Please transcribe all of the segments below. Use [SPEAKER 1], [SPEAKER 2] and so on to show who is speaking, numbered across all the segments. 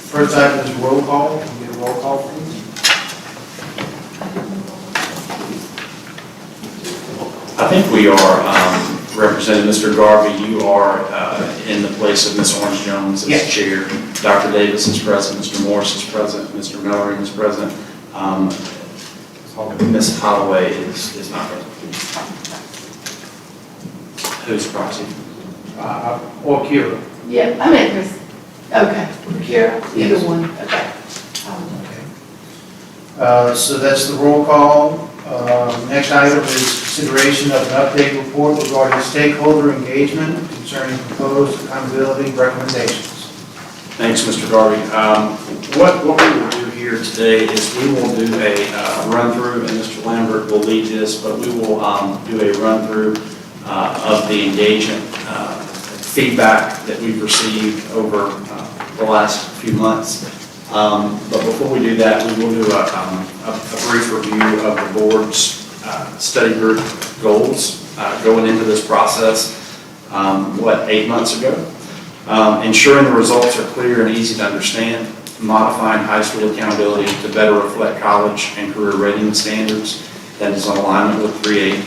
[SPEAKER 1] First item is roll call. Can we get a roll call, please?
[SPEAKER 2] I think we are representing Mr. Garvey. You are in the place of Ms. Orange Jones as
[SPEAKER 1] Yes.
[SPEAKER 2] chair. Dr. Davis is present. Mr. Morris is present. Mr. Mellering is present. Ms. Holloway is not present. Who's proxy?
[SPEAKER 1] Or Kira.
[SPEAKER 3] Yeah, I meant Chris. Okay, Kira, either one, okay.
[SPEAKER 1] So that's the roll call. Next item is consideration of an update report regarding stakeholder engagement concerning proposed accountability recommendations.
[SPEAKER 2] Thanks, Mr. Garvey. What we will do here today is we will do a run-through, and Mr. Lambert will lead this, but we will do a run-through of the engagement feedback that we've received over the last few months. But before we do that, we will do a brief review of the board's study group goals going into this process, 8 months ago? Ensuring the results are clear and easy to understand, modifying high school accountability to better reflect college and career readiness standards that is in alignment with 3A,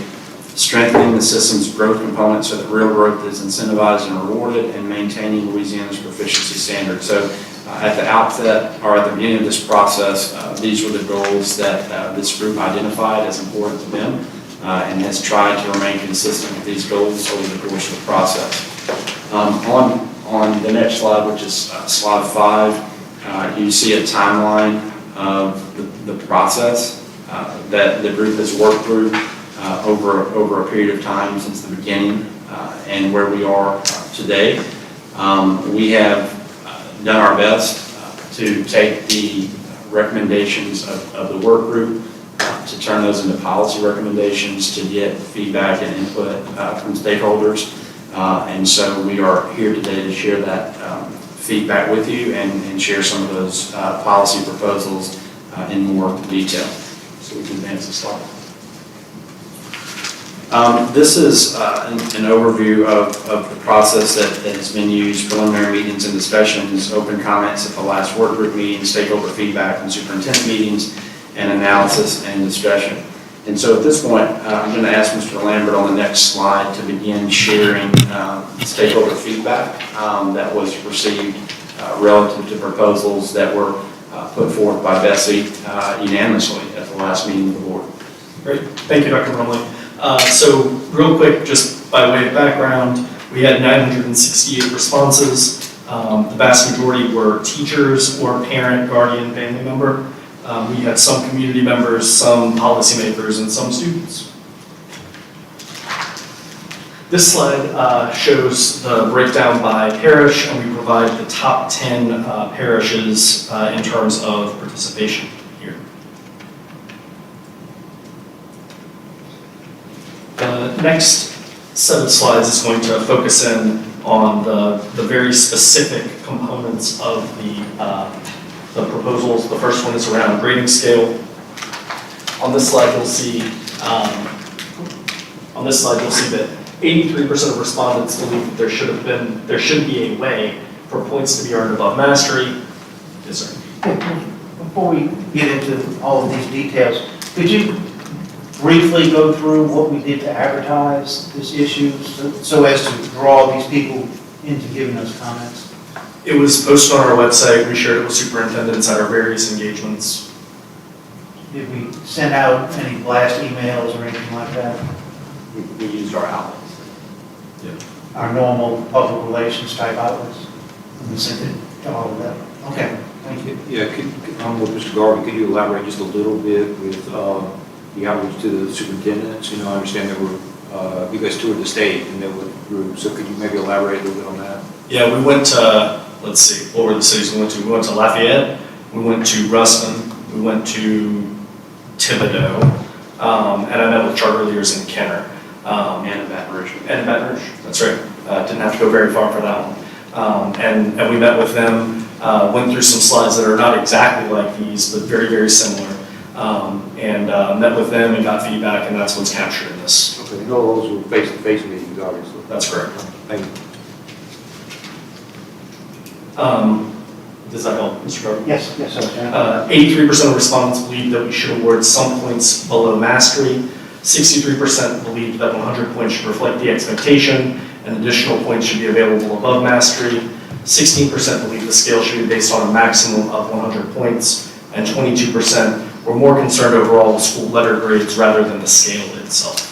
[SPEAKER 2] strengthening the system's growth components so that real growth is incentivized and rewarded, and maintaining Louisiana's proficiency standards. So at the outset, or at the beginning of this process, these were the goals that this group identified as important to them and has tried to remain consistent with these goals over the course of the process. On the next slide, which is slide 5, you see a timeline of the process that the group has worked through over a period of time since the beginning and where we are today. We have done our best to take the recommendations of the work group to turn those into policy recommendations, to get feedback and input from stakeholders. And so we are here today to share that feedback with you and share some of those policy proposals in more detail. So we can advance the slide. This is an overview of the process that has been used: preliminary meetings and discussions, open comments at the last work group meeting, stakeholder feedback and superintendent meetings, and analysis and discussion. And so at this point, I'm going to ask Mr. Lambert on the next slide to begin sharing stakeholder feedback that was received relative to proposals that were put forth by BESE unanimously at the last meeting of the board.
[SPEAKER 4] Great, thank you, Dr. Brumley. So real quick, just by way of background, we had 968 responses. The vast majority were teachers or parent, guardian, family member. We had some community members, some policymakers, and some students. This slide shows the breakdown by parish, and we provide the top 10 parishes in terms of participation here. The next set of slides is going to focus in on the very specific components of the proposals. The first one is around grading scale. On this slide, you'll see that 83% of respondents believe that there should be a way for points to be earned above mastery. Yes, sir.
[SPEAKER 1] Before we get into all of these details, could you briefly go through what we did to advertise this issue so as to draw these people into giving us comments?
[SPEAKER 4] It was posted on our website. We shared it with superintendents at our various engagements.
[SPEAKER 1] Did we send out any blast emails or anything like that?
[SPEAKER 2] We used our outlets.
[SPEAKER 1] Our normal public relations type outlets? And we sent it to all of that? Okay, thank you.
[SPEAKER 5] Yeah, with Mr. Garvey, could you elaborate just a little bit with the outreach to the superintendents? You know, I understand there were, you guys toured the state and there were groups, so could you maybe elaborate a little bit on that?
[SPEAKER 4] Yeah, we went to, let's see, what were the cities we went to? We went to Lafayette, we went to Ruston, we went to Thibodaux, and I met with charter leaders in Kenner.
[SPEAKER 2] And Baton Rouge.
[SPEAKER 4] And Baton Rouge, that's right. Didn't have to go very far for that one. And we met with them, went through some slides that are not exactly like these, but very, very similar. And met with them and got feedback, and that's what's captured in this.
[SPEAKER 5] Okay, no, those were face-to-face meetings, obviously.
[SPEAKER 4] That's correct.
[SPEAKER 5] Thank you.
[SPEAKER 4] Does that help, Mr. Garber?
[SPEAKER 1] Yes, yes, sir.
[SPEAKER 4] 83% of respondents believe that we should award some points below mastery. 63% believe that 100 points should reflect the expectation, and additional points should be available above mastery. 16% believe the scale should be based on a maximum of 100 points, and 22% were more concerned overall with school letter grades rather than the scale itself.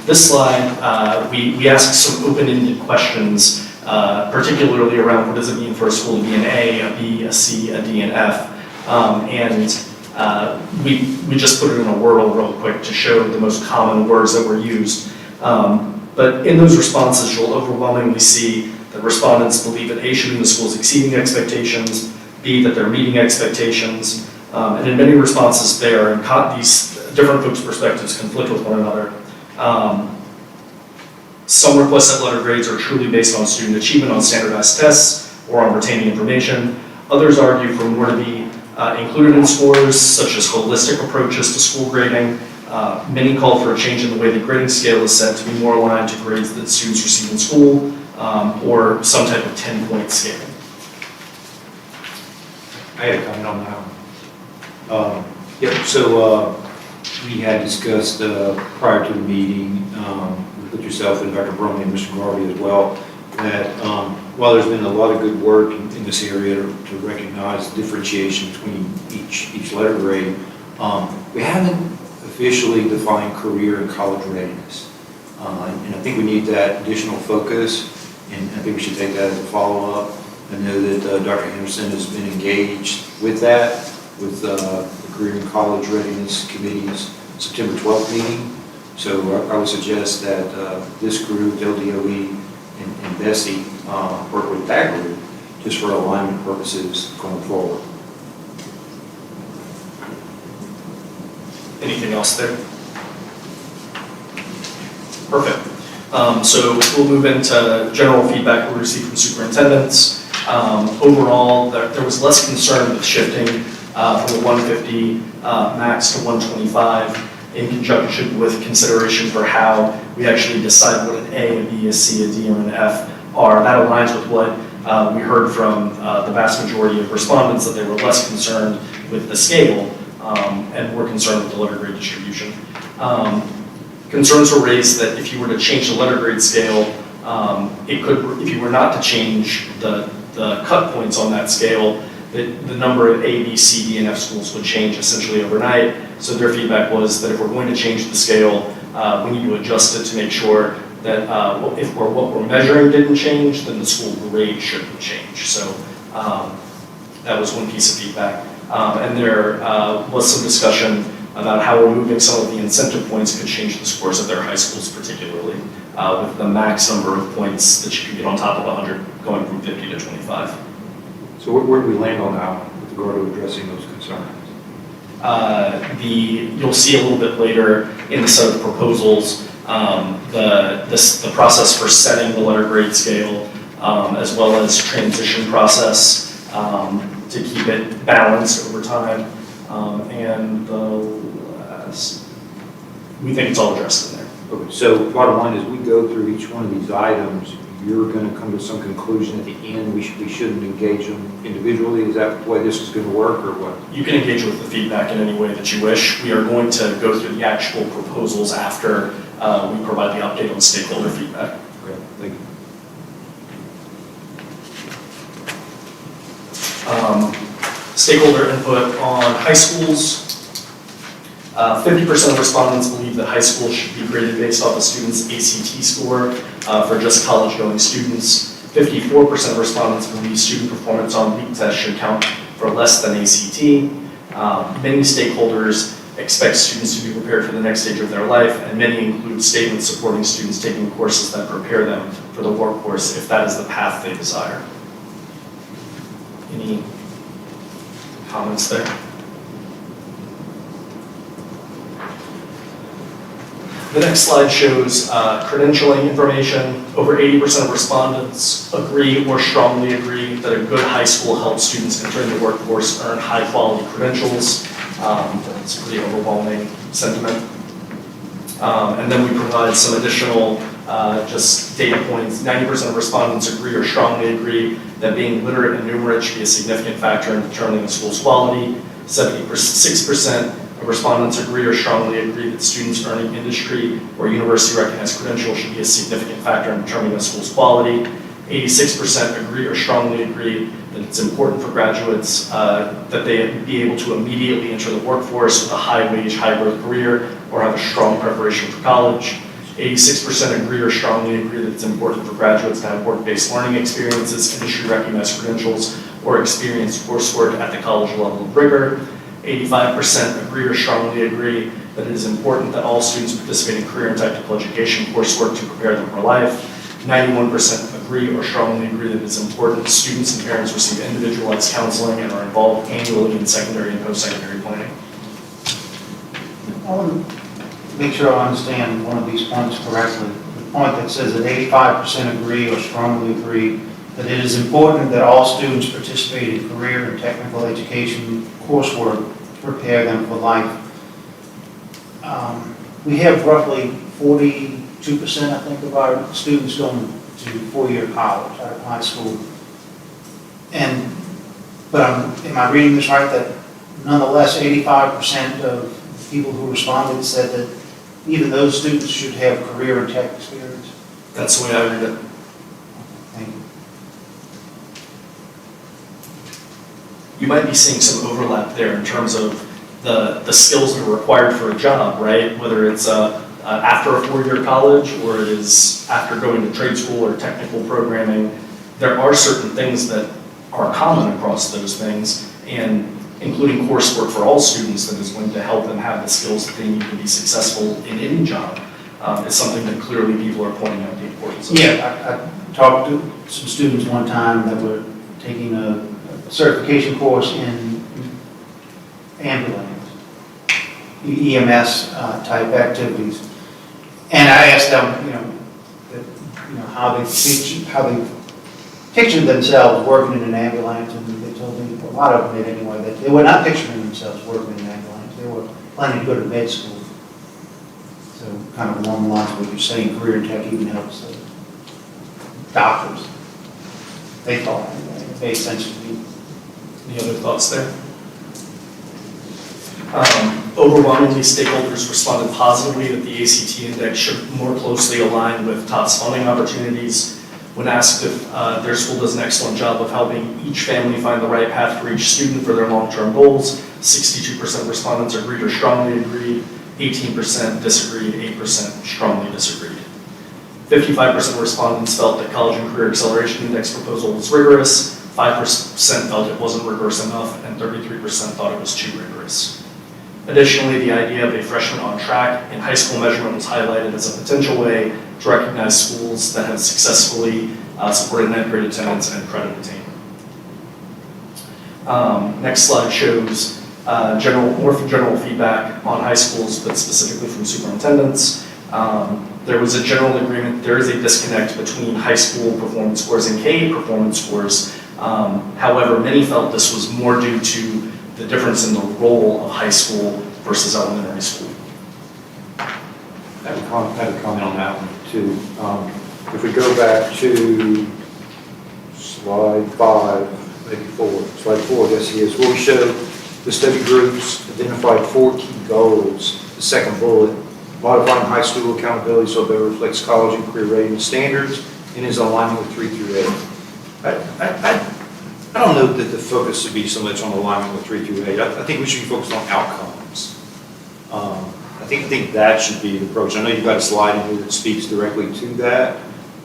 [SPEAKER 4] This slide, we ask some open-ended questions, particularly around what does it mean for a school to be an A, a B, a C, a D, and F. We just put it in a Wordle real quick to show the most common words that were used. But in those responses, you'll overwhelmingly see that respondents believe that A should be in the school's exceeding expectations, B, that they're meeting expectations, and in many responses there, and these different folks' perspectives conflict with one another. Some request that letter grades are truly based on student achievement on standardized tests or on retaining information. Others argue for more to be included in scores, such as holistic approaches to school grading. Many call for a change in the way the grading scale is set to be more aligned to grades that students receive in school, or some type of 10-point scale.
[SPEAKER 5] I had a comment on that one. So we had discussed prior to the meeting, with yourself and Dr. Brumley and Mr. Garvey as well, that while there's been a lot of good work in this area to recognize the differentiation between each letter grade, we haven't officially defined career and college readiness. And I think we need that additional focus, and I think we should take that as a follow-up. I know that Dr. Henderson has been engaged with that, with the Career and College Readiness Committee's September 12th meeting. So I would suggest that this group, LDOE and BESE, work with that group just for alignment purposes going forward.
[SPEAKER 4] Anything else there? Perfect. So we'll move into general feedback we received from superintendents. Overall, there was less concern with shifting from the 150 max to 125 in conjunction with consideration for how we actually decide what an A, a B, a C, a D, or an F are. That aligns with what we heard from the vast majority of respondents, that they were less concerned with the scale and more concerned with the letter grade distribution. Concerns were raised that if you were to change the letter grade scale, if you were not to change the cut points on that scale, the number of A, B, C, D, and F schools would change essentially overnight. So their feedback was that if we're going to change the scale, we need to adjust it to make sure that if what we're measuring didn't change, then the school grade shouldn't change. So that was one piece of feedback. And there was some discussion about how removing some of the incentive points could change the scores of their high schools, particularly with the max number of points that you can get on top of 100 going from 50 to 25.
[SPEAKER 5] So where do we land on that one with regard to addressing those concerns?
[SPEAKER 4] You'll see a little bit later in the set of proposals the process for setting the letter grade scale, as well as transition process to keep it balanced over time. And the last, we think it's all addressed in there.
[SPEAKER 5] Okay, so bottom line is we go through each one of these items, you're going to come to some conclusion at the end, we shouldn't engage them individually? Is that the way this is going to work, or what?
[SPEAKER 4] You can engage with the feedback in any way that you wish. We are going to go through the actual proposals after we provide the update on stakeholder feedback.
[SPEAKER 5] Okay, thank you.
[SPEAKER 4] Stakeholder input on high schools. 50% of respondents believe that high schools should be graded based off a student's ACT score for just college-going students. 54% of respondents believe student performance on LEAP tests should count for less than ACT. Many stakeholders expect students to be prepared for the next stage of their life, and many include statements supporting students taking courses that prepare them for the workforce if that is the path they desire. Any comments there? The next slide shows credentialing information. Over 80% of respondents agree or strongly agree that a good high school helps students entering the workforce earn high-quality credentials. That's a pretty overwhelming sentiment. And then we provide some additional Just data points, 90% of respondents agree or strongly agree that being literate and numerate should be a significant factor in determining a school's quality. 76% of respondents agree or strongly agree that students earning industry or university recognized credentials should be a significant factor in determining a school's quality. 86% agree or strongly agree that it's important for graduates that they be able to immediately enter the workforce with a high-wage, high-growth career or have a strong preparation for college. 86% agree or strongly agree that it's important for graduates to have work-based learning experiences, industry-recognized credentials, or experienced coursework at the college level of rigor. 85% agree or strongly agree that it is important that all students participate in career and technical education coursework to prepare them for life. 91% agree or strongly agree that it is important that students and parents receive individualized counseling and are involved annually in secondary and post-secondary planning.
[SPEAKER 1] I want to make sure I understand one of these points correctly. The point that says that 85% agree or strongly agree that it is important that all students participate in career and technical education coursework to prepare them for life. We have roughly 42%, I think, of our students going to four-year college out of high school. But am I reading this right, that nonetheless 85% of people who responded said that even those students should have career and tech experience?
[SPEAKER 4] That's the way I read it.
[SPEAKER 1] Thank you.
[SPEAKER 4] You might be seeing some overlap there in terms of the skills that are required for a job, right? Whether it's after a four-year college or it is after going to trade school or technical programming, there are certain things that are common across those things, and including coursework for all students that is going to help them have the skills that they need to be successful in any job. It's something that clearly people are pointing out the importance of.
[SPEAKER 1] Yeah, I talked to some students one time that were taking a certification course in ambulance, EMS type activities. And I asked them, how they pictured themselves working in an ambulance, and they told me, a lot of them did anyway, that they were not picturing themselves working in an ambulance. They were planning to go to med school. So kind of along the lines of what you're saying, career tech even helps doctors. They thought it made sense to me.
[SPEAKER 4] Any other thoughts there? Overwhelmingly, stakeholders responded positively that the ACT index should more closely align with TOTS funding opportunities. When asked if their school does an excellent job of helping each family find the right path for each student for their long-term goals, 62% of respondents agreed or strongly agreed, 18% disagreed, 8% strongly disagreed. 55% of respondents felt that College and Career Acceleration Index proposal was rigorous, 5% felt it wasn't rigorous enough, and 33% thought it was too rigorous. Additionally, the idea of a freshman on track in high school measurement was highlighted as a potential way to recognize schools that have successfully supported ninth grade attendance and credit attainment. Next slide shows more general feedback on high schools, but specifically from superintendents. There was a general agreement there is a disconnect between high school performance scores and K performance scores. However, many felt this was more due to the difference in the role of high school versus elementary school.
[SPEAKER 5] I have a comment on that one too. If we go back to slide 5, maybe 4, slide 4, I guess it is, where we showed the study groups identified 4 key goals. The second bullet, modifying high school accountability so it better reflects college and career readiness standards and is in alignment with 3 through 8. I don't know that the focus should be so much on alignment with 3 through 8. I think we should be focused on outcomes. I think that should be the approach. I know you've got a slide in here that speaks directly to that,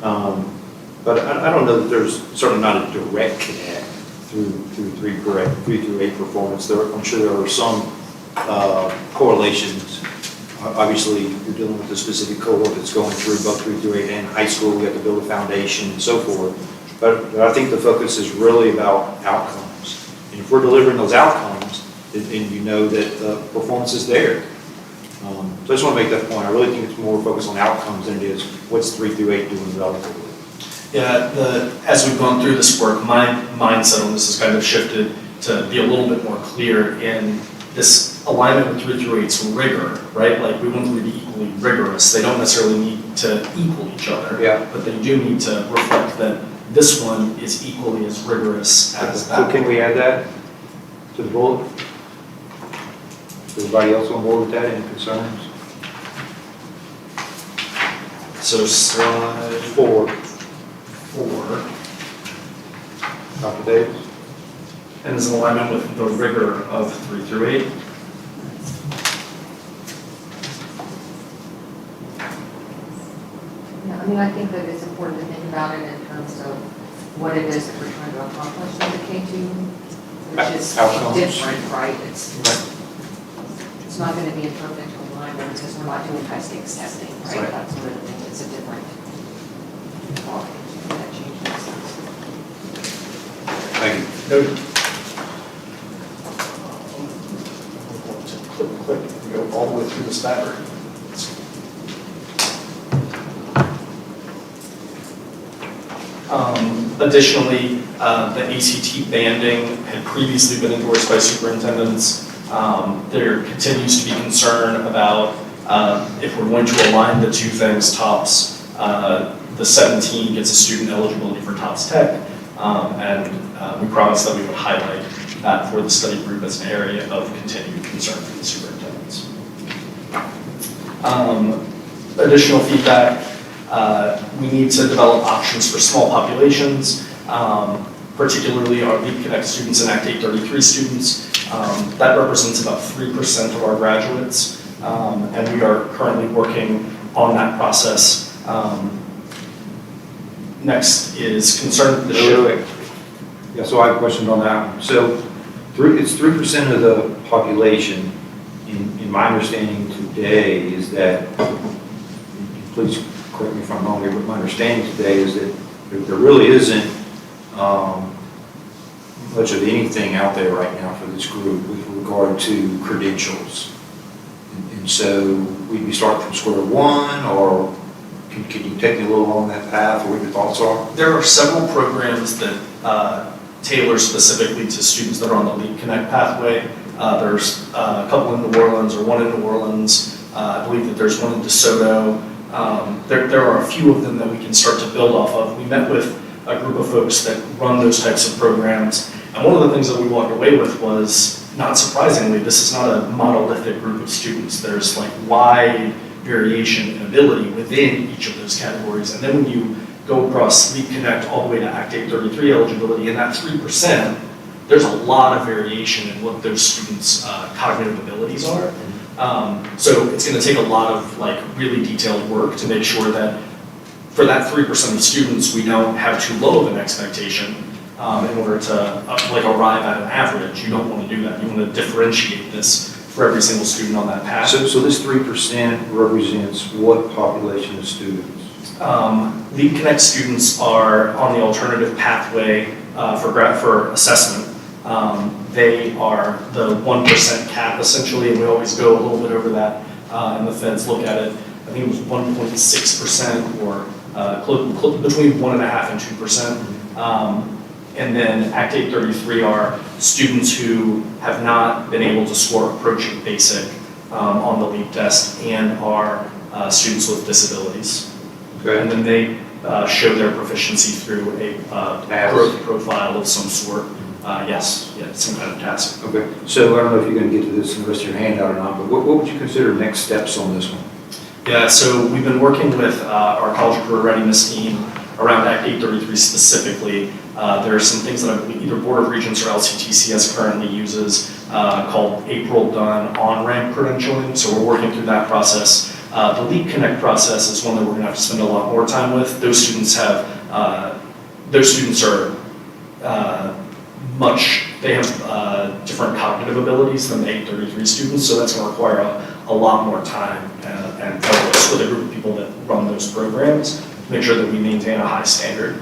[SPEAKER 5] but I don't know that there's certainly not a direct connect through 3 through 8 performance. I'm sure there are some correlations. Obviously, you're dealing with a specific cohort that's going through both 3 through 8 and high school. We have to build a foundation and so forth. But I think the focus is really about outcomes. And if we're delivering those outcomes, and you know that the performance is there. So I just want to make that point. I really think it's more focused on outcomes than it is what's 3 through 8 doing relatively.
[SPEAKER 4] Yeah, as we've gone through this work, my mindset on this has kind of shifted to be a little bit more clear in this alignment with 3 through 8's rigor, right? Like we want them to be equally rigorous. They don't necessarily need to equal each other.
[SPEAKER 5] Yeah.
[SPEAKER 4] But they do need to reflect that this one is equally as rigorous as
[SPEAKER 5] So
[SPEAKER 4] that.
[SPEAKER 5] can we add that to the bullet? Is everybody else on board with that? Any concerns?
[SPEAKER 4] So slide
[SPEAKER 5] 4,
[SPEAKER 4] 4,
[SPEAKER 5] Dr. Davis?
[SPEAKER 4] and is in alignment with the rigor of 3 through 8.
[SPEAKER 6] Yeah, I mean, I think that it's important to think about it in terms of what it is that we're trying to accomplish in the K-2, which is
[SPEAKER 5] Outcomes.
[SPEAKER 6] different, right? It's not going to be in perfect alignment because we're not doing high-stakes testing, right?
[SPEAKER 4] Right.
[SPEAKER 6] That sort of thing. It's a different ballgame. That changes things.
[SPEAKER 5] Thank you.
[SPEAKER 4] Noted. I'm going to click and go all the way through this fabric. Additionally, the ACT banding had previously been endorsed by superintendents. There continues to be concern about if we're going to align the two things, TOPS, the 17 gets a student eligibility for TOPS Tech, and we promised that we would highlight that for the study group as an area of continued concern for the superintendents. Additional feedback. We need to develop options for small populations, particularly our Leap Connect students and Act 833 students. That represents about 3% of our graduates, and we are currently working on that process. Next is concern with the shift.
[SPEAKER 5] Yeah, so I have a question on that one. So it's 3% of the population. In my understanding today is that, please correct me if I'm wrong here, but my understanding today is that there really isn't much of anything out there right now for this group with regard to credentials. And so we'd be starting from square one, or can you take me a little along that path, or what your thoughts are?
[SPEAKER 4] There are several programs that tailor specifically to students that are on the Leap Connect pathway. There's a couple in New Orleans, or one in New Orleans. I believe that there's one in DeSoto. There are a few of them that we can start to build off of. We met with a group of folks that run those types of programs, and one of the things that we walked away with was, not surprisingly, this is not a monolithic group of students. There's like wide variation in ability within each of those categories, and then when you go across Leap Connect all the way to Act 833 eligibility, and that 3%, there's a lot of variation in what those students' cognitive abilities are. So it's going to take a lot of like really detailed work to make sure that for that 3% of students, we don't have too low of an expectation in order to like arrive at an average. You don't want to do that. You want to differentiate this for every single student on that path.
[SPEAKER 5] So this 3% represents what population of students?
[SPEAKER 4] Leap Connect students are on the alternative pathway for assessment. They are the 1% cap essentially, and we always go a little bit over that, and the feds look at it. I think it was 1.6% or between 1.5% and 2%. And then Act 833 are students who have not been able to score approaching basic on the LEAP test and are students with disabilities.
[SPEAKER 5] Okay.
[SPEAKER 4] And then they show their proficiency through a growth profile of some sort. Yes, some kind of task.
[SPEAKER 5] Okay, so I don't know if you're going to get to this in the rest of your handout or not, but what would you consider next steps on this one?
[SPEAKER 4] Yeah, so we've been working with our college career readiness team around Act 833 specifically. There are some things that I believe either Board of Regents or LCTCS currently uses called April Done on-ramp credentialing. So we're working through that process. The LEAP Connect process is one that we're going to have to spend a lot more time with. Those students are they have different cognitive abilities than the 833 students, so that's going to require a lot more time and focus with a group of people that run those programs to make sure that we maintain a high standard.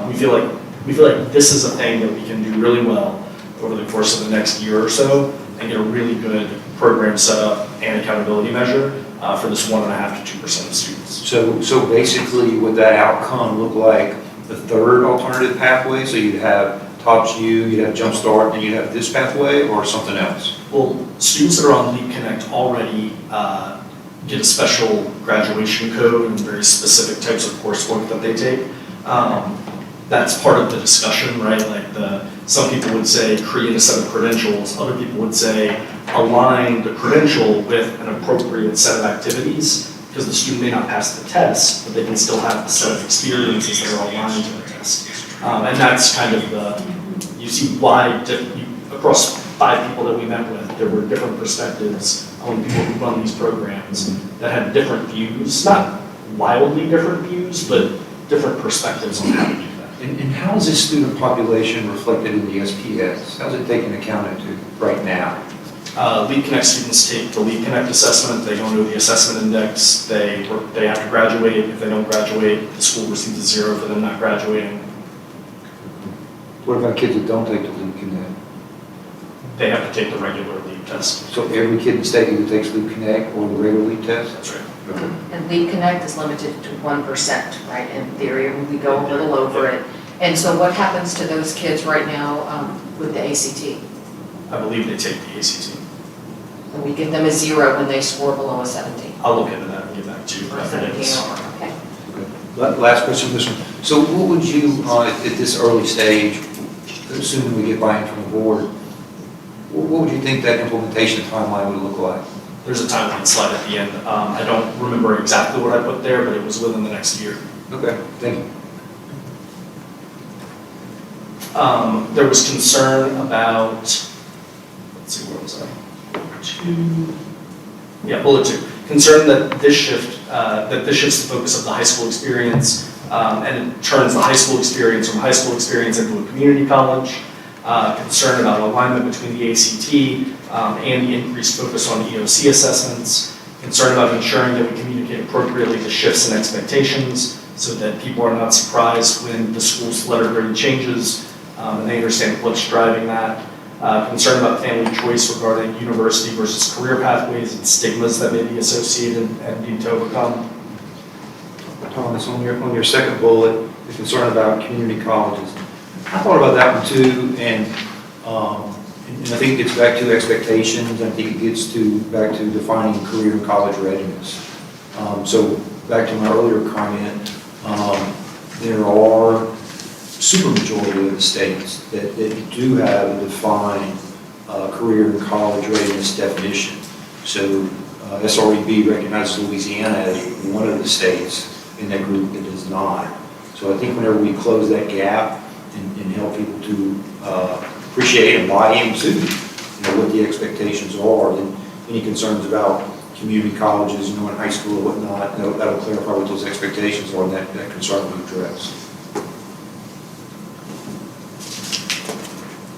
[SPEAKER 4] We feel like this is a thing that we can do really well over the course of the next year or so and get a really good program set up and accountability measure for this 1.5% to 2% of students.
[SPEAKER 5] So basically, would that outcome look like the third alternative pathway? So you'd have taught you'd have Jump Start, and you'd have this pathway, or something else?
[SPEAKER 4] Well, students that are on Leap Connect already get a special graduation code and very specific types of coursework that they take. That's part of the discussion, right? Like some people would say create a set of credentials, other people would say align the credential with an appropriate set of activities, because the student may not pass the test, but they can still have the set of experiences that are aligned to the test. And that's kind of you see why across 5 people that we met with, there were different perspectives on people who run these programs that had different views, not wildly different views, but different perspectives on how to do that.
[SPEAKER 5] And how is this student population reflected in the SPS? How's it taken account into right now?
[SPEAKER 4] Leap Connect students take the Leap Connect assessment, they go into the assessment index, they have to graduate. If they don't graduate, the school receives a 0 for them not graduating.
[SPEAKER 5] What about kids that don't take the Leap Connect?
[SPEAKER 4] They have to take the regular Leap test.
[SPEAKER 5] So every kid in the state either takes Leap Connect or the regular Leap test?
[SPEAKER 4] That's right.
[SPEAKER 5] Okay.
[SPEAKER 6] And Leap Connect is limited to 1%, right, in theory, we go a little over it. And so what happens to those kids right now with the ACT?
[SPEAKER 4] I believe they take the ACT.
[SPEAKER 6] And we give them a 0 when they score below a 17.
[SPEAKER 4] I'll look into that and get back to you.
[SPEAKER 6] Or
[SPEAKER 4] if it
[SPEAKER 6] 17
[SPEAKER 4] is.
[SPEAKER 6] or, okay.
[SPEAKER 5] Last question, this one. So what would you, at this early stage, assuming we get buy-in from the board, what would you think that implementation timeline would look like?
[SPEAKER 4] There's a timeline slide at the end. I don't remember exactly what I put there, but it was within the next year.
[SPEAKER 5] Okay, thank you.
[SPEAKER 4] There was concern about, let's see, where was I? Bullet 2. Concern that this shifts the focus of the high school experience, and it turns the high school experience from high school experience into a community college. Concern about alignment between the ACT and the increased focus on EOC assessments. Concern about ensuring that we communicate appropriately the shifts in expectations so that people are not surprised when the school's letter grade changes and they understand what's driving that. Concern about family choice regarding university versus career pathways and stigmas that may be associated and need to overcome.
[SPEAKER 5] Thomas, on your second bullet, the concern about community colleges. I thought about that one too, and I think it gets back to expectations. I think it gets back to defining career and college readiness. So back to my earlier comment, there are supermajority of the states that do have a defined career and college readiness definition. So SREB recognizes Louisiana as one of the states in that group that does not. So I think whenever we close that gap and help people to appreciate and buy into what the expectations are, then any concerns about community colleges, in high school or whatnot, that'll clarify what those expectations are, and that concern will be addressed.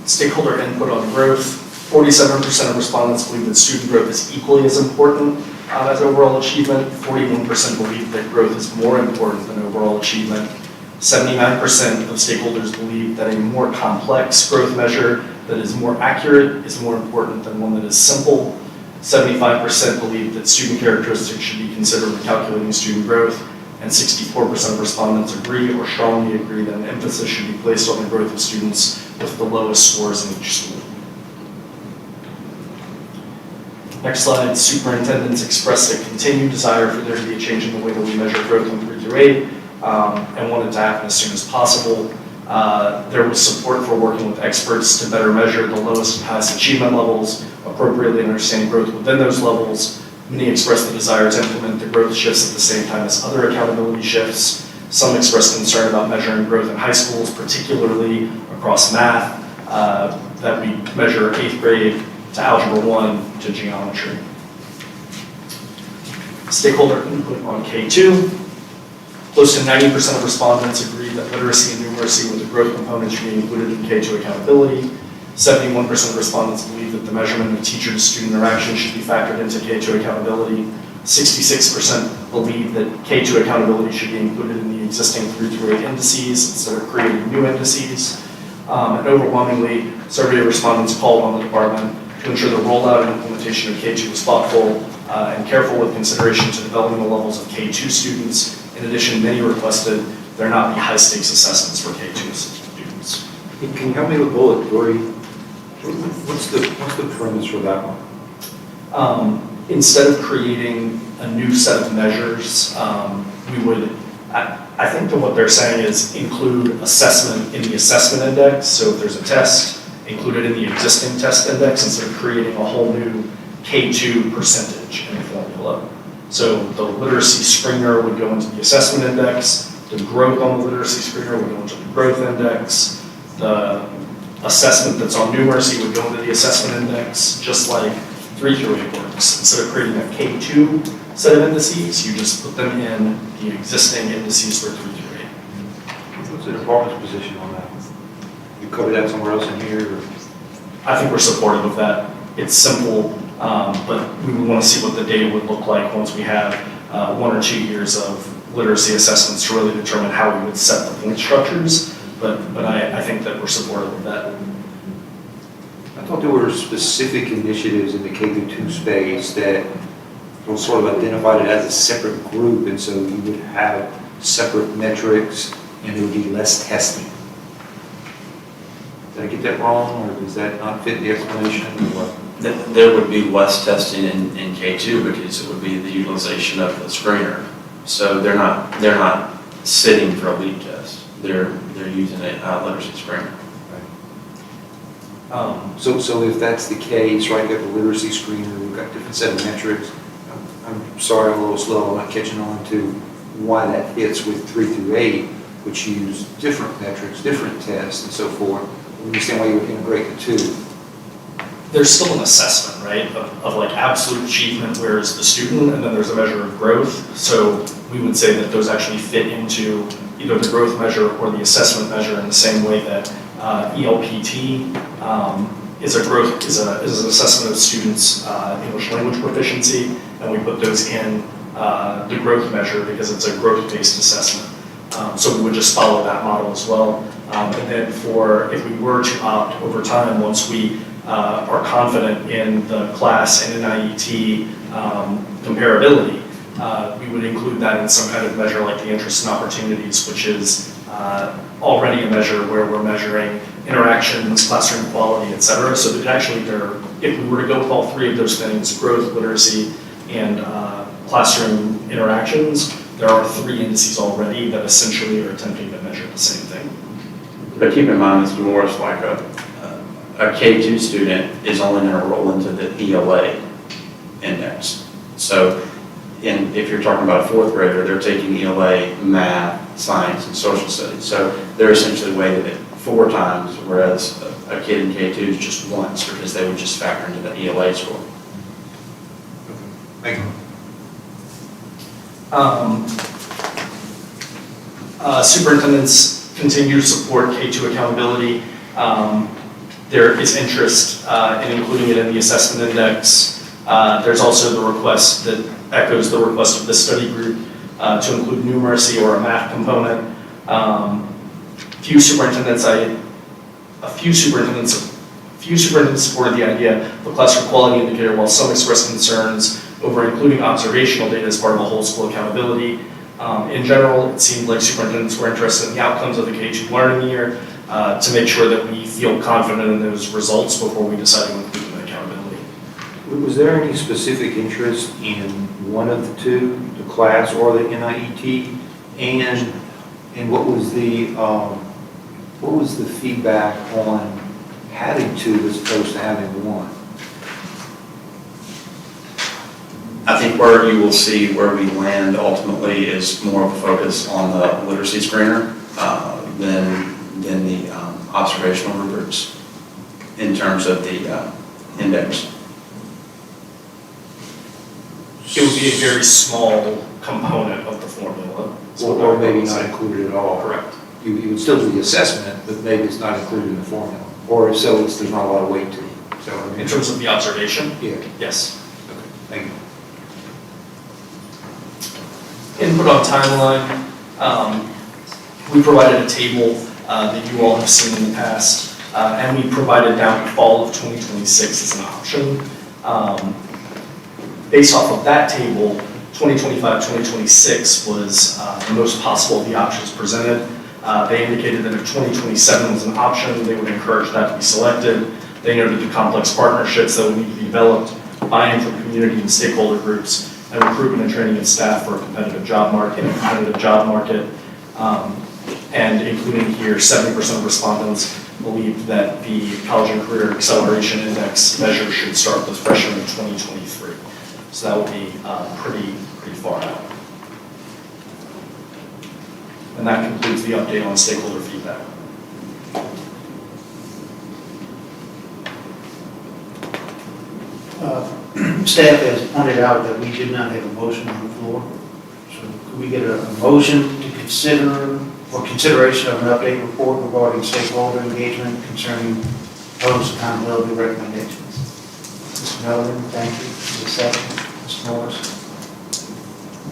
[SPEAKER 4] Stakeholder input on growth. 47% of respondents believe that student growth is equally as important as overall achievement. 41% believe that growth is more important than overall achievement. 79% of stakeholders believe that a more complex growth measure that is more accurate is more important than one that is simple. 75% believe that student characteristics should be considered when calculating student growth, and 64% of respondents agree or strongly agree that an emphasis should be placed on the growth of students with the lowest scores in each school. Next slide, superintendents expressed a continued desire for there to be a change in the way that we measure growth in 3 through 8, and wanted to happen as soon as possible. There was support for working with experts to better measure the lowest and highest achievement levels, appropriately understand growth within those levels. Many expressed the desire to implement the growth shifts at the same time as other accountability shifts. Some expressed concern about measuring growth in high schools, particularly across math, that we measure 8th grade to Algebra 1 to geometry. Stakeholder input on K2. Close to 90% of respondents agreed that literacy and numeracy with a growth component should be included in K2 accountability. 71% of respondents believe that the measurement of teacher-to-student interaction should be factored into K2 accountability. 66% believe that K2 accountability should be included in the existing 3 through 8 indices instead of creating new indices. And overwhelmingly, survey respondents called on the department to ensure the rollout and implementation of K2 was thoughtful and careful with consideration to developing the levels of K2 students. In addition, many requested there not be high-stakes assessments for K2 students.
[SPEAKER 5] Can you help me with bullet 3? What's the premise for that one?
[SPEAKER 4] Instead of creating a new set of measures, we would, I think that what they're saying is include assessment in the assessment index. So if there's a test, include it in the existing test index instead of creating a whole new K2 percentage in the formula. So the literacy screener would go into the assessment index, the growth on the literacy screener would go into the growth index, the assessment that's on numeracy would go into the assessment index, just like 3 through 8 works. Instead of creating a K2 set of indices, you just put them in the existing indices for 3 through 8.
[SPEAKER 5] What's the department's position on that? You cover that somewhere else in here? Or?
[SPEAKER 4] I think we're supportive of that. It's simple, but we would want to see what the data would look like once we have 1 or 2 years of literacy assessments to really determine how we would set the point structures. But I think that we're supportive of that.
[SPEAKER 5] I thought there were specific initiatives in the K-2 space that were sort of identified it as a separate group, and so you would have separate metrics and there would be less testing. Did I get that wrong, or does that not fit the explanation? Or what?
[SPEAKER 2] There would be less testing in K2 because it would be the utilization of the screener. So they're not sitting for a lead test. They're using a literacy screener.
[SPEAKER 5] So if that's the case, right, you got the literacy screener, we've got different set of metrics. I'm sorry, I'm a little slow, I'm not catching on to why that fits with 3 through 8, which use different metrics, different tests, and so forth. I understand why you would integrate the two.
[SPEAKER 4] There's still an assessment, right, of like absolute achievement, where is the student, and then there's a measure of growth. So we would say that those actually fit into either the growth measure or the assessment measure in the same way that ELPT is an assessment of students' English language proficiency, and we put those in the growth measure because it's a growth-based assessment. So we would just follow that model as well. And then if we were to opt over time, once we are confident in the class and NIET comparability, we would include that in some kind of measure like the interests and opportunities, which is already a measure where we're measuring interactions, classroom quality, et cetera. So that actually if we were to go with all 3 of those things, growth, literacy, and classroom interactions, there are 3 indices already that essentially are attempting to measure the same thing.
[SPEAKER 2] But keep in mind, it's more like a K2 student is only going to roll into the ELA index. So if you're talking about a 4th grader, they're taking ELA, math, science, and social studies. So they're essentially weighted it 4 times, whereas a kid in K2 is just once, because they would just factor into the ELA score.
[SPEAKER 5] Thank you.
[SPEAKER 4] Superintendents continue to support K2 accountability. There is interest in including it in the assessment index. There's also the request that echoes the request of this study group to include numeracy or a math component. Few superintendents supported the idea of a classroom quality indicator, while some expressed concerns over including observational data as part of a whole school accountability. In general, it seemed like superintendents were interested in the outcomes of the K2 learning year to make sure that we feel confident in those results before we decide to include them in accountability.
[SPEAKER 5] Was there any specific interest in one of the 2, the class or the NIET? And what was the feedback on having 2 as opposed to having 1?
[SPEAKER 2] I think where you will see where we land ultimately is more of a focus on the literacy screener than the observational rubrics in terms of the index.
[SPEAKER 4] It would be a very small component of the formula.
[SPEAKER 5] Or maybe not included at all.
[SPEAKER 4] Correct.
[SPEAKER 5] You would still do the assessment, but maybe it's not included in the formula. Or if so, there's not a lot of weight to it. So, I mean,
[SPEAKER 4] In terms of the observation?
[SPEAKER 5] Yeah.
[SPEAKER 4] Yes.
[SPEAKER 5] Okay. Thank you.
[SPEAKER 4] Input on timeline. We provided a table that you all have seen in the past, and we provided down to fall of 2026 as an option. Based off of that table, 2025, 2026 was the most possible of the options presented. They indicated that if 2027 was an option, they would encourage that to be selected. They noted the complex partnerships that would need to be developed, buy-in from community and stakeholder groups, and recruitment and training of staff for a competitive job market. And including here, 70% of respondents believed that the College and Career Acceleration Index measure should start with freshmen in 2023. So that would be pretty far out. And that concludes the update on stakeholder feedback.
[SPEAKER 1] Staff has pointed out that we did not have a motion on the floor. So could we get a motion to consider, for consideration of an update report regarding stakeholder engagement concerning proposed accountability recommendations? Mr. Miller, thank you. Is there a second? Mr. Morris?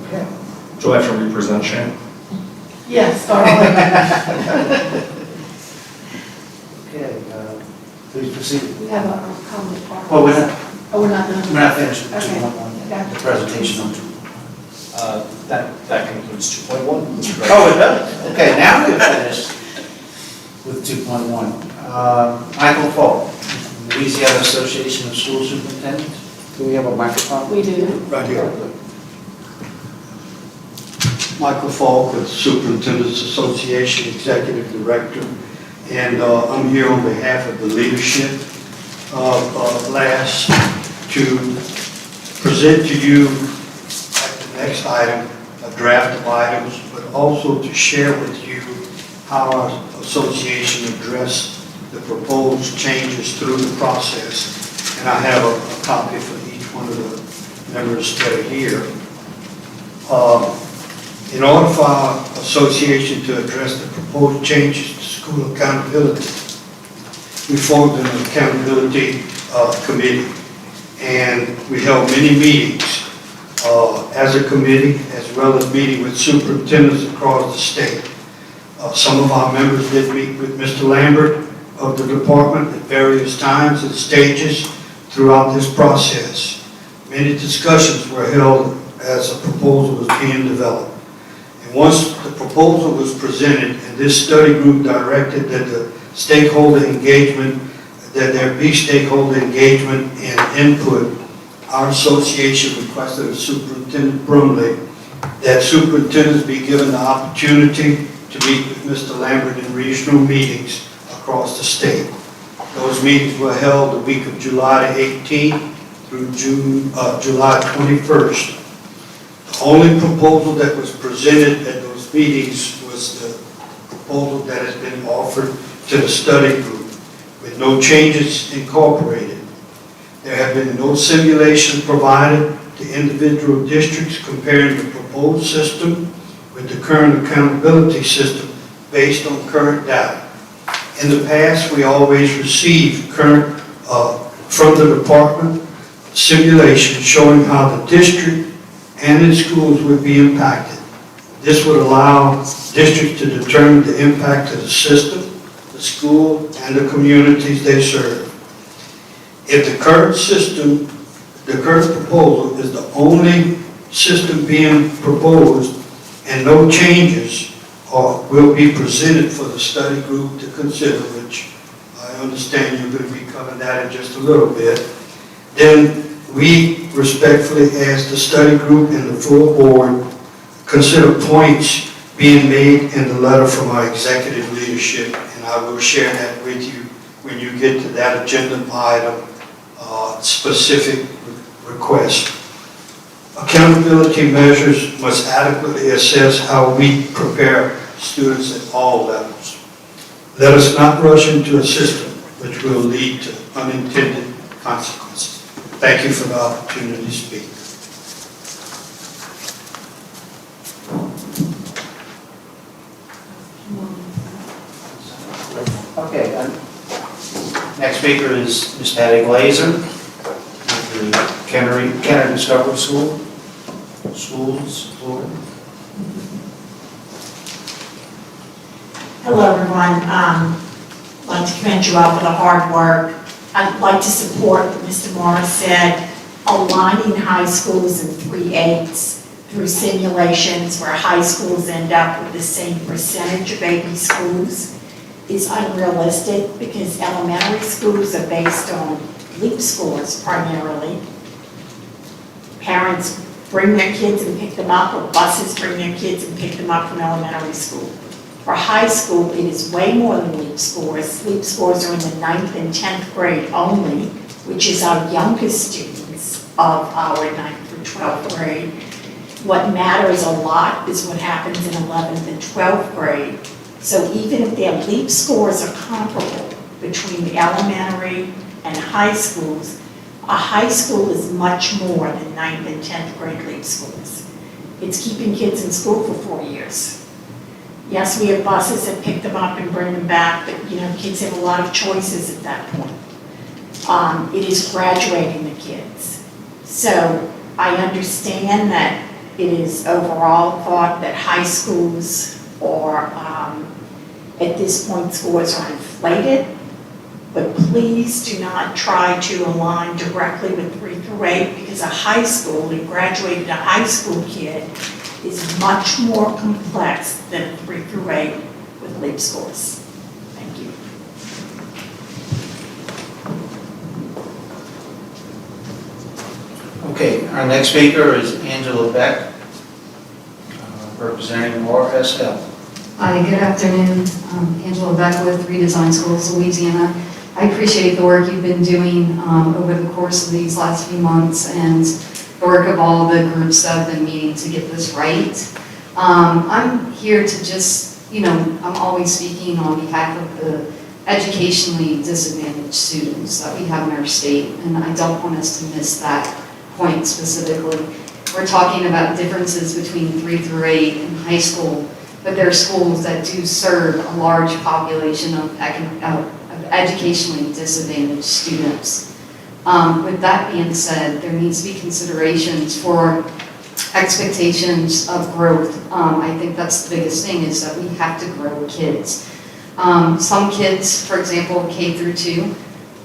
[SPEAKER 1] Okay.
[SPEAKER 4] Do I have to represent Shane?
[SPEAKER 3] Yes, start over.
[SPEAKER 1] Okay, please proceed.
[SPEAKER 3] We have a comment.
[SPEAKER 1] Well, we're not
[SPEAKER 3] done.
[SPEAKER 1] We're not finished with
[SPEAKER 3] Okay.
[SPEAKER 1] 2.1, the presentation on 2.
[SPEAKER 4] That concludes 2.1.
[SPEAKER 1] Oh, it does? Okay, now we're finished with 2.1. Michael Falk, Louisiana Association of School Superintendents. Do we have a microphone?
[SPEAKER 3] We do.
[SPEAKER 7] Right here. Michael Falk with Superintendent's Association, Executive Director, and I'm here on behalf of the leadership of LAS to present to you at the next item a draft of items, but also to share with you how our association addressed the proposed changes through the process. And I have a copy for each one of the members that are here. In order for our association to address the proposed changes to school accountability, we formed an accountability committee, and we held many meetings as a committee, as well as meeting with superintendents across the state. Some of our members did meet with Mr. Lambert of the department at various times and stages throughout this process. Many discussions were held as a proposal was being developed. And once the proposal was presented, and this study group directed that the stakeholder engagement, that there be stakeholder engagement and input, our association requested of Superintendent Brumley that superintendents be given the opportunity to meet with Mr. Lambert in regional meetings across the state. Those meetings were held the week of July 18th through July 21st. The only proposal that was presented at those meetings was the proposal that has been offered to the study group, with no changes incorporated. There have been no simulations provided to individual districts comparing the proposed system with the current accountability system based on current data. In the past, we always received current from the department simulations showing how the district and its schools would be impacted. This would allow districts to determine the impact of the system, the school, and the communities they serve. If the current system, the current proposal is the only system being proposed and no changes will be presented for the study group to consider, which I understand you're going to be covering that in just a little bit, then we respectfully ask the study group and the full board consider points being made in the letter from our executive leadership, and I will share that with you when you get to that agenda item, specific request. Accountability measures must adequately assess how we prepare students at all levels. Let us not rush into a system which will lead to unintended consequences. Thank you for the opportunity to speak.
[SPEAKER 1] Okay, next speaker is Ms. Patty Glazer, with the Kenner Discovery Schools, Florida.
[SPEAKER 8] Hello, everyone. I'd like to commend you all for the hard work. I'd like to support what Mr. Morris said, aligning high schools in 3/8 through simulations where high schools end up with the same percentage of AP schools is unrealistic because elementary schools are based on LEAP scores primarily. Parents bring their kids and pick them up, or buses bring their kids and pick them up from elementary school. For high school, it is way more than LEAP scores. LEAP scores are in the 9th and 10th grade only, which is our youngest students of our 9th through 12th grade. What matters a lot is what happens in 11th and 12th grade. So even if their LEAP scores are comparable between the elementary and high schools, a high school is much more than 9th and 10th grade LEAP scores. It's keeping kids in school for 4 years. Yes, we have buses that pick them up and bring them back, but kids have a lot of choices at that point. It is graduating the kids. So I understand that it is overall thought that high schools or at this point scores are inflated, but please do not try to align directly with 3 through 8 because a high school, a graduated high school kid is much more complex than a 3 through 8 with LEAP scores. Thank you.
[SPEAKER 1] Okay, our next speaker is Angela Beck, representing RSL.
[SPEAKER 9] Hi, good afternoon. Angela Beck with Redesign Schools, Louisiana. I appreciate the work you've been doing over the course of these last few months and the work of all the groups that have been meeting to get this right. I'm here to just, I'm always speaking on behalf of the educationally disadvantaged students that we have in our state, and I don't want us to miss that point specifically. We're talking about differences between 3 through 8 in high school, but there are schools that do serve a large population of educationally disadvantaged students. With that being said, there needs to be considerations for expectations of growth. I think that's the biggest thing, is that we have to grow kids. Some kids, for example, K through 2,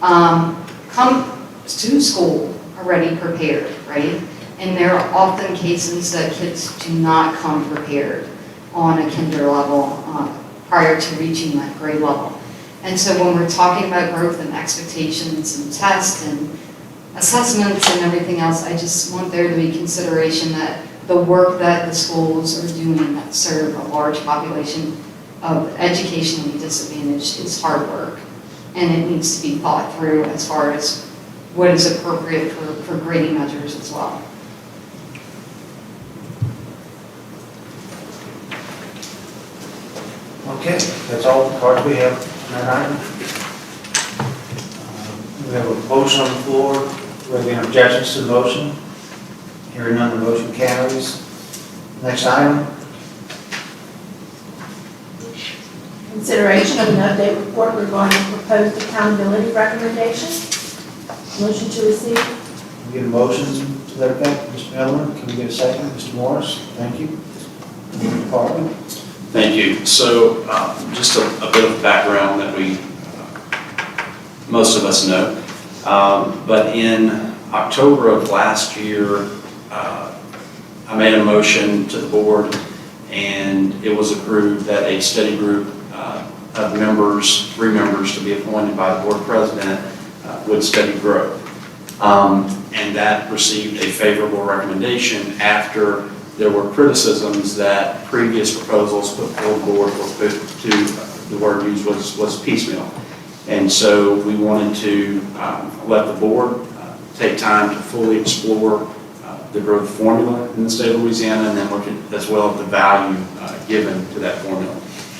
[SPEAKER 9] come to school already prepared, right? And there are often cases that kids do not come prepared on a kinder level prior to reaching that grade level. And so when we're talking about growth and expectations and tests and assessments and everything else, I just want there to be consideration that the work that the schools are doing that serve a large population of educationally disadvantaged is hard work. And it needs to be thought through as far as what is appropriate for grading measures as well.
[SPEAKER 1] Okay, that's all the cards we have on that item. We have a motion on the floor. Do we have any objections to the motion? Hearing none, the motion carries. Next item.
[SPEAKER 3] Consideration of an update report regarding proposed accountability recommendations. Motion to receive.
[SPEAKER 1] Can we get a motion to that effect? Mr. Miller, can we get a second? Mr. Morris, thank you. Mr. Carter.
[SPEAKER 2] Thank you. So just a bit of background that most of us know. But in October of last year, I made a motion to the board, and it was approved that a study group of members, 3 members to be appointed by the board president, would study growth. And that received a favorable recommendation after there were criticisms that previous proposals put before the board were put to, the word used was piecemeal. And so we wanted to let the board take time to fully explore the growth formula in the state of Louisiana, and then look at as well at the value given to that formula.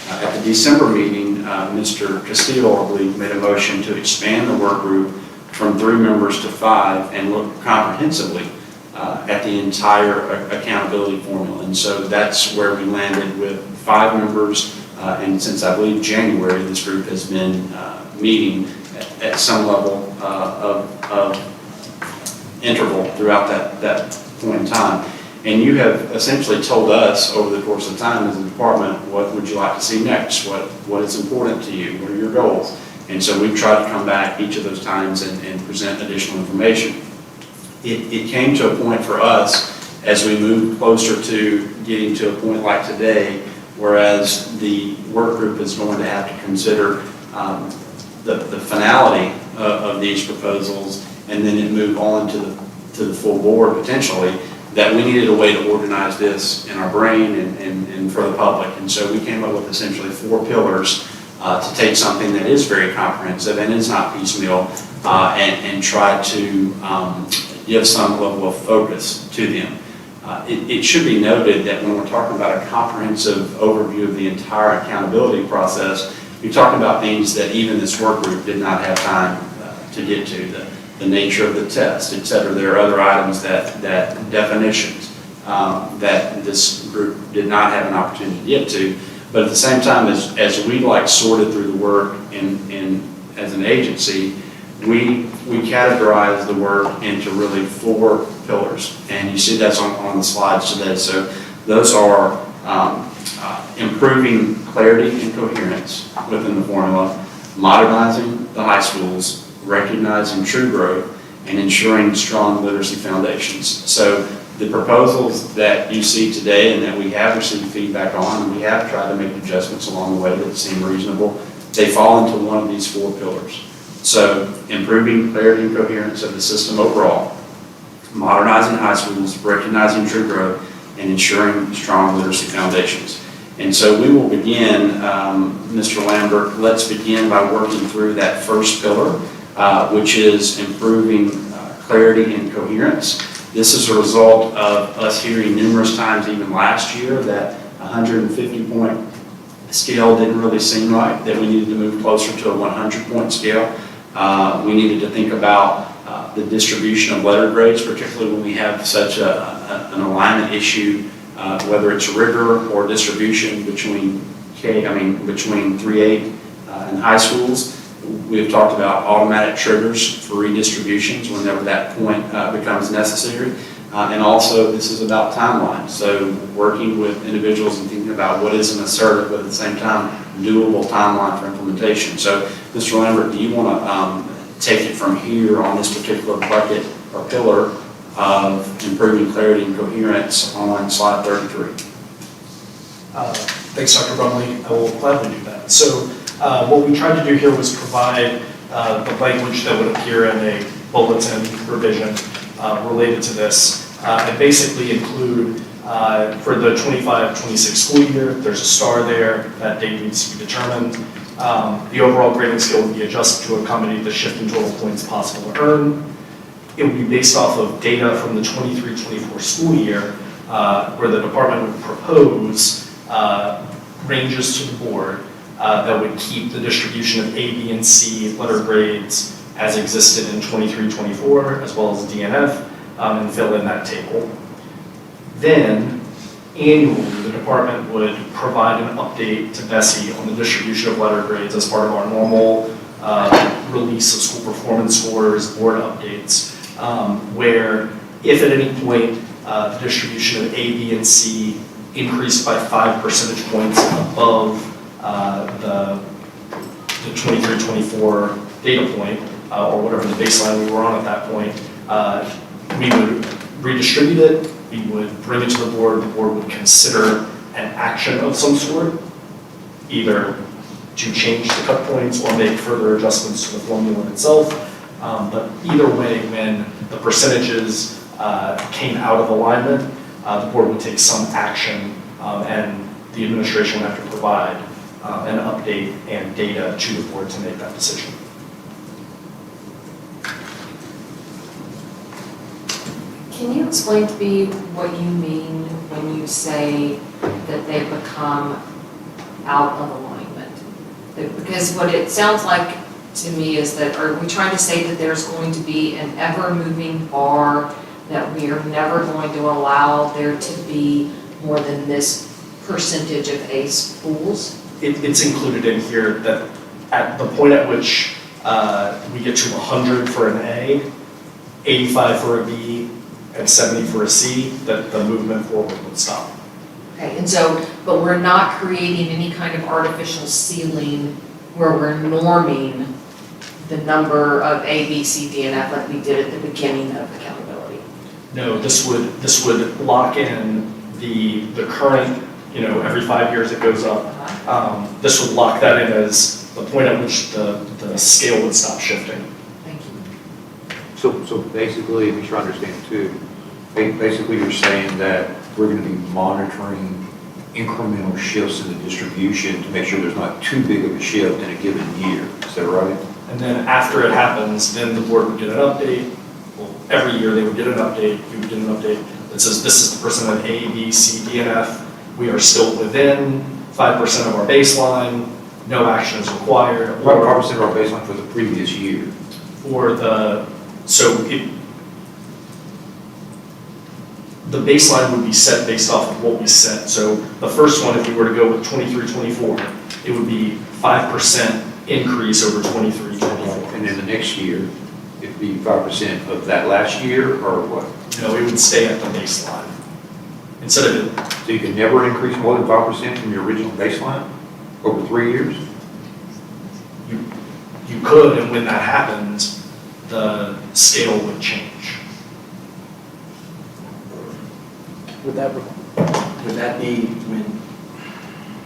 [SPEAKER 2] At the December meeting, Mr. Castillo, I believe, made a motion to expand the work group from 3 members to 5 and look comprehensively at the entire accountability formula. And so that's where we landed with 5 members. And since I believe January, this group has been meeting at some level of interval throughout that point in time. And you have essentially told us over the course of time as a department, what would you like to see next? What is important to you? What are your goals? And so we've tried to come back each of those times and present additional information. It came to a point for us as we move closer to getting to a point like today, whereas the work group is going to have to consider the finality of these proposals, and then it move on to the full board potentially, that we needed a way to organize this in our brain and for the public. And so we came up with essentially 4 pillars to take something that is very comprehensive and is not piecemeal and try to give some level of focus to them. It should be noted that when we're talking about a comprehensive overview of the entire accountability process, you're talking about things that even this work group did not have time to get to, the nature of the test, et cetera. There are other items that definitions that this group did not have an opportunity to get to. But at the same time, as we sorted through the work as an agency, we categorize the work into really 4 pillars. And you see that's on the slides today. So those are improving clarity and coherence within the formula, modernizing the high schools, recognizing true growth, and ensuring strong literacy foundations. So the proposals that you see today and that we have received feedback on, and we have tried to make adjustments along the way that seem reasonable, they fall into one of these 4 pillars. So improving clarity and coherence of the system overall, modernizing high schools, recognizing true growth, and ensuring strong literacy foundations. And so we will begin, Mr. Lambert, let's begin by working through that first pillar, which is improving clarity and coherence. This is a result of us hearing numerous times, even last year, that 150-point scale didn't really seem right, that we needed to move closer to a 100-point scale. We needed to think about the distribution of letter grades, particularly when we have such an alignment issue, whether it's rigor or distribution between 3-8 and high schools. We've talked about automatic triggers for redistributions whenever that point becomes necessary. And also, this is about timelines. So working with individuals and thinking about what is an assertive, but at the same time, doable timeline for implementation. So, Mr. Lambert, do you want to take it from here on this particular bucket or pillar of improving clarity and coherence on slide 33?
[SPEAKER 4] Thanks, Dr. Brumley. I will gladly do that. So what we tried to do here was provide the language that would appear in a bulletin revision related to this, and basically include for the 25-26 school year, there's a star there, that date needs to be determined. The overall grading scale would be adjusted to accommodate the shift in total points possible to earn. It would be based off of data from the 23-24 school year, where the department would propose ranges to the board that would keep the distribution of A, B, and C letter grades as existed in 23-24, as well as DNF, and fill in that table. Then, annually, the department would provide an update to BESE on the distribution of letter grades as part of our normal release of school performance scores, board updates, where if at any point the distribution of A, B, and C increased by 5 percentage points above the 23-24 data point, or whatever the baseline we were on at that point, we would redistribute it, we would bring it to the board would consider an action of some sort, either to change the cut points or make further adjustments to the formula itself. But either way, when the percentages came out of alignment, the board would take some action, and the administration would have to provide an update and data to the board to make that decision.
[SPEAKER 6] Can you explain to me what you mean when you say that they become out of alignment? Because what it sounds like to me is that, are we trying to say that there's going to be an ever-moving bar, that we are never going to allow there to be more than this percentage of A schools?
[SPEAKER 4] It's included in here that at the point at which we get to 100 for an A, 85 for a B, and 70 for a C, that the movement forward would stop.
[SPEAKER 6] Okay, and so, but we're not creating any kind of artificial ceiling where we're norming the number of A, B, C, D, and F like we did at the beginning of accountability.
[SPEAKER 4] No, this would lock in the current, every 5 years it goes up. This would lock that in as the point at which the scale would stop shifting.
[SPEAKER 6] Thank you.
[SPEAKER 5] So basically, make sure I understand too, basically you're saying that we're going to be monitoring incremental shifts in the distribution to make sure there's not too big of a shift in a given year. Is that right?
[SPEAKER 4] And then after it happens, then the board would get an update. Well, every year they would get an update, we would get an update that says this is the percent of A, B, C, D, and F. We are still within 5% of our baseline, no action is required.
[SPEAKER 5] What 5% of our baseline for the previous year?
[SPEAKER 4] The baseline would be set based off of what we set. So the first one, if we were to go with 23-24, it would be 5% increase over 23-24.
[SPEAKER 5] And then the next year, it'd be 5% of that last year, or what?
[SPEAKER 4] No, it would stay at the baseline. Instead of it,
[SPEAKER 5] So you can never increase more than 5% from your original baseline over 3 years?
[SPEAKER 4] you could, and when that happens, the scale would change.
[SPEAKER 10] Would that be when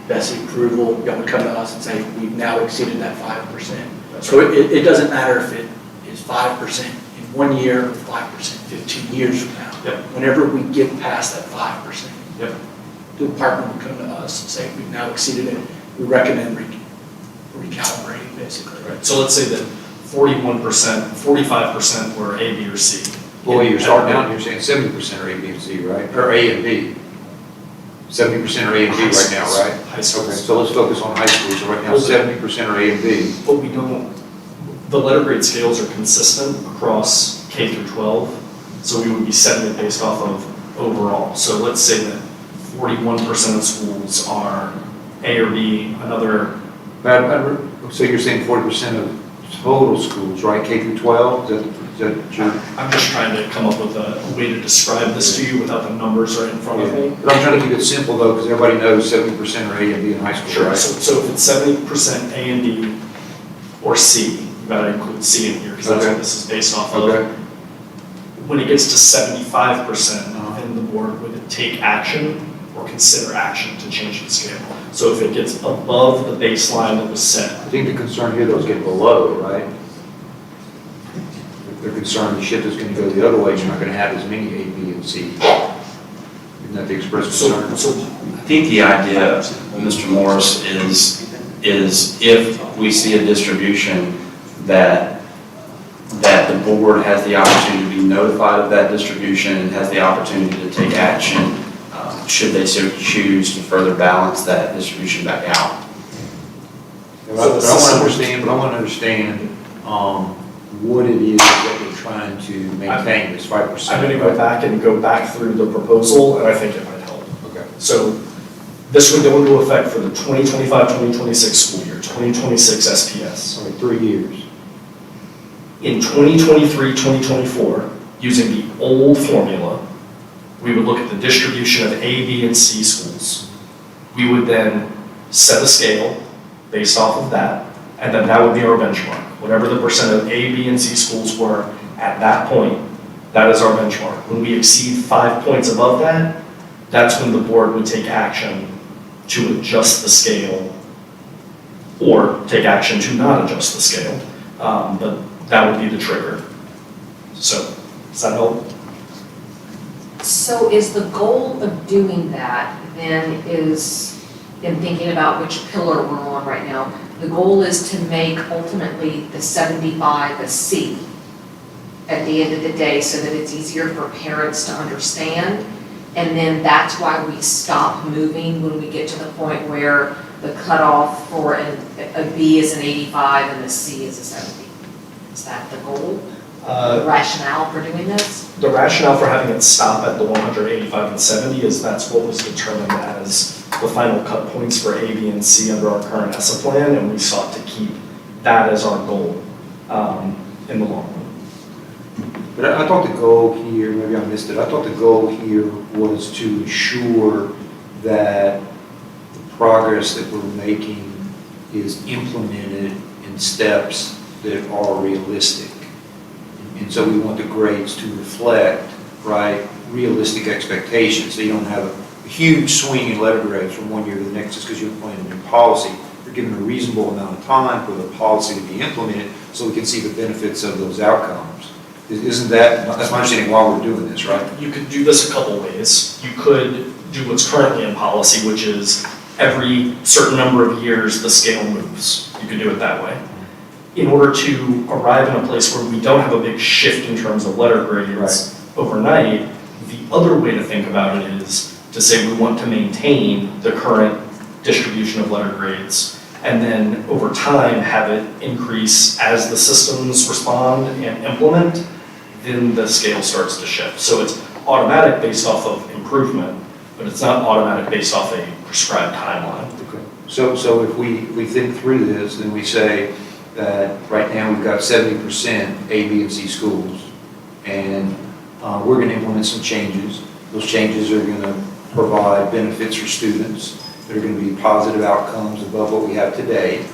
[SPEAKER 10] BESE approval, y'all would come to us and say, we've now exceeded that 5%? So it doesn't matter if it is 5% in 1 year or 5% 15 years from now.
[SPEAKER 4] Yep.
[SPEAKER 10] Whenever we get past that 5%,
[SPEAKER 4] Yep.
[SPEAKER 10] the department would come to us and say, we've now exceeded it. We recommend recalibrating, basically.
[SPEAKER 4] Right. So let's say that 41%, 45% were A, B, or C.
[SPEAKER 5] Well, you're starting out, you're saying 70% are A, B, and C, right? Or A and B. 70% are A and B right now, right?
[SPEAKER 4] High schools.
[SPEAKER 5] Okay, so let's focus on high schools. So right now, 70% are A and B.
[SPEAKER 4] But we don't, the letter grade scales are consistent across K through 12, so we would be setting it based off of overall. So let's say that 41% of schools are A or B, another.
[SPEAKER 5] So you're saying 40% of total schools, right? K through 12? Is that your?
[SPEAKER 4] I'm just trying to come up with a way to describe this to you without the numbers right in front of me.
[SPEAKER 5] But I'm trying to keep it simple though, because everybody knows 70% are A and B in high school,
[SPEAKER 4] Sure,
[SPEAKER 5] right?
[SPEAKER 4] so if it's 70% A and B or C, you gotta include C in here, because that's
[SPEAKER 5] Okay.
[SPEAKER 4] what this is based off of.
[SPEAKER 5] Okay.
[SPEAKER 4] When it gets to 75%, then the board would take action or consider action to change the scale. So if it gets above the baseline that was set,
[SPEAKER 5] I think the concern here though is getting below, right? They're concerned the shift is going to go the other way, you're not going to have as many A, B, and C. Isn't that the express concern?
[SPEAKER 4] so
[SPEAKER 2] I think the idea, Mr. Morris, is if we see a distribution that the board has the opportunity to be notified of that distribution and has the opportunity to take action, should they so choose to further balance that distribution back out.
[SPEAKER 5] But I want to understand what it is that we're trying to maintain, this 5%.
[SPEAKER 4] I'm gonna go back through the proposal, and I think it might help.
[SPEAKER 5] Okay.
[SPEAKER 4] So this would go into effect for the 2025-2026 school year, 2026 SPS.
[SPEAKER 5] Sorry, 3 years.
[SPEAKER 4] In 2023-2024, using the old formula, we would look at the distribution of A, B, and C schools. We would then set a scale based off of that, and then that would be our benchmark. Whatever the percent of A, B, and C schools were at that point, that is our benchmark. When we exceed 5 points above that, that's when the board would take action to adjust the scale or take action to not adjust the scale. But that would be the trigger. So, does that help?
[SPEAKER 6] So is the goal of doing that then is, in thinking about which pillar we're on right now, the goal is to make ultimately the 75 a C at the end of the day so that it's easier for parents to understand. And then that's why we stop moving when we get to the point where the cutoff for a B is an 85 and a C is a 70. Is that the goal? The rationale for doing this?
[SPEAKER 4] The rationale for having it stop at the 185 and 70 is that's what was determined as the final cut points for A, B, and C under our current ESSA plan, and we sought to keep that as our goal in the long run.
[SPEAKER 5] But I thought the goal here, maybe I missed it, I thought the goal here was to ensure that the progress that we're making is implemented in steps that are realistic. And so we want the grades to reflect right, realistic expectations, so you don't have a huge swing in letter grades from one year to the next just because you implement a new policy. You're given a reasonable amount of time for the policy to be implemented so we can see the benefits of those outcomes. Isn't that's my understanding why we're doing this, right?
[SPEAKER 4] You could do this a couple ways. You could do what's currently in policy, which is every certain number of years, the scale moves. You could do it that way. In order to arrive in a place where we don't have a big shift in terms of letter grades overnight, the other way to think about it is to say we want to maintain the current distribution of letter grades, and then over time have it increase as the systems respond and implement, then the scale starts to shift. So it's automatic based off of improvement, but it's not automatic based off a prescribed timeline.
[SPEAKER 5] Okay. So if we think through this, then we say that right now we've got 70% A, B, and C schools, and we're going to implement some changes. Those changes are going to provide benefits for students. That are going to be positive outcomes above what we have today,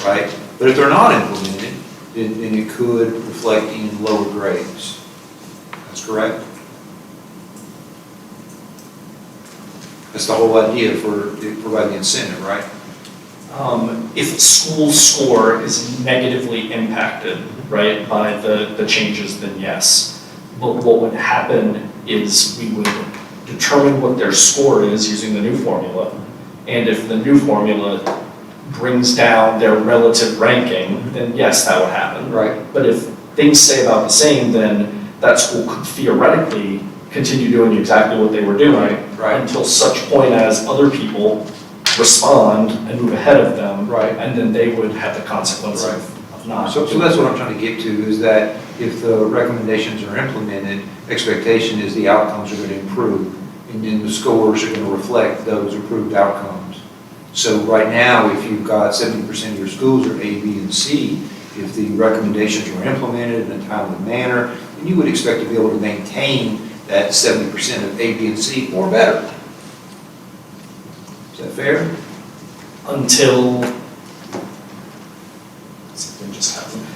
[SPEAKER 5] right? But if they're not implemented, then it could reflect in lower grades. That's correct? That's the whole idea for providing the incentive, right?
[SPEAKER 4] If a school score is negatively impacted, right, by the changes, then yes. But what would happen is we would determine what their score is using the new formula. And if the new formula brings down their relative ranking, then yes, that would happen.
[SPEAKER 5] Right.
[SPEAKER 4] But if things stay about the same, then that school could theoretically continue doing exactly what they were doing until such point as other people respond and move ahead of them, and then they would have the consequence of not.
[SPEAKER 5] So that's what I'm trying to get to, is that if the recommendations are implemented, expectation is the outcomes are going to improve, and then the scores are going to reflect those improved outcomes. So right now, if you've got 70% of your schools are A, B, and C, if the recommendations are implemented in a timely manner, then you would expect to be able to maintain that 70% of A, B, and C or better. Is that fair?
[SPEAKER 4] Until something just happened.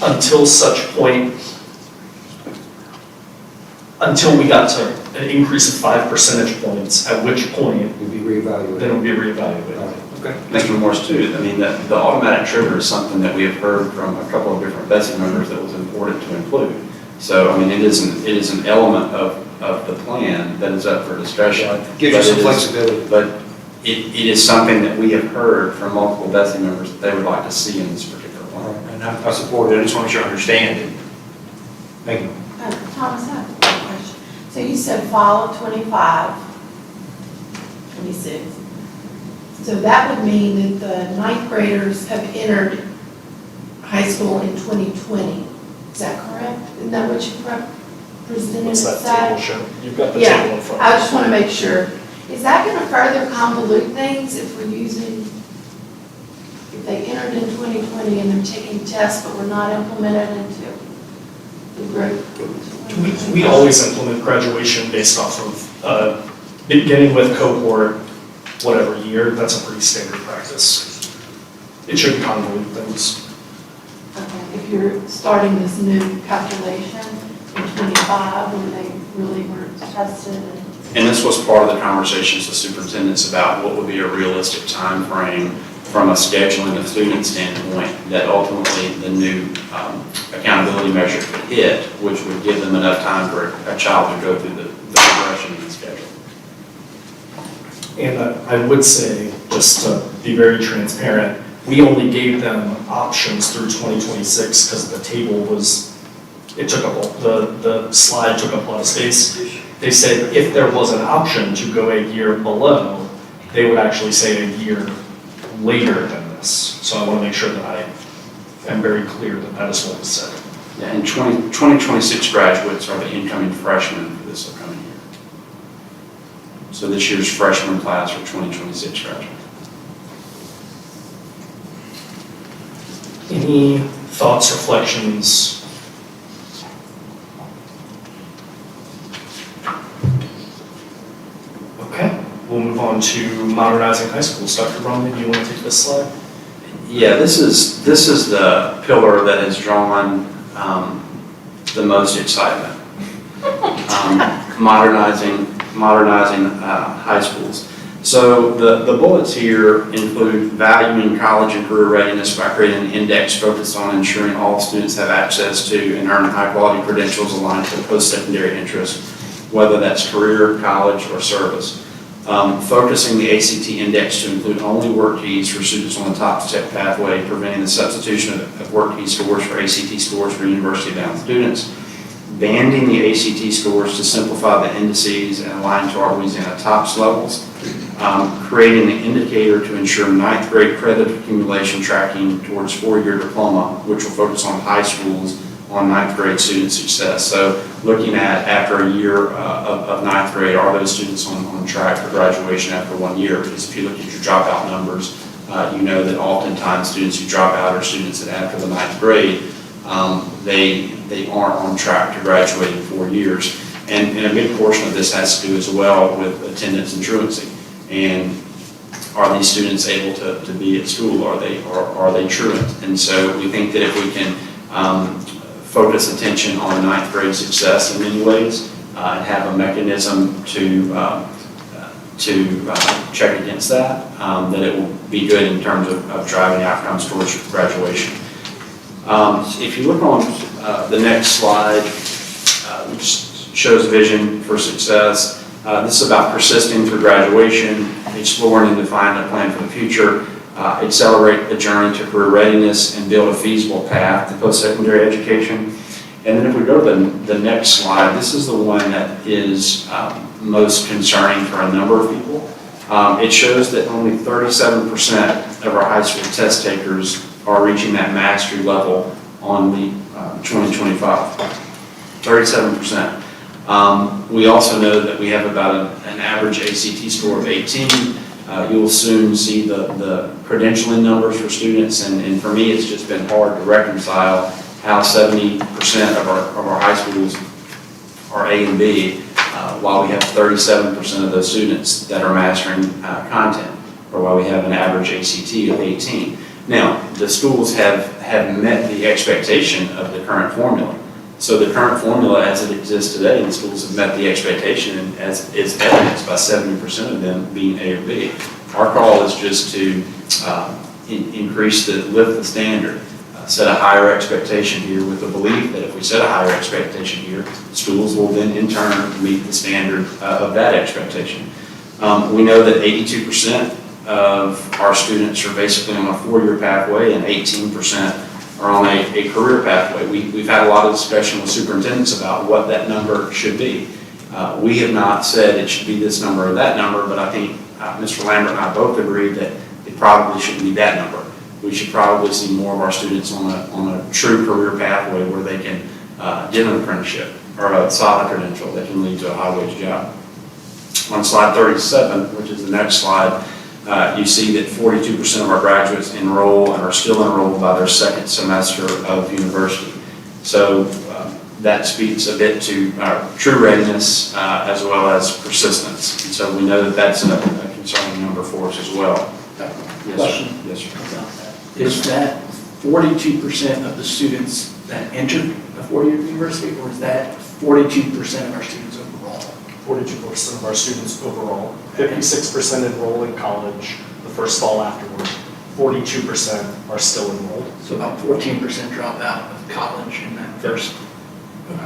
[SPEAKER 4] Until such point, until we got to an increase of 5 percentage points, at which point
[SPEAKER 5] You'll be reevaluated.
[SPEAKER 4] then it will be reevaluated.
[SPEAKER 5] Okay.
[SPEAKER 2] Mr. Morse, too, I mean, the automatic trigger is something that we have heard from a couple of different BESE members that was important to include. So, I mean, it is an element of the plan that is up for discussion.
[SPEAKER 5] Gives you some flexibility.
[SPEAKER 2] But it is something that we have heard from multiple BESE members that they would like to see in this particular plan.
[SPEAKER 5] And I support it, I just want to make sure I understand it. Thank you.
[SPEAKER 3] Thomas, I have a question. So you said fall of 25, 26. So that would mean that the ninth graders have entered high school in 2020. Is that correct? Isn't that what you presented
[SPEAKER 4] What's that
[SPEAKER 3] aside?
[SPEAKER 4] table show? You've got the
[SPEAKER 3] Yeah,
[SPEAKER 4] table in front.
[SPEAKER 3] I just want to make sure. Is that going to further convolute things if we're using, if they entered in 2020 and they're taking tests but were not implemented into the group?
[SPEAKER 4] We always implement graduation based off of, beginning with cohort, whatever year. That's a pretty standard practice. It shouldn't convolute things.
[SPEAKER 3] Okay, if you're starting this new calculation in 25 when they really weren't tested
[SPEAKER 2] And this was part of the conversations with superintendents about what would be a realistic time frame from a scheduling of student standpoint that ultimately the new accountability measure could hit, which would give them enough time for a child to go through the progression in the schedule.
[SPEAKER 4] And I would say, just to be very transparent, we only gave them options through 2026 because the table was, it took up, the slide took up a lot of space. They said if there was an option to go a year below, they would actually say a year later than this. So I want to make sure that I am very clear that that is what was said.
[SPEAKER 2] Yeah, and 2026 graduates are the incoming freshmen for this upcoming year. So this year's freshman class are 2026 graduates.
[SPEAKER 4] Any thoughts, reflections? Okay, we'll move on to modernizing high schools. Dr. Bromley, do you want to take this slide?
[SPEAKER 2] Yeah, this is the pillar that has drawn the most excitement. modernizing high schools. So the bullets here include valuing college and career readiness by creating an index focused on ensuring all students have access to and earn high-quality credentials aligned to post-secondary interests, whether that's career, college, or service. Focusing the ACT index to include only work keys for students on the top step pathway, preventing the substitution of work key scores for ACT scores for university-bound students. Banding the ACT scores to simplify the indices and align to our Louisiana TOPS levels. Creating an indicator to ensure 9th grade credit accumulation tracking towards 4-year diploma, which will focus on high schools on 9th grade student success. So looking at after a year of 9th grade, are those students on track for graduation after 1 year? Because if you look at your dropout numbers, you know that oftentimes students who drop out are students that after the 9th grade, they aren't on track to graduate in 4 years. And a big portion of this has to do as well with attendance and truancy. And are these students able to be at school? Are they truant? And so we think that if we can focus attention on 9th grade success in many ways and have a mechanism to check against that, that it will be good in terms of driving outcomes towards graduation. If you look on the next slide, which shows vision for success, this is about persisting through graduation, exploring and defining a plan for the future, accelerate the journey to career readiness, and build a feasible path to post-secondary education. And then if we go to the next slide, this is the one that is most concerning for a number of people. It shows that only 37% of our high school test takers are reaching that mastery level on the 2025. 37%. We also know that we have about an average ACT score of 18. You'll soon see the credentialing numbers for students, and for me it's just been hard to reconcile how 70% of our high schools are A and B, while we have 37% of those students that are mastering content, or while we have an average ACT of 18. Now, the schools have met the expectation of the current formula. So the current formula as it exists today, the schools have met the expectation, and as is evidenced by 70% of them being A or B. Our call is just to lift the standard, set a higher expectation here with the belief that if we set a higher expectation here, schools will then in turn meet the standard of that expectation. We know that 82% of our students are basically on a 4-year pathway and 18% are on a career pathway. We've had a lot of discussion with superintendents about what that number should be. We have not said it should be this number or that number, but I think Mr. Lambert and I both agree that it probably shouldn't be that number. We should probably see more of our students on a true career pathway where they can get an apprenticeship or a solid credential that can lead to a high-wage job. On slide 37, which is the next slide, you see that 42% of our graduates enroll and are still enrolled by their second semester of university. So that speaks a bit to our true readiness as well as persistence. And so we know that that's a concerning number for us as well. Yes,
[SPEAKER 10] Question?
[SPEAKER 2] sir. Yes, sir.
[SPEAKER 10] Is that 42% of the students that entered a 4-year university, or is that 42% of our students overall?
[SPEAKER 4] 42% of our students overall, 56% enroll in college the first fall afterward, 42% are still enrolled.
[SPEAKER 10] So about 14% drop out of college in that first.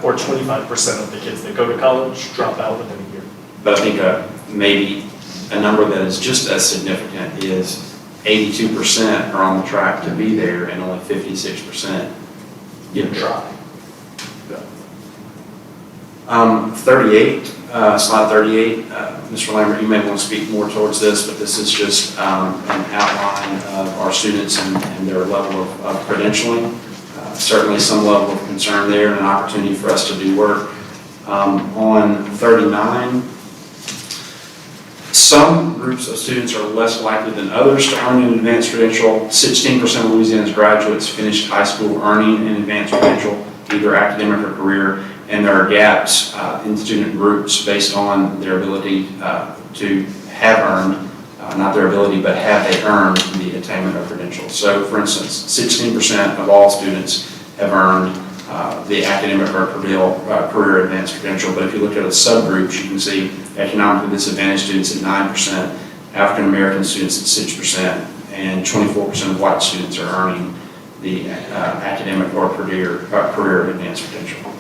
[SPEAKER 4] Or 25% of the kids that go to college drop out within a year.
[SPEAKER 2] But I think maybe a number that is just as significant is 82% are on the track to be there and only 56% get a try. 38, slide 38, Mr. Lambert, you may want to speak more towards this, but this is just an outline of our students and their level of credentialing. Certainly some level of concern there and an opportunity for us to do work. On 39, some groups of students are less likely than others to earn an advanced credential. 16% of Louisiana's graduates finished high school earning an advanced credential, either academic or career, and there are gaps in student groups based on their ability to have earned, not their ability, but have they earned the attainment of credentials. So for instance, 16% of all students have earned the academic or career advanced credential. But if you look at the subgroups, you can see economically disadvantaged students at 9%, African American students at 6%, and 24% of white students are earning the academic or career advanced credential.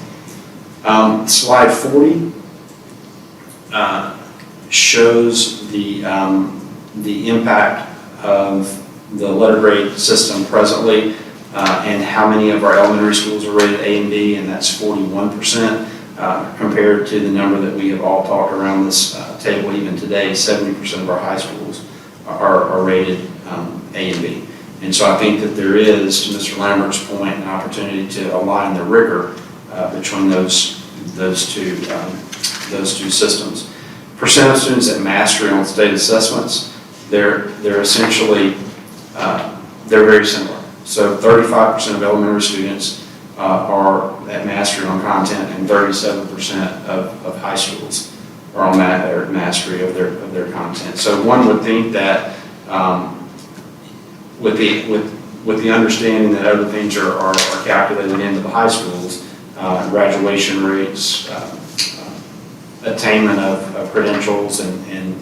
[SPEAKER 2] Slide 40 shows the impact of the letter grade system presently and how many of our elementary schools are rated A and B, and that's 41%, compared to the number that we have all talked around this table even today. 70% of our high schools are rated A and B. And so I think that there is, to Mr. Lambert's point, an opportunity to align the rigor between those two systems. Percent of students at mastery on state assessments, they're essentially, they're very similar. So 35% of elementary students are at mastery on content, and 37% of high schools are on mastery of their content. So one would think that with the understanding that other things are calculated into the high schools, graduation rates, attainment of credentials and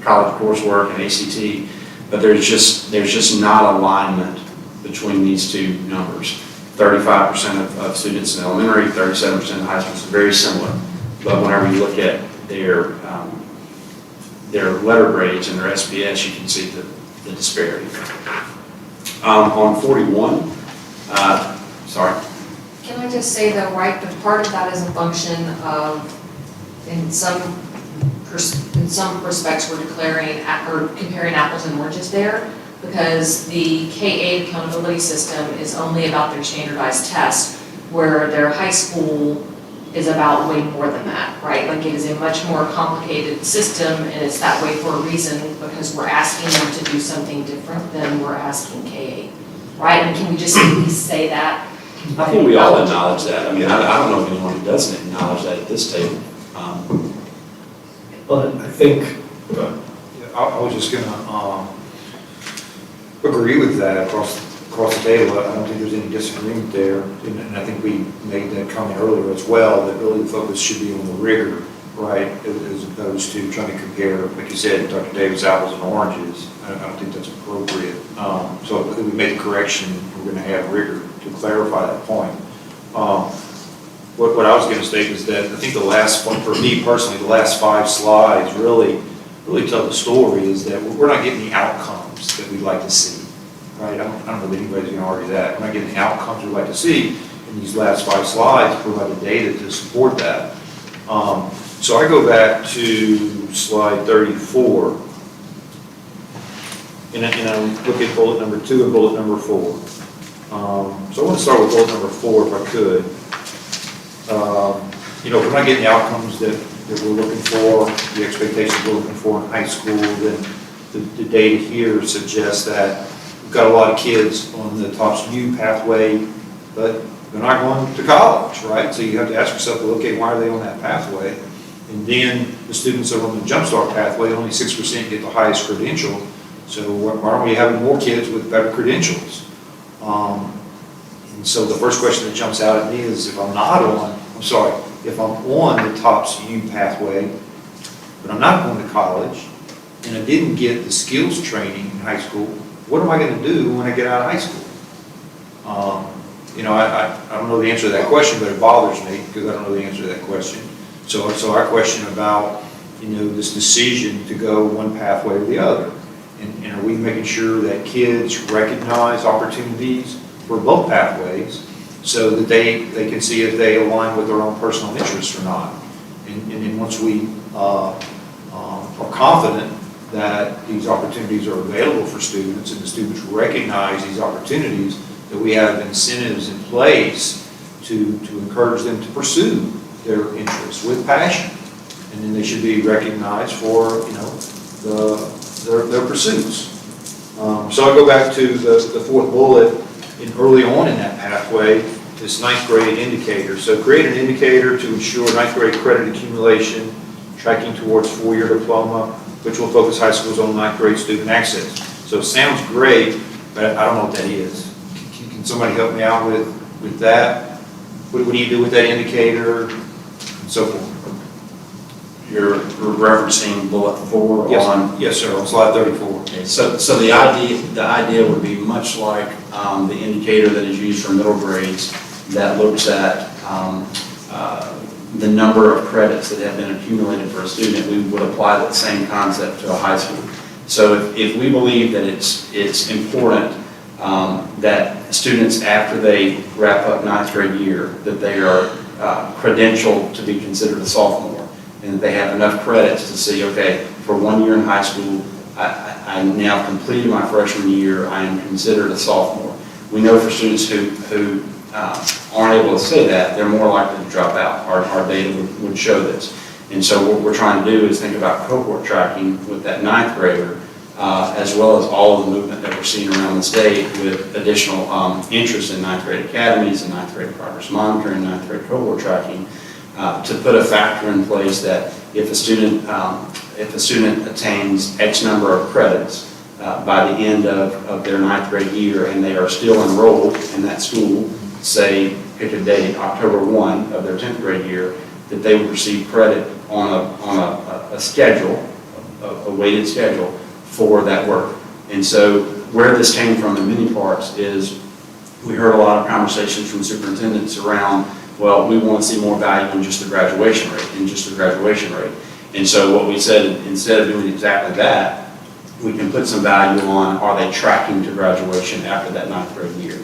[SPEAKER 2] college coursework and ACT, but there's just not alignment between these two numbers. 35% of students in elementary, 37% in high schools, very similar. But whenever you look at their letter grades and their SPS, you can see the disparity. On 41, sorry.
[SPEAKER 6] Can I just say though, right, but part of that is a function of, in some respects, we're declaring or comparing apples and oranges there, because the K-8 accountability system is only about their standardized tests, where their high school is about way more than that, right? Like it is a much more complicated system, and it's that way for a reason, because we're asking them to do something different than we're asking K-8, right? And can we just at least say that?
[SPEAKER 2] I think we all acknowledge that. I mean, I don't know of anyone who doesn't acknowledge that at this table.
[SPEAKER 4] But I think,
[SPEAKER 5] I was just gonna agree with that across the table. I don't think there's any disagreement there, and I think we made that comment earlier as well, that really the focus should be on the rigor, right, as opposed to trying to compare, like you said, Dr. Davis, apples and oranges. I don't think that's appropriate. So if we made the correction, we're going to have rigor to clarify that point. What I was going to state is that I think the last one, for me personally, the last 5 slides really tell the story, is that we're not getting the outcomes that we'd like to see, right? I don't know that anybody's going to argue that. We're not getting the outcomes we'd like to see, and these last 5 slides provide the data to support that. So I go back to slide 34, and I look at bullet number 2 and bullet number 4. So I want to start with bullet number 4 if I could. If we're not getting the outcomes that we're looking for, the expectations we're looking for in high school, then the data here suggests that we've got a lot of kids on the TOPS U pathway, but they're not going to college, right? So you have to ask yourself, well, okay, why are they on that pathway? And then the students that are on the Jumpstart pathway, only 6% get the highest credential. So why aren't we having more kids with better credentials? And so the first question that jumps out at me is, if I'm on the TOPS U pathway, but I'm not going to college, and I didn't get the skills training in high school, what am I going to do when I get out of high school? I don't know the answer to that question, but it bothers me because I don't know the answer to that question. So I question about, this decision to go one pathway or the other. And are we making sure that kids recognize opportunities for both pathways so that they can see if they align with their own personal interests or not? And then once we are confident that these opportunities are available for students and the students recognize these opportunities, that we have incentives in place to encourage them to pursue their interests with passion. And then they should be recognized for, their pursuits. So I go back to the 4th bullet, and early on in that pathway, this 9th grade indicator. So create an indicator to ensure 9th grade credit accumulation, tracking towards 4-year diploma, which will focus high schools on 9th grade student access. So it sounds great, but I don't know what that is. Can somebody help me out with that? what do you do with that indicator, and so forth?
[SPEAKER 2] You're referencing bullet 4
[SPEAKER 5] Yes,
[SPEAKER 2] on.
[SPEAKER 5] yes, sir, on slide 34.
[SPEAKER 2] Okay, so the idea would be much like the indicator that is used for middle grades that looks at the number of credits that have been accumulated for a student. We would apply that same concept to a high school. So if we believe that it's important that students, after they wrap up ninth grade year, that they are credentialed to be considered a sophomore, and that they have enough credits to see, okay, for 1 year in high school, I now completed my freshman year, I am considered a sophomore. We know for students who aren't able to say that, they're more likely to drop out. Our data would show this. And so what we're trying to do is think about cohort tracking with that ninth grader, as well as all of the movement that we're seeing around the state with additional interest in ninth grade academies and ninth grade progress monitoring, ninth grade cohort tracking, to put a factor in place that if a student attains X number of credits by the end of their ninth grade year and they are still enrolled in that school, say, pick a date, October 1 of their 10th grade year, that they would receive credit on a schedule, a weighted schedule for that work. And so where this came from in many parts is we heard a lot of conversations from superintendents around, well, we want to see more value in just the graduation rate, And so what we said, instead of doing exactly that, we can put some value on, are they tracking to graduation after that ninth grade year?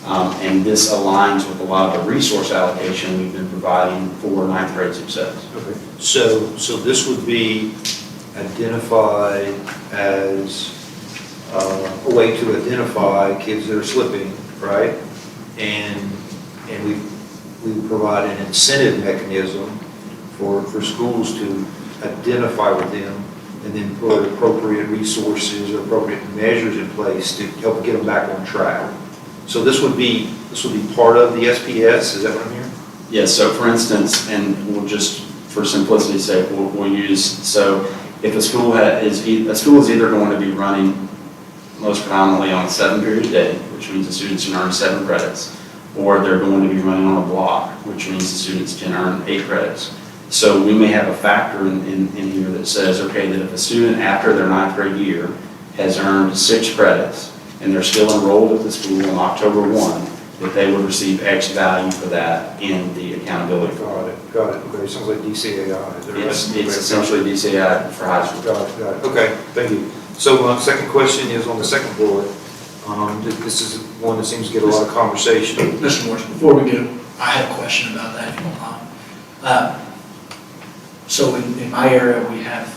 [SPEAKER 2] And this aligns with a lot of the resource allocation we've been providing for ninth grade success.
[SPEAKER 5] Okay. So this would be identified as a way to identify kids that are slipping, right? And we provide an incentive mechanism for schools to identify with them and then put appropriate resources or appropriate measures in place to help get them back on track. So this would be part of the SPS, is that what I'm hearing?
[SPEAKER 2] Yes, so for instance, and we'll just, for simplicity's sake, we'll use, so if a school is either going to be running most predominantly on a 7-period day, which means the students can earn 7 credits, or they're going to be running on a block, which means the students can earn 8 credits. So we may have a factor in here that says, okay, that if a student after their ninth grade year has earned 6 credits, and they're still enrolled at the school on October 1, that they would receive X value for that in the accountability for it.
[SPEAKER 5] Got it. Okay, sounds like DCAI. Is that right?
[SPEAKER 2] It's essentially DCI for high school.
[SPEAKER 5] Got it. Okay, thank you. So second question is on the second bullet. This is one that seems to get a lot of conversation.
[SPEAKER 10] Mr. Morris, before we go, I had a question about that, if you don't mind. So in my area, we have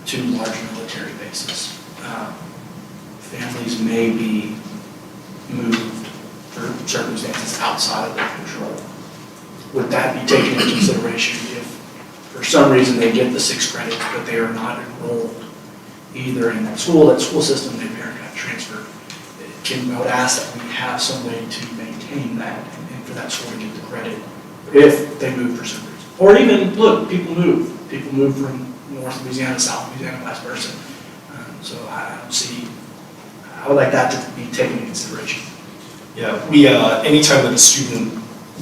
[SPEAKER 10] 2 large military bases. Families may be moved for circumstances outside of their control. Would that be taken into consideration if, for some reason, they get the 6 credits, but they are not enrolled either in that school system, their parent got transferred? I would ask that we have some way to maintain that and for that school to get the credit if they move for some reason. Or even, look, people move. People move from North Louisiana to South Louisiana, vice versa. So I don't see, I would like that to be taken into consideration.
[SPEAKER 4] Yeah, we, anytime that a student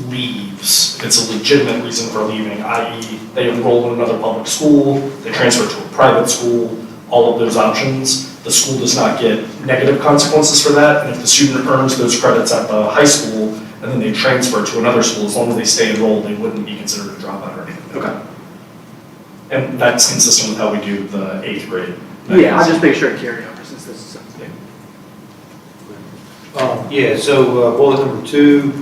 [SPEAKER 4] leaves, if it's a legitimate reason for leaving, i.e. they enroll in another public school, they transfer to a private school, all of those options, the school does not get negative consequences for that, and if the student earns those credits at the high school, and then they transfer to another school, as long as they stay enrolled, they wouldn't be considered a dropout or anything.
[SPEAKER 10] Okay.
[SPEAKER 4] And that's consistent with how we do the 8th grade.
[SPEAKER 10] Yeah, I'll just make sure to carry over since this is something.
[SPEAKER 5] So bullet number 2,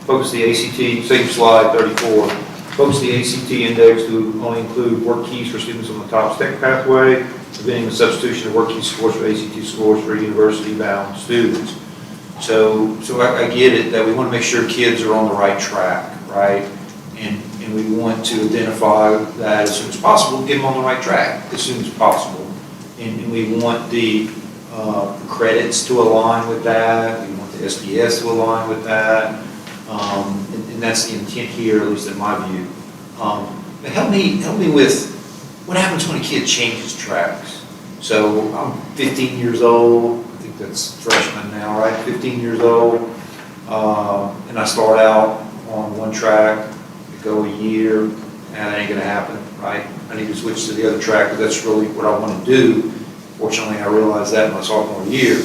[SPEAKER 5] focus the ACT, same slide 34, focus the ACT index to only include work keys for students on the top stack pathway, preventing the substitution of work key scores for ACT scores for university-bound students. So I get it that we want to make sure kids are on the right track, right? And we want to identify that as soon as possible, get them on the right track as soon as possible. And we want the credits to align with that. We want the SPS to align with that. And that's the intent here, at least in my view. But help me with what happens when a kid changes tracks. So I'm 15 years old. I think that's freshman now, right? 15 years old. And I start out on one track, go a year, and that ain't gonna happen, right? I need to switch to the other track, because that's really what I want to do. Fortunately, I realized that in my sophomore year.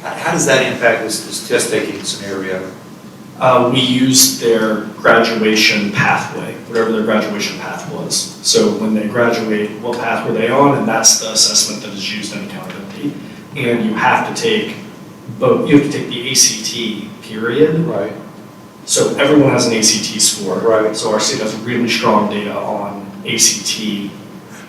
[SPEAKER 5] How does that impact this test-taking scenario?
[SPEAKER 4] We used their graduation pathway, whatever their graduation path was. So when they graduate, what path were they on, and that's the assessment that is used in accountability. And you have to take both, you have to take the ACT period.
[SPEAKER 5] Right.
[SPEAKER 4] So everyone has an ACT score.
[SPEAKER 5] Right.
[SPEAKER 4] So our state has really strong data on ACT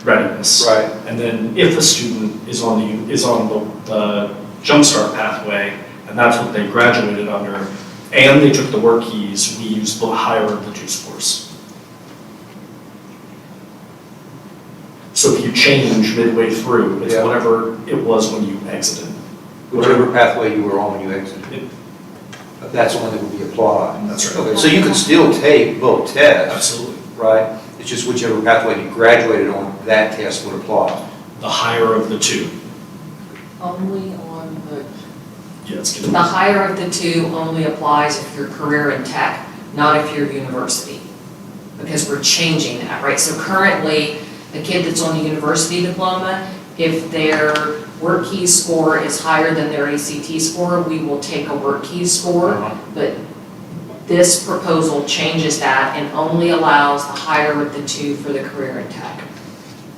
[SPEAKER 4] readiness.
[SPEAKER 5] Right.
[SPEAKER 4] And then if a student is on the Jumpstart pathway, and that's what they graduated under, and they took the work keys, we used the higher of the two scores. So if you change midway through, it's
[SPEAKER 5] Yeah.
[SPEAKER 4] whatever it was when you exited.
[SPEAKER 5] Whichever pathway you were on when you exited. That's the one that would be applied.
[SPEAKER 4] That's right.
[SPEAKER 5] Okay, so you can still take both tests,
[SPEAKER 4] Absolutely.
[SPEAKER 5] right? It's just whichever pathway you graduated on, that test would apply.
[SPEAKER 4] The higher of the two.
[SPEAKER 6] Only on the,
[SPEAKER 4] Yeah, it's good.
[SPEAKER 6] the higher of the two only applies if you're career in tech, not if you're university. Because we're changing that, right? So currently, the kid that's on the university diploma, if their work key score is higher than their ACT score, we will take a work key score. But this proposal changes that and only allows the higher of the two for the career and tech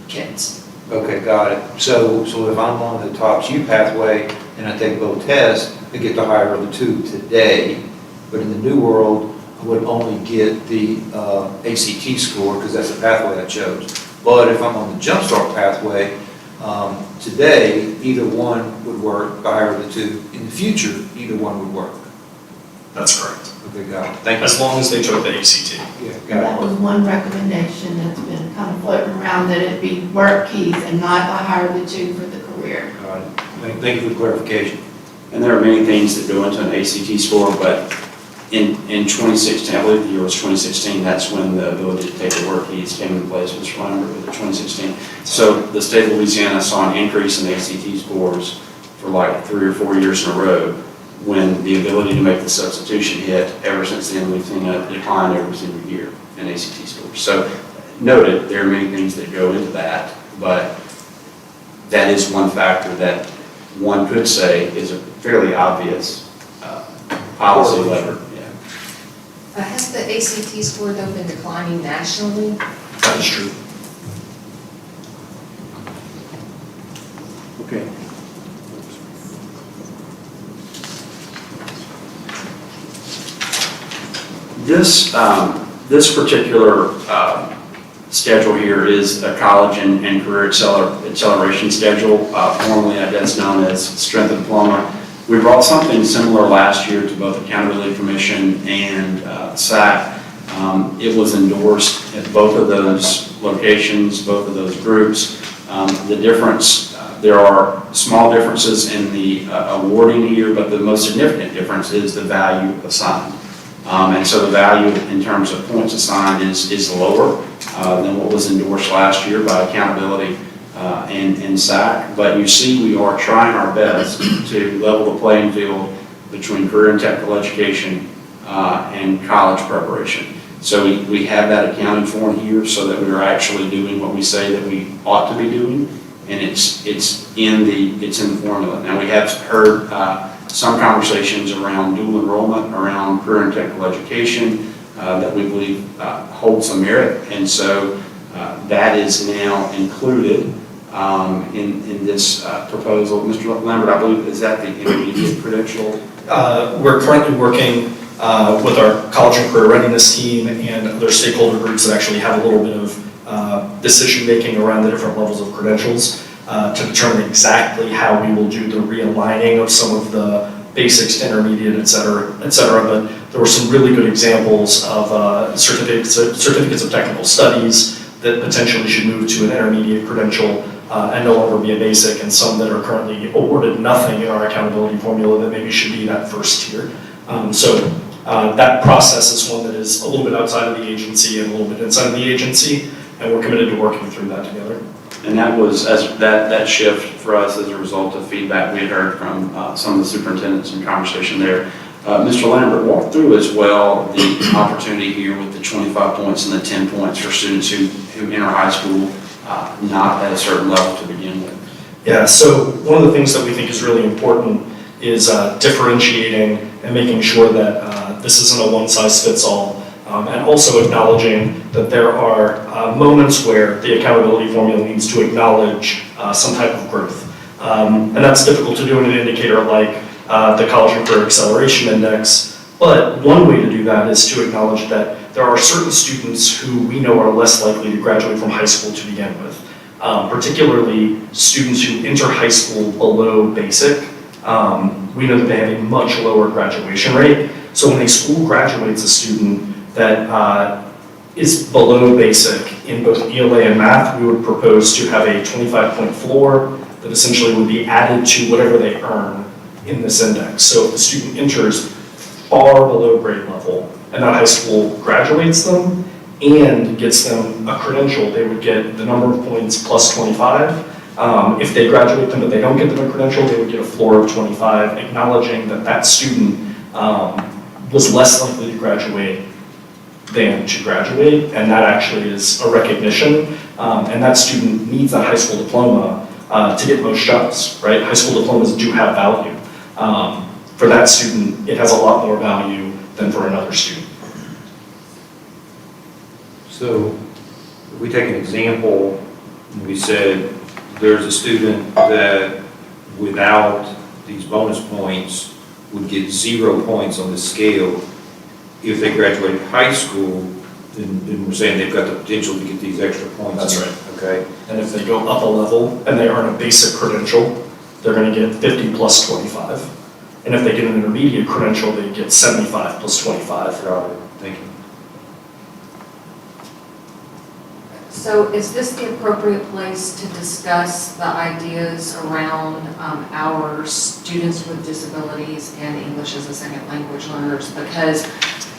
[SPEAKER 6] kids.
[SPEAKER 5] Okay, got it. So if I'm on the top U pathway and I take both tests, I get the higher of the two today. But in the new world, I would only get the ACT score because that's the pathway I chose. But if I'm on the Jumpstart pathway, today, either one would work, the higher of the two. In the future, either one would work.
[SPEAKER 4] That's correct.
[SPEAKER 5] Okay, got it. Thank you.
[SPEAKER 4] As long as they took the ACT.
[SPEAKER 5] Yeah,
[SPEAKER 3] And
[SPEAKER 5] got
[SPEAKER 3] that was one recommendation that's been kind of floating around, that it be work keys and not the higher of the two for the career.
[SPEAKER 5] it. Got it. Thank you for the clarification.
[SPEAKER 2] And there are many things that go into an ACT score, but in 2016, I believe the year was 2016, that's when the ability to take the work keys came into place, Mr. Lambert, with the 2016. So the state of Louisiana saw an increase in ACT scores for like 3 or 4 years in a row. When the ability to make the substitution hit, ever since then, we've seen a decline every single year in ACT scores. So noted, there are many things that go into that, but that is one factor that one could say is a fairly obvious policy lever. Yeah.
[SPEAKER 6] Has the ACT score though been declining nationally?
[SPEAKER 4] That is true.
[SPEAKER 2] Okay. This particular schedule here is a college and career acceleration schedule, formerly I guess known as Strength and Diploma. We brought something similar last year to both Accountability Commission and SAC. It was endorsed at both of those locations, both of those groups. The difference, there are small differences in the awarding here, but the most significant difference is the value assigned. And so the value in terms of points assigned is lower than what was endorsed last year by Accountability and SAC. But you see, we are trying our best to level the playing field between career and technical education and college preparation. So we have that accounted for here so that we are actually doing what we say that we ought to be doing, and it's in the formula. Now, we have heard some conversations around dual enrollment, around career and technical education that we believe hold some merit, and so that is now included in this proposal. Mr. Lambert, I believe, is that the intermediate credential?
[SPEAKER 4] We're currently working with our college and career readiness team and other stakeholder groups that actually have a little bit of decision-making around the different levels of credentials to determine exactly how we will do the realigning of some of the basics to intermediate, et cetera, et cetera. But there were some really good examples of certificates of technical studies that potentially should move to an intermediate credential and no longer be a basic, and some that are currently awarded nothing in our accountability formula that maybe should be that first tier. So that process is one that is a little bit outside of the agency and a little bit inside of the agency, and we're committed to working through that together.
[SPEAKER 2] And that was that shift for us as a result of feedback we had heard from some of the superintendents in conversation there. Mr. Lambert, walk through as well the opportunity here with the 25 points and the 10 points for students who enter high school not at a certain level to begin with.
[SPEAKER 4] Yeah, so one of the things that we think is really important is differentiating and making sure that this isn't a one-size-fits-all, and also acknowledging that there are moments where the accountability formula needs to acknowledge some type of growth. And that's difficult to do in an indicator like the College and Career Acceleration Index, but one way to do that is to acknowledge that there are certain students who we know are less likely to graduate from high school to begin with, particularly students who enter high school below basic. We know that they have a much lower graduation rate, so when a school graduates a student that is below basic in both ELA and math, we would propose to have a 25-point floor that essentially would be added to whatever they earn in this index. So if the student enters far below grade level and that high school graduates them and gets them a credential, they would get the number of points plus 25. If they graduate them but they don't get them a credential, they would get a floor of 25, acknowledging that that student was less likely to graduate than to graduate, and that actually is a recognition, and that student needs that high school diploma to get most jobs, right? High school diplomas do have value. For that student, it has a lot more value than for another student.
[SPEAKER 5] So if we take an example, and we said there's a student that without these bonus points would get 0 points on the scale. If they graduated high school, then we're saying they've got the potential to get these extra points.
[SPEAKER 4] That's right.
[SPEAKER 5] Okay.
[SPEAKER 4] And if they go up a level and they earn a basic credential, they're going to get 50 plus 25. And if they get an intermediate credential, they get 75 plus 25.
[SPEAKER 5] Got it. Thank you.
[SPEAKER 6] So is this the appropriate place to discuss the ideas around our students with disabilities and English as a second language learners? Because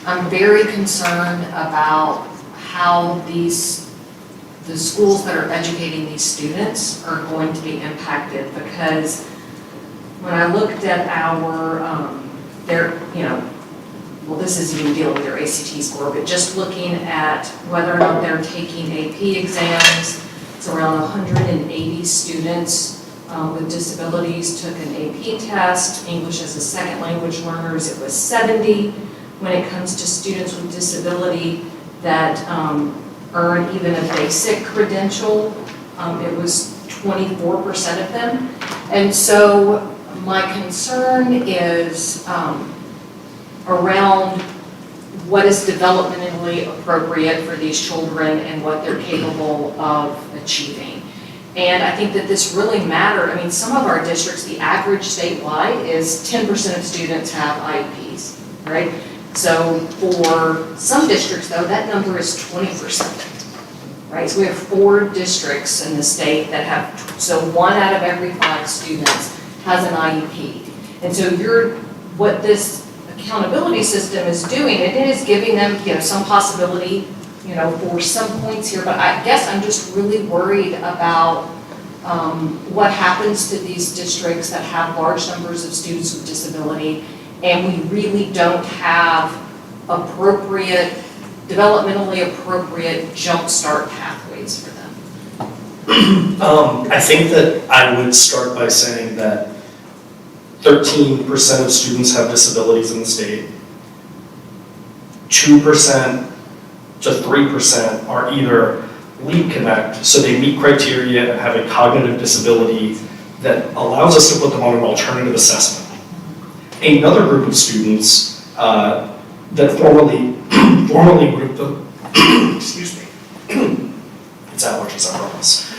[SPEAKER 6] I'm very concerned about how the schools that are educating these students are going to be impacted, because when I looked at this is even dealing with their ACT score, but just looking at whether or not they're taking AP exams, it's around 180 students with disabilities took an AP test. English as a second language learners, it was 70. When it comes to students with disability that earn even a basic credential, it was 24% of them. And so my concern is around what is developmentally appropriate for these children and what they're capable of achieving. And I think that this really matters. I mean, some of our districts, the average statewide is 10% of students have IEPs, right? So for some districts though, that number is 20%, right? So we have 4 districts in the state that have, so 1 out of every 5 students has an IEP. And so what this accountability system is doing, it is giving them, some possibility, for some points here, but I guess I'm just really worried about what happens to these districts that have large numbers of students with disability, and we really don't have developmentally appropriate jumpstart pathways for them.
[SPEAKER 4] I think that I would start by saying that 13% of students have disabilities in the state. 2% to 3% are either Lead Connect, so they meet criteria and have a cognitive disability that allows us to put them on an alternative assessment. Another group of students that formerly would have done, excuse me, it's allergies, I promise.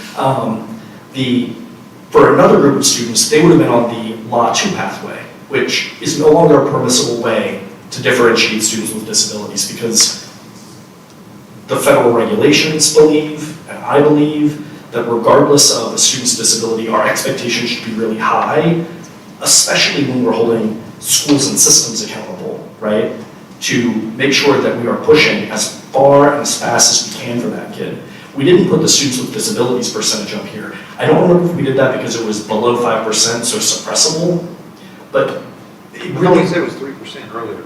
[SPEAKER 4] For another group of students, they would have been on the Law 2 pathway, which is no longer a permissible way to differentiate students with disabilities, because the federal regulations believe, and I believe, that regardless of a student's disability, our expectations should be really high, especially when we're holding schools and systems accountable, right? To make sure that we are pushing as far and as fast as we can for that kid. We didn't put the students with disabilities percentage up here. I don't remember if we did that because it was below 5%, so suppressible, but It
[SPEAKER 5] No,
[SPEAKER 4] really,
[SPEAKER 5] he said it was 3% earlier.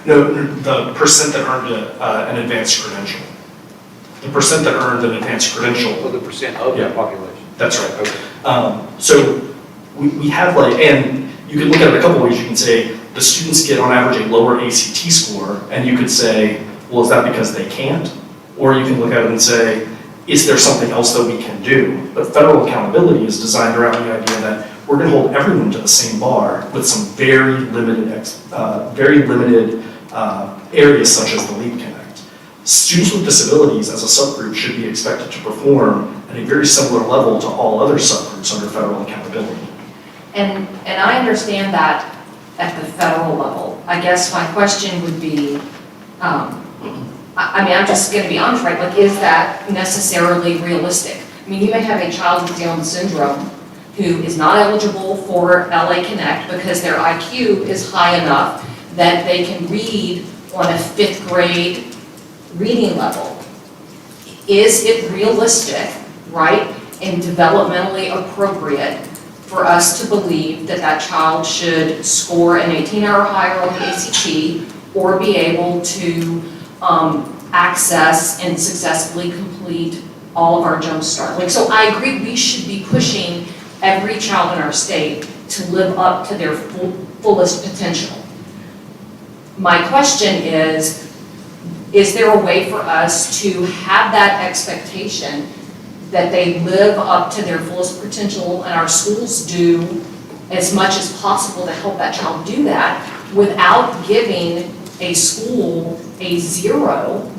[SPEAKER 4] no, the percent that earned an advanced credential. The percent that earned an advanced credential.
[SPEAKER 5] What the percent of
[SPEAKER 4] Yeah.
[SPEAKER 5] the population?
[SPEAKER 4] That's right.
[SPEAKER 5] Okay.
[SPEAKER 4] So we have like, and you can look at it a couple ways. You can say the students get on average a lower ACT score, and you could say, well, is that because they can't? Or you can look at it and say, is there something else that we can do? But federal accountability is designed around the idea that we're going to hold everyone to the same bar with some very limited areas such as the Leap Connect. Students with disabilities as a subgroup should be expected to perform at a very similar level to all other subgroups under federal accountability.
[SPEAKER 6] And I understand that at the federal level. I guess my question would be, I mean, I'm just gonna be honest, right, like, is that necessarily realistic? I mean, you may have a child with Down syndrome who is not eligible for LA Connect because their IQ is high enough that they can read on a 5th grade reading level. Is it realistic, right, and developmentally appropriate for us to believe that that child should score an 18 or higher on the ACT or be able to access and successfully complete all of our Jump Start? Like, so I agree we should be pushing every child in our state to live up to their fullest potential. My question is there a way for us to have that expectation that they live up to their fullest potential and our schools do as much as possible to help that child do that without giving a school a 0,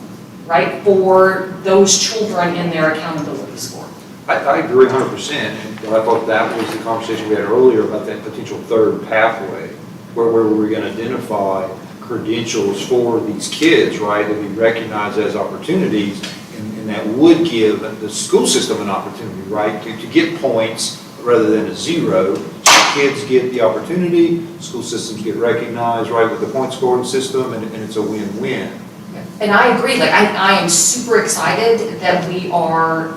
[SPEAKER 6] right, for those children in their accountability score?
[SPEAKER 5] I agree 100%, and I thought that was the conversation we had earlier about that potential third pathway, where we're going to identify credentials for these kids, right, that we recognize as opportunities, and that would give the school system an opportunity, right, to get points rather than a 0. So kids get the opportunity, school systems get recognized, right, with the point scoring system, and it's a win-win.
[SPEAKER 6] And I agree, like, I am super excited that we are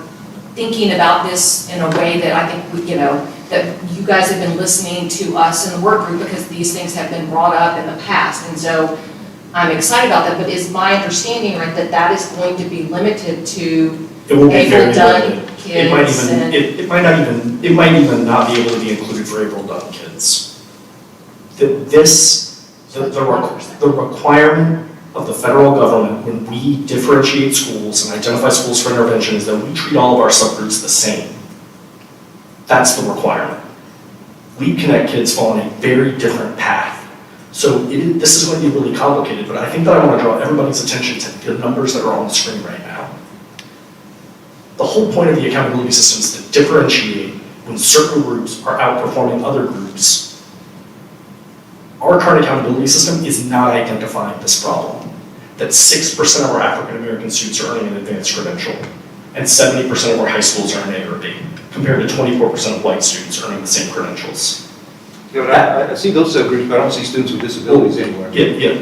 [SPEAKER 6] thinking about this in a way that I think, we, you know, that you guys have been listening to us in the work group because these things have been brought up in the past. And so I'm excited about that, but is my understanding right that that is going to be limited to
[SPEAKER 4] It will be very
[SPEAKER 6] able-done
[SPEAKER 4] limited.
[SPEAKER 6] kids?
[SPEAKER 4] It might even not be able to be included for able-done kids. The requirement of the federal government when we differentiate schools and identify schools for intervention is that we treat all of our subgroups the same. That's the requirement. Leap Connect kids fall on a very different path. So this is going to be really complicated, but I think that I want to draw everybody's attention to the numbers that are on the screen right now. The whole point of the accountability system is to differentiate when certain groups are outperforming other groups. Our current accountability system is not identifying this problem, that 6% of our African American students are earning an advanced credential, and 70% of our high schools are an A or B, compared to 24% of white students earning the same credentials.
[SPEAKER 5] Yeah, but I see those subgroups, but I don't see students with disabilities anywhere.
[SPEAKER 4] Yeah,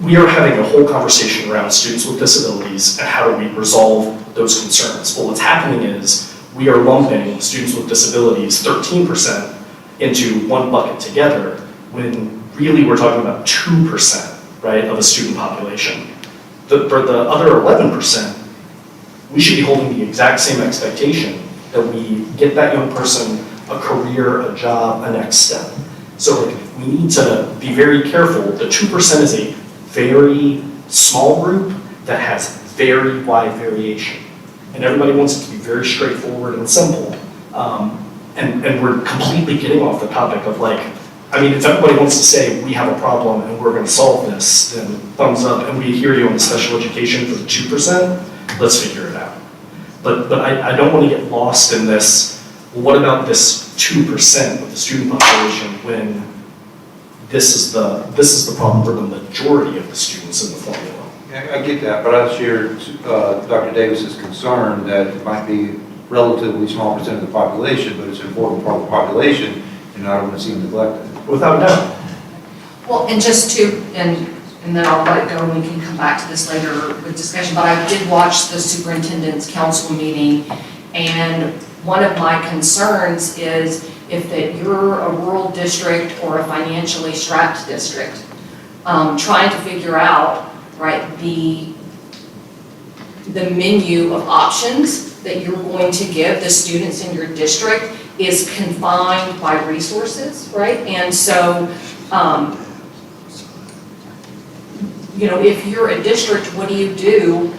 [SPEAKER 4] we are having a whole conversation around students with disabilities and how do we resolve those concerns. Well, what's happening is we are lumping students with disabilities 13% into one bucket together when really we're talking about 2%, right, of a student population. For the other 11%, we should be holding the exact same expectation that we get that young person a career, a job, a next step. So we need to be very careful. The 2% is a very small group that has very wide variation. And everybody wants it to be very straightforward and simple. And we're completely getting off the topic of like, I mean, if everybody wants to say we have a problem and we're going to solve this, then thumbs up, and we hear you on the special education for the 2%, let's figure it out. But I don't want to get lost in this, well, what about this 2% of the student population when this is the problem for the majority of the students in the formula?
[SPEAKER 5] Yeah, I get that, but I share Dr. Davis's concern that it might be relatively small percent of the population, but it's an important part of the population, and I don't want to see them neglected.
[SPEAKER 4] Without doubt.
[SPEAKER 6] Well, and just to, and then I'll let it go and we can come back to this later with discussion, but I did watch the superintendent's council meeting, and one of my concerns is if that you're a rural district or a financially strapped district, trying to figure out, right, the menu of options that you're going to give the students in your district is confined by resources, right? And so, if you're a district, what do you do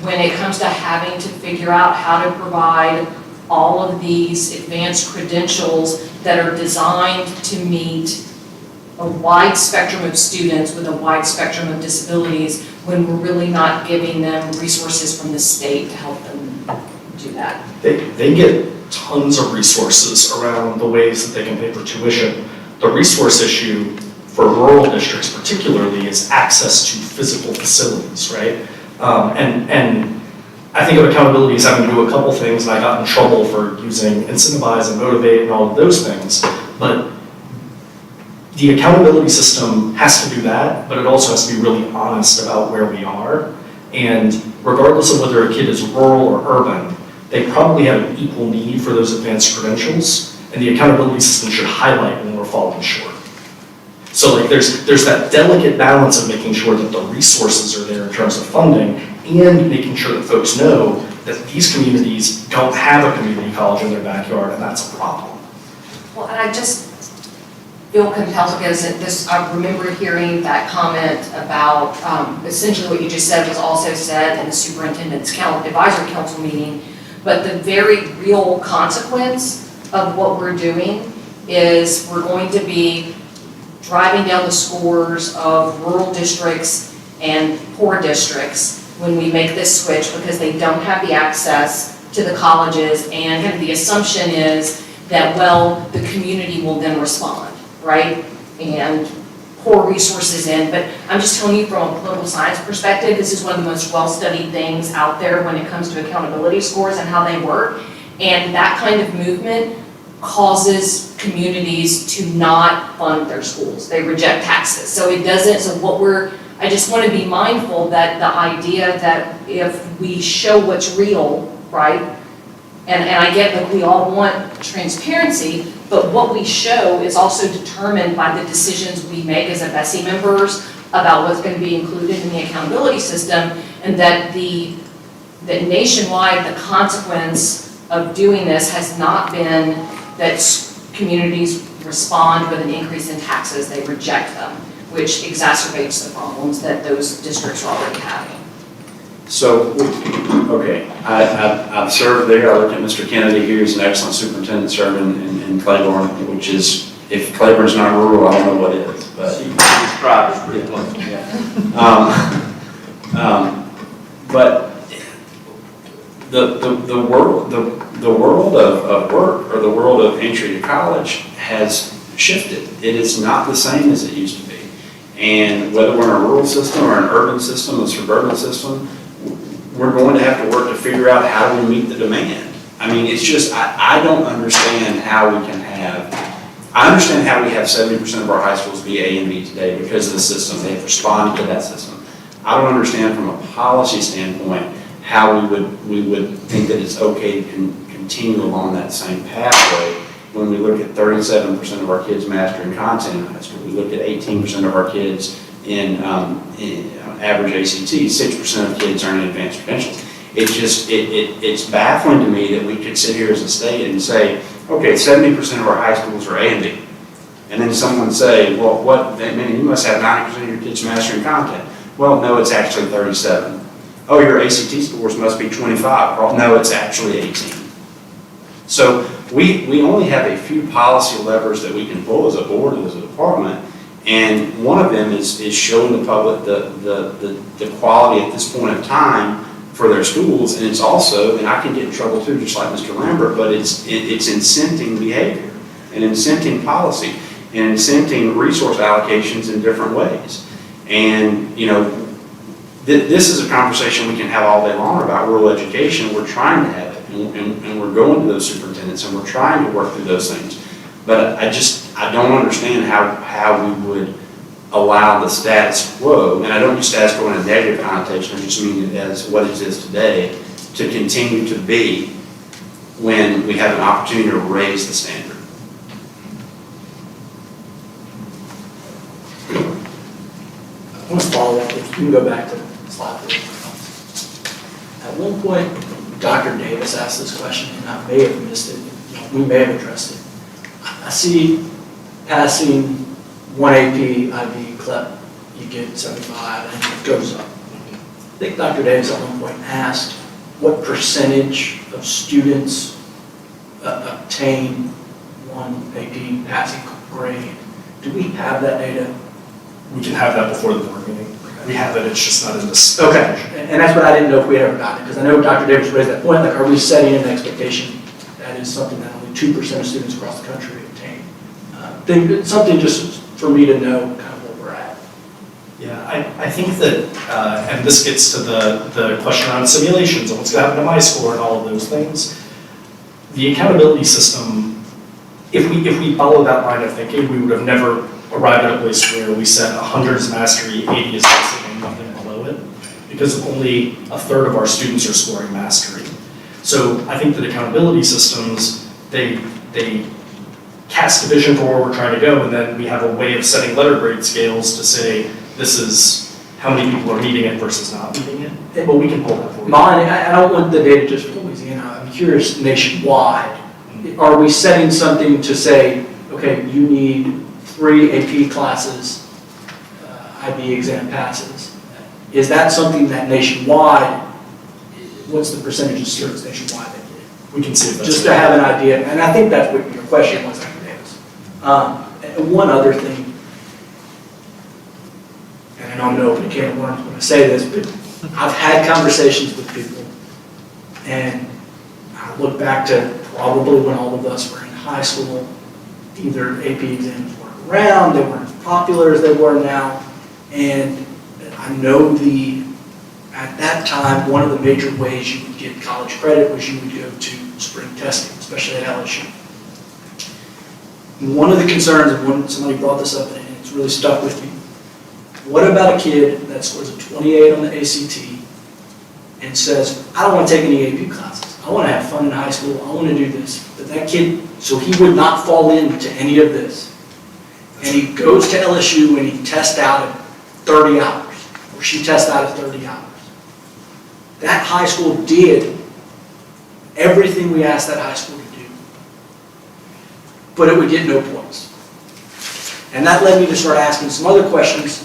[SPEAKER 6] when it comes to having to figure out how to provide all of these advanced credentials that are designed to meet a wide spectrum of students with a wide spectrum of disabilities when we're really not giving them resources from the state to help them do that?
[SPEAKER 4] They get tons of resources around the ways that they can pay for tuition. The resource issue for rural districts particularly is access to physical facilities, right? And I think of accountability as having to do a couple things, and I got in trouble for using incentivize and motivate and all of those things, but the accountability system has to do that, but it also has to be really honest about where we are. And regardless of whether a kid is rural or urban, they probably have an equal need for those advanced credentials, and the accountability system should highlight when we're falling short. So like there's that delicate balance of making sure that the resources are there in terms of funding and making sure that folks know that these communities don't have a community college in their backyard, and that's a problem.
[SPEAKER 6] Well, and I just feel compelled because I remember hearing that comment about essentially what you just said was also said in the superintendent's advisory council meeting, but the very real consequence of what we're doing is we're going to be driving down the scores of rural districts and poor districts when we make this switch because they don't have the access to the colleges, and kind of the assumption is that, well, the community will then respond, right? And pour resources in, but I'm just telling you from a political science perspective, this is one of the most well-studied things out there when it comes to accountability scores and how they work, and that kind of movement causes communities to not fund their schools. They reject taxes. So it doesn't, I just want to be mindful that the idea that if we show what's real, right? And I get that we all want transparency, but what we show is also determined by the decisions we make as BESE members about what's going to be included in the accountability system, and that that nationwide the consequence of doing this has not been that communities respond with an increase in taxes, they reject them, which exacerbates the problems that those districts are already having.
[SPEAKER 2] So, okay, I've served there. I looked at Mr. Kennedy here. He's an excellent superintendent serving in Claiborne, which is, if Claiborne's not rural, I don't know what is. But
[SPEAKER 5] pretty close.
[SPEAKER 2] But the world of work, or the world of entry to college, has shifted. It is not the same as it used to be. And whether we're in a rural system or an urban system, a suburban system, we're going to have to work to figure out how do we meet the demand. I mean, it's just, I don't understand how we can have, I understand how we have 70% of our high schools be A and B today because of the system. They've responded to that system. I don't understand from a policy standpoint how we would think that it's okay to continue along that same pathway when we look at 37% of our kids mastering content in high school. We look at 18% of our kids in average ACT, 6% of kids earning advanced credentials. It's baffling to me that we could sit here as a state and say, okay, 70% of our high schools are A and B. And then someone say, well, what, man, you must have 90% of your kids mastering content. Well, no, it's actually 37. Oh, your ACT scores must be 25. Well, no, it's actually 18. So we only have a few policy levers that we can pull as a board and as a department, and one of them is showing the public the quality at this point in time for their schools, and it's also, and I can get in trouble too, just like Mr. Lambert, but it's incenting behavior and incenting policy and incenting resource allocations in different ways. And you know, this is a conversation we can have all day long about rural education. We're trying to have it, and we're going to those superintendents, and we're trying to work through those things. But I don't understand how we would allow the status quo, and I don't use status quo in a negative connotation, I just mean it as what it is today, to continue to be when we have an opportunity to raise the standard.
[SPEAKER 10] can go back to slide 3. At one point, Dr. Davis asked this question, and I may have missed it, we may have addressed it. I see passing one AP, IB, CLEP, you get 75, and it goes up. I think Dr. Davis at one point asked what percentage of students obtain one AP passing grade. Do we have that data?
[SPEAKER 4] We can have that before the board meeting. We have it, it's just not in this.
[SPEAKER 10] Okay, and that's what I didn't know if we had ever gotten it, because I know Dr. Davis raised that point, like, are we setting an expectation that is something that only 2% of students across the country obtain? Something just for me to know kind of where we're at.
[SPEAKER 4] Yeah, I think that, and this gets to the question around simulations and what's going to happen to my score and all of those things. The accountability system, if we follow that line of thinking, we would have never arrived at a place where we said 100 is mastery, 80 is basic, and nothing below it, because only a third of our students are scoring mastery. So I think that accountability systems, they cast a vision for where we're trying to go, and then we have a way of setting letter grade scales to say, this is how many people are meeting it versus not meeting it. But we can pull that for you.
[SPEAKER 10] Mine, I don't want the data just for Louisiana, I'm curious nationwide. Are we setting something to say, okay, you need 3 AP classes, IB exam passes? Is that something that nationwide, what's the percentage of students nationwide that get it?
[SPEAKER 4] We can see if that's
[SPEAKER 10] Just to have an idea, and I think that's what your question was, Dr. Davis. And one other thing, and I don't know if you can't learn when I say this, but I've had conversations with people, and I look back to probably when all of us were in high school, either AP exams weren't around, they weren't as popular as they were now, and I know at that time, one of the major ways you would get college credit was you would go to spring testing, especially at LSU. And one of the concerns, and when somebody brought this up, and it's really stuck with me, what about a kid that scores a 28 on the ACT and says, I don't want to take any AP classes. I want to have fun in high school. I want to do this. But that kid, so he would not fall into any of this. And he goes to LSU and he tests out at 30 hours, or she tests out at 30 hours. That high school did everything we asked that high school to do, but it would get no points. And that led me to start asking some other questions.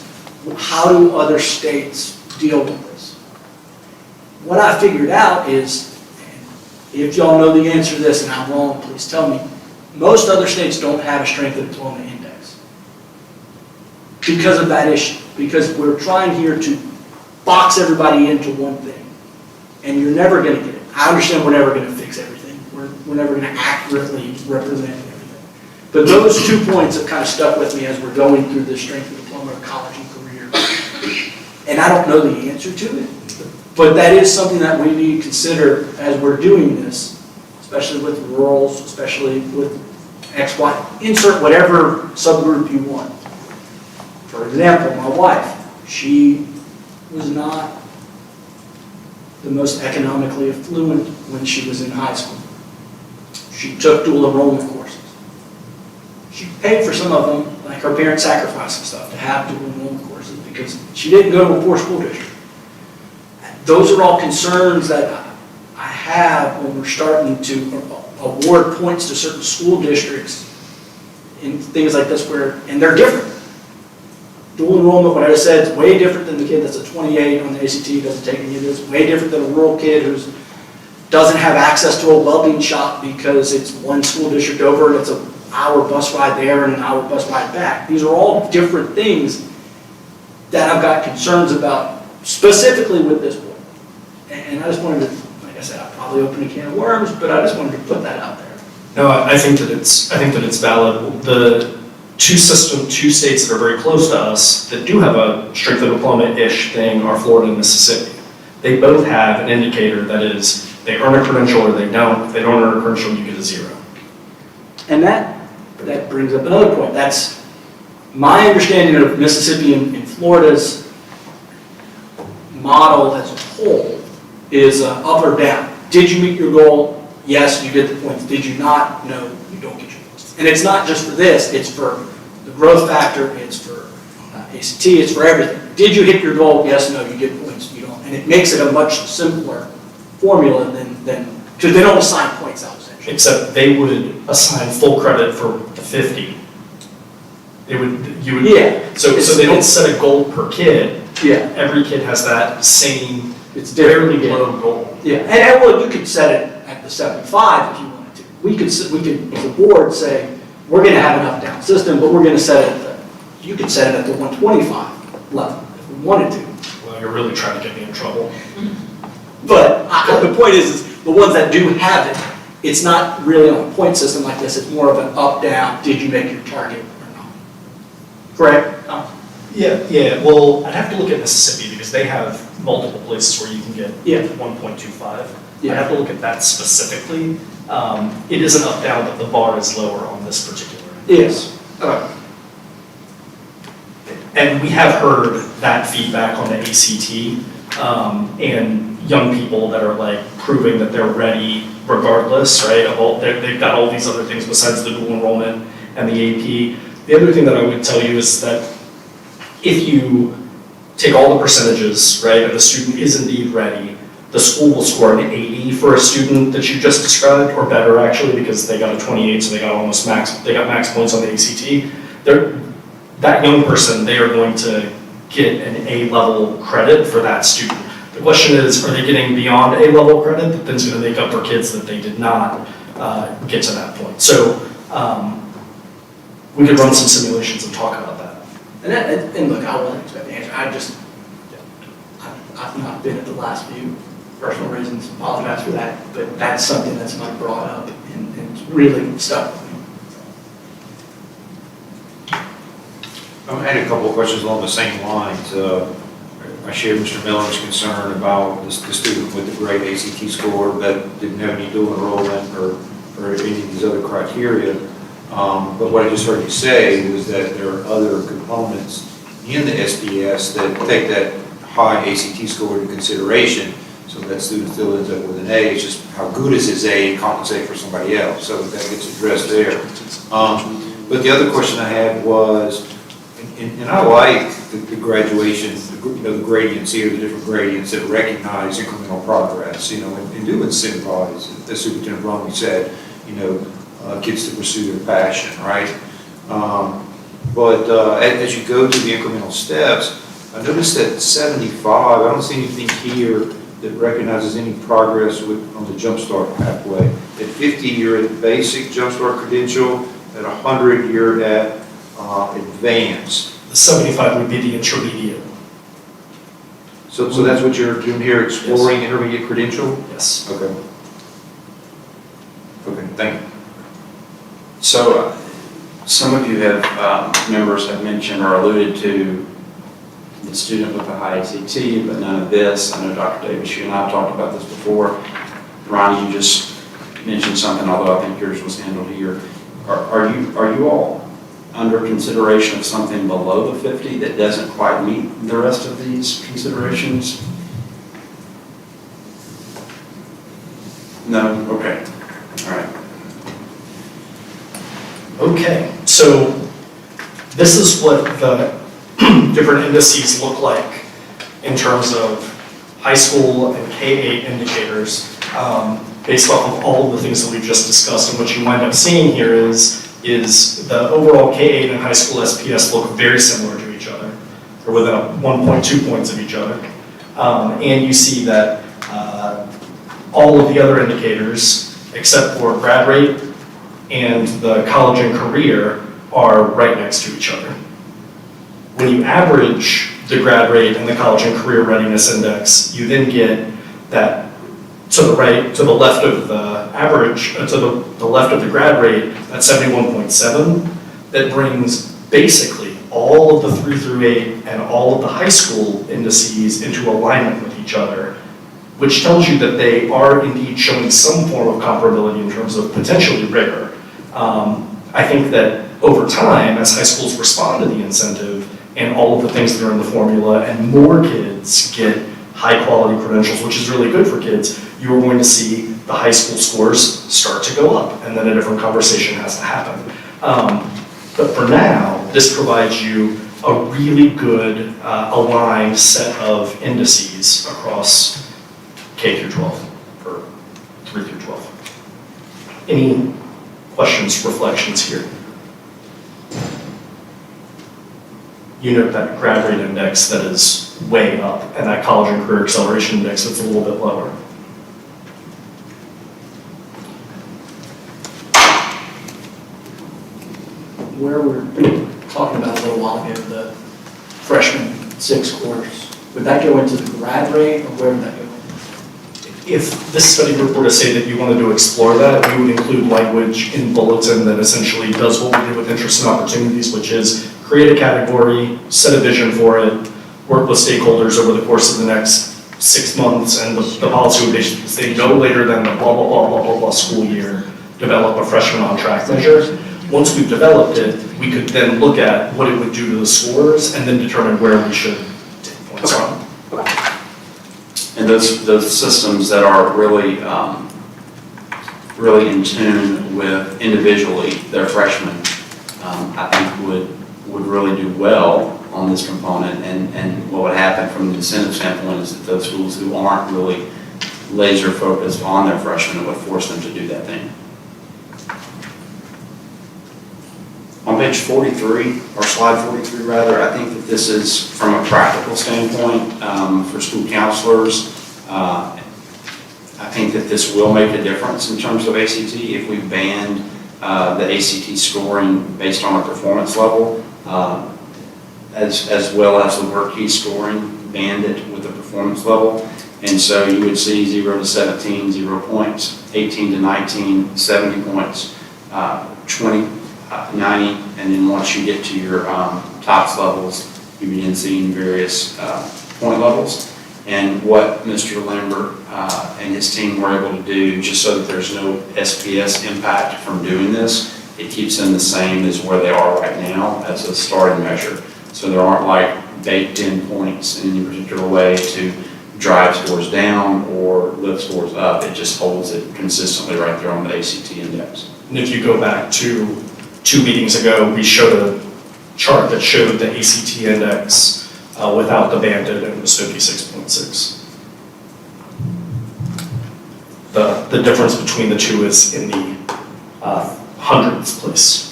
[SPEAKER 10] How do other states deal with this? What I figured out is, if y'all know the answer to this and I'm wrong, please tell me, most other states don't have a strength of diploma index because of that issue, because we're trying here to box everybody into one thing, and you're never going to get it. I understand we're never going to fix everything. We're never going to accurately represent everything. But those 2 points have kind of stuck with me as we're going through this strength of diploma, college and career. And I don't know the answer to it, but that is something that we need to consider as we're doing this, especially with rurals, especially with X, Y, insert whatever subgroup you want. For example, my wife, she was not the most economically affluent when she was in high school. She took dual enrollment courses. She paid for some of them, like her parents sacrificed some stuff to have dual enrollment courses because she didn't go to a poor school district. Those are all concerns that I have when we're starting to award points to certain school districts in things like this and they're different. Dual enrollment, what I just said, is way different than the kid that's a 28 on the ACT, doesn't take any of this, way different than a rural kid who doesn't have access to a welding shop because it's one school district over and it's an hour bus ride there and an hour bus ride back. These are all different things that I've got concerns about, specifically with this board. And I just wanted to, like I said, I probably opened a can of worms, but I just wanted to put that out there.
[SPEAKER 4] No, I think that it's valid. The two states that are very close to us that do have a strength of diploma-ish thing are Florida and Mississippi. They both have an indicator that is, they earn a credential or they don't. If they don't earn a credential, you get a 0.
[SPEAKER 10] And that brings up another point. That's my understanding of Mississippi and Florida's model as a whole is up or down. Did you meet your goal? Yes, you get the points. Did you not? No, you don't get your points. And it's not just for this, it's for the growth factor, it's for ACT, it's for everything. did you hit your goal? Yes, no, you get points, you don't. And it makes it a much simpler formula than, because they don't assign points out essentially.
[SPEAKER 4] Except they would assign full credit for the 50. You would.
[SPEAKER 10] Yeah.
[SPEAKER 4] So they don't set a goal per kid.
[SPEAKER 10] Yeah.
[SPEAKER 4] Every kid has that same,
[SPEAKER 10] It's different.
[SPEAKER 4] fairly low goal.
[SPEAKER 10] Yeah, and well, you could set it at the 75 if you wanted to. We could, as a board, say, we're gonna have an up-down system, but we're gonna set it, you could set it at the 125 level if we wanted to.
[SPEAKER 4] Well, you're really trying to get me in trouble.
[SPEAKER 10] But the point is the ones that do have it, it's not really on a point system like this, it's more of an up-down, did you make your target or not? Correct?
[SPEAKER 4] Yeah, well, I'd have to look at Mississippi because they have multiple places where you can get
[SPEAKER 10] Yeah.
[SPEAKER 4] 1.25.
[SPEAKER 10] Yeah.
[SPEAKER 4] I'd have to look at that specifically. It is an up-down, but the bar is lower on this particular.
[SPEAKER 10] Yes.
[SPEAKER 4] And we have heard that feedback on the ACT, and young people that are like proving that they're ready regardless, right? They've got all these other things besides the dual enrollment and the AP. The other thing that I would tell you is that if you take all the percentages, right, and the student is indeed ready, the school will score an 80 for a student that you just described, or better actually, because they got a 28, so they got max points on the ACT. That young person, they are going to get an A-level credit for that student. The question is, are they getting beyond A-level credit that then's going to make up for kids that they did not get to that point? So we could run some simulations and talk about that.
[SPEAKER 10] And look, I wasn't expecting the answer, I've not been at the last few, personal reasons, apologize for that, but that's something that's not brought up and it's really stuck with me.
[SPEAKER 5] I had a couple of questions along the same lines. I share Mr. Miller's concern about the student with the great ACT score that didn't have any dual enrollment or any of these other criteria. But what I just heard you say was that there are other components in the SDS that take that high ACT score into consideration, so that student still ends up with an A. It's just how good is his A compensate for somebody else, so that gets addressed there. But the other question I had was, and I like the graduation, the gradients here, the different gradients that recognize incremental progress, and do incentivize, as Superintendent Bromley said, kids to pursue their passion, right? But as you go to the incremental steps, I noticed that 75, I don't see anything here that recognizes any progress on the Jumpstart pathway. At 50, you're at basic Jumpstart credential. At 100, you're at advanced.
[SPEAKER 4] The 75 would be the intermediate.
[SPEAKER 5] So that's what you're doing here, exploring intermediate credential?
[SPEAKER 4] Yes.
[SPEAKER 5] Okay. Okay, thank you.
[SPEAKER 2] So some of you members have mentioned or alluded to the student with the high ACT, but none of this. I know Dr. Davis, you and I have talked about this before. Ronnie, you just mentioned something, although I think yours was handled here. Are you all under consideration of something below the 50 that doesn't quite meet the rest of these considerations? No? Okay. All right.
[SPEAKER 4] Okay, so this is what the different indices look like in terms of high school and K-8 indicators based off of all of the things that we've just discussed. And what you wind up seeing here is the overall K-8 and high school SPS look very similar to each other, or within 1.2 points of each other. And you see that all of the other indicators, except for grad rate and the college and career, are right next to each other. When you average the grad rate and the college and career readiness index, you then get that to the left of the average, to the left of the grad rate, that 71.7, that brings basically all of the 3 through 8 and all of the high school indices into alignment with each other, which tells you that they are indeed showing some form of comparability in terms of potentially rigor. I think that over time, as high schools respond to the incentive and all of the things that are in the formula, and more kids get high quality credentials, which is really good for kids, you are going to see the high school scores start to go up, and then a different conversation has to happen. But for now, this provides you a really good aligned set of indices across K through 12, or 3 through 12. Any questions, reflections here? You note that grad rate index that is way up, and that college and career acceleration index that's a little bit lower.
[SPEAKER 10] Where we're talking about a little while ago, the freshman 6 course, would that go into the grad rate, or where would that go?
[SPEAKER 4] If this study group were to say that you wanted to explore that, we would include language in bulletin that essentially does what we did with interests and opportunities, which is create a category, set a vision for it, work with stakeholders over the course of the next 6 months, and the policy would basically say no later than the blah, blah, blah, blah, blah, blah school year, develop a freshman on track measure. Once we've developed it, we could then look at what it would do to the scores and then determine where we should take points from.
[SPEAKER 2] And those systems that are really, really in tune with individually their freshmen, I think would really do well on this component. And what would happen from the incentive standpoint is that those schools who aren't really laser focused on their freshmen, it would force them to do that thing. On page 43, or slide 43 rather, I think that this is from a practical standpoint for school counselors. I think that this will make a difference in terms of ACT if we band the ACT scoring based on a performance level, as well as the work key scoring banded with a performance level. And so you would see 0 to 17, 0 points, 18 to 19, 70 points, 20, 90, and then once you get to your TOPS levels, you begin seeing various point levels. And what Mr. Lambert and his team were able to do, just so that there's no SPS impact from doing this, it keeps them the same as where they are right now as a starting measure. So there aren't like baked in points in any particular way to drive scores down or lift scores up. It just holds it consistently right there on the ACT index.
[SPEAKER 4] And if you go back to 2 meetings ago, we showed a chart that showed the ACT index without the banded, and it was 56.6. The difference between the two is in the hundredth place,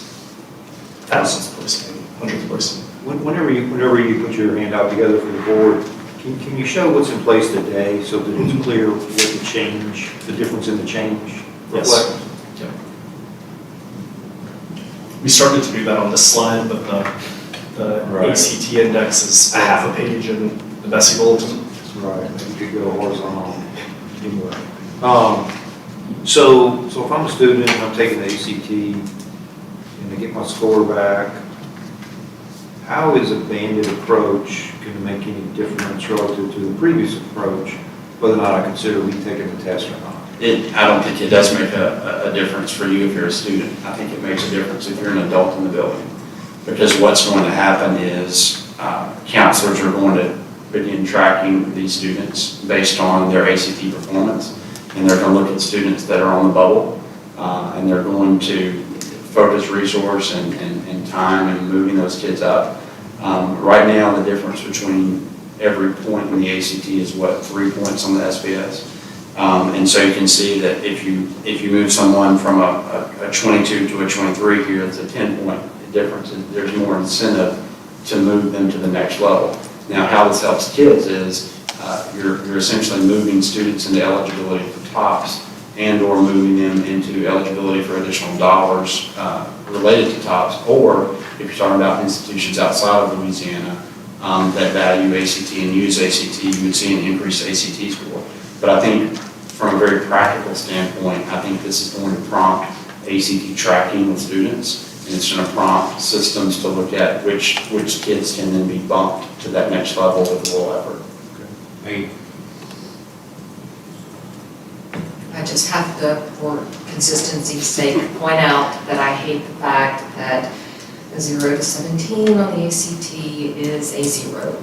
[SPEAKER 4] thousandth place, maybe, hundredth place.
[SPEAKER 5] Whenever you put your hand out together for the board, can you show what's in place today so that it's clear what the change, the difference in the change reflects?
[SPEAKER 4] Yes. Yeah. We started to do that on this slide, but the
[SPEAKER 5] Right.
[SPEAKER 4] ACT index is a half a page in the BESE bulletin.
[SPEAKER 5] Right, you could go horizontal anyway. So if I'm a student and I'm taking the ACT and I get my score back, how is a banded approach going to make any difference relative to the previous approach, whether or not I consider me taking the test or not?
[SPEAKER 2] I don't think it does make a difference for you if you're a student. I think it makes a difference if you're an adult in the building. Because what's going to happen is counselors are going to begin tracking these students based on their ACT performance. And they're going to look at students that are on the bubble. And they're going to focus resource and time and moving those kids up. Right now, the difference between every point in the ACT is what, 3 points on the SPS. And so you can see that if you move someone from a 22 to a 23 here, it's a 10-point difference. And there's more incentive to move them to the next level. Now, how this helps kids is you're essentially moving students into eligibility for TOPS and or moving them into eligibility for additional dollars related to TOPS, or if you're talking about institutions outside of Louisiana that value ACT and use ACT, you would see an increased ACT score. But I think from a very practical standpoint, I think this is going to prompt ACT tracking with students, and it's going to prompt systems to look at which kids can then be bumped to that next level with a little effort.
[SPEAKER 5] Hey,
[SPEAKER 6] I just have to, for consistency's sake, point out that I hate the fact that a 0 to 17 on the ACT is a 0.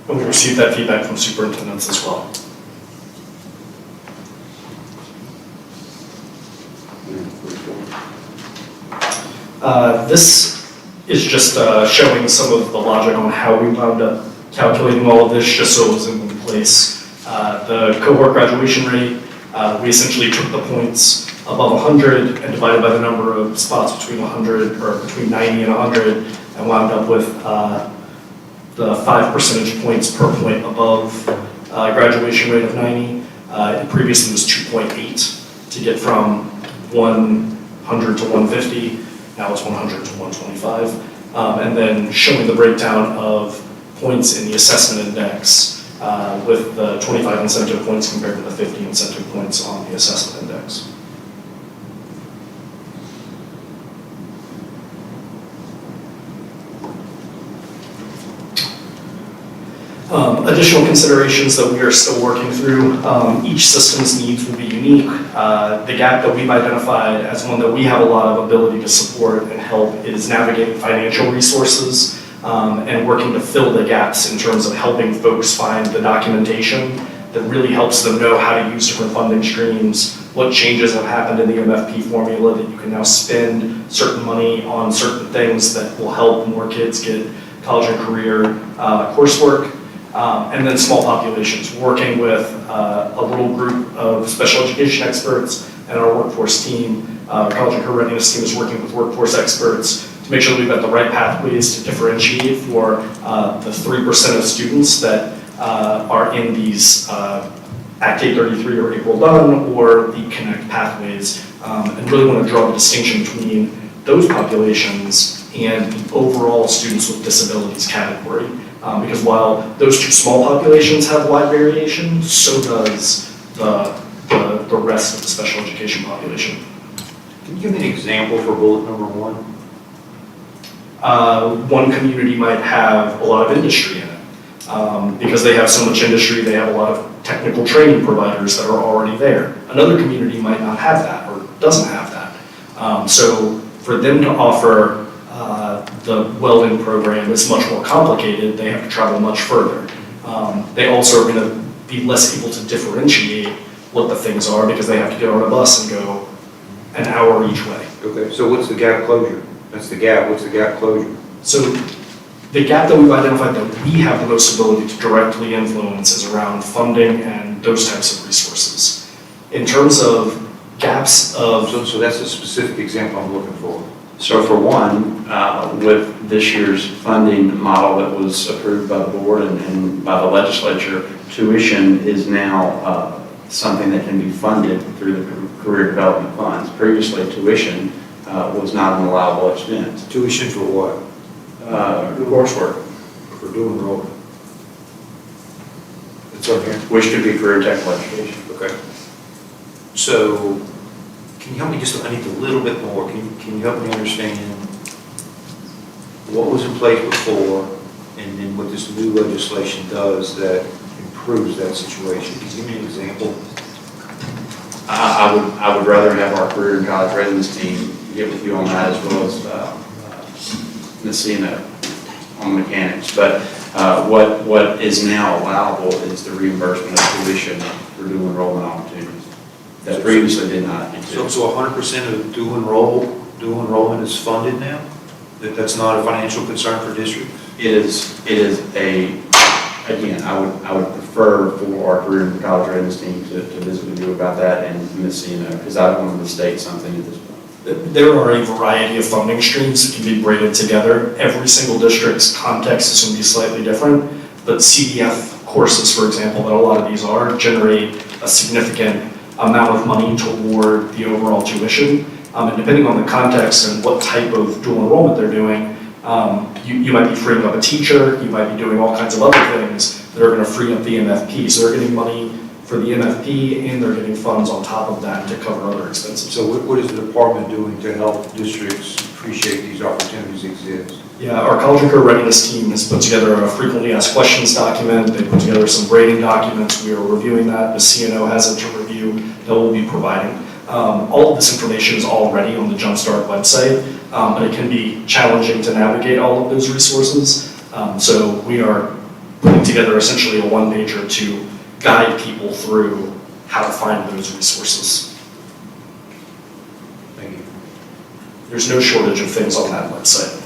[SPEAKER 4] And we received that feedback from superintendents as well. This is just showing some of the logic on how we wound up calculating all of this, just so it was in one place. The cohort graduation rate, we essentially took the points above 100 and divided by the number of spots between 100, or between 90 and 100, and wound up with the 5 percentage points per point above graduation rate of 90. It previously was 2.8 to get from 100 to 150. Now it's 100 to 125. And then showing the breakdown of points in the assessment index with the 25 incentive points compared to the 50 incentive points on the assessment index. Additional considerations that we are still working through. Each system's needs will be unique. The gap that we've identified as one that we have a lot of ability to support and help is navigating financial resources and working to fill the gaps in terms of helping folks find the documentation that really helps them know how to use different funding streams, what changes have happened in the MFP formula that you can now spend certain money on certain things that will help more kids get college and career coursework. And then small populations, working with a little group of special education experts and our workforce team. Our college and career readiness team is working with workforce experts to make sure that we've got the right pathways to differentiate for the 3% of students that are in these Act 833 or Equal Done or the Connect pathways, and really want to draw the distinction between those populations and the overall students with disabilities category. Because while those two small populations have wide variation, so does the rest of the special education population.
[SPEAKER 5] Can you give me an example for bullet number 1?
[SPEAKER 4] One community might have a lot of industry in it. Because they have so much industry, they have a lot of technical training providers that are already there. Another community might not have that or doesn't have that. So for them to offer the welding program is much more complicated. They have to travel much further. They also are going to be less able to differentiate what the things are because they have to get on a bus and go an hour each way.
[SPEAKER 5] Okay, so what's the gap closure? That's the gap. What's the gap closure?
[SPEAKER 4] So the gap that we've identified that we have the most ability to directly influence is around funding and those types of resources. In terms of gaps of...
[SPEAKER 5] So that's a specific example I'm looking for.
[SPEAKER 2] So for one, with this year's funding model that was approved by the board and by the legislature, tuition is now something that can be funded through the career development funds. Previously, tuition was not an allowable expense.
[SPEAKER 5] Tuition for what?
[SPEAKER 2] Coursework,
[SPEAKER 5] For dual enrollment. It's on here.
[SPEAKER 2] which could be career technical education.
[SPEAKER 5] Okay. So, can you help me just, I need a little bit more. Can you help me understand what was in place before and then what this new legislation does that improves that situation? Can you give me an example?
[SPEAKER 2] I would rather have our career and college readiness team get with you on that as well as Ms. Sina on mechanics. But what is now allowable is the reimbursement of tuition for dual enrollment opportunities that previously did not exist.
[SPEAKER 5] So 100% of dual enrollment is funded now? That's not a financial concern for districts?
[SPEAKER 2] It is again, I would prefer for our career and college readiness team to visit with you about that and Ms. Sina, because I wanted to state something at this point.
[SPEAKER 4] There are a variety of funding streams that can be braided together. Every single district's context is going to be slightly different, but CDF courses, for example, that a lot of these are, generate a significant amount of money toward the overall tuition. And depending on the context and what type of dual enrollment they're doing, you might be freeing up a teacher, you might be doing all kinds of other things that are going to free up the MFP. So they're getting money for the MFP and they're getting funds on top of that to cover other expenses.
[SPEAKER 5] So what is the department doing to help districts appreciate these opportunities exist?
[SPEAKER 4] Yeah, our college and career readiness team has put together a frequently asked questions document. They put together some grading documents. We are reviewing that. The CNO has it to review that we'll be providing. All of this information is already on the Jumpstart website, but it can be challenging to navigate all of those resources. So we are putting together essentially a one-pager to guide people through how to find those resources.
[SPEAKER 5] Thank you.
[SPEAKER 4] There's no shortage of things on that website.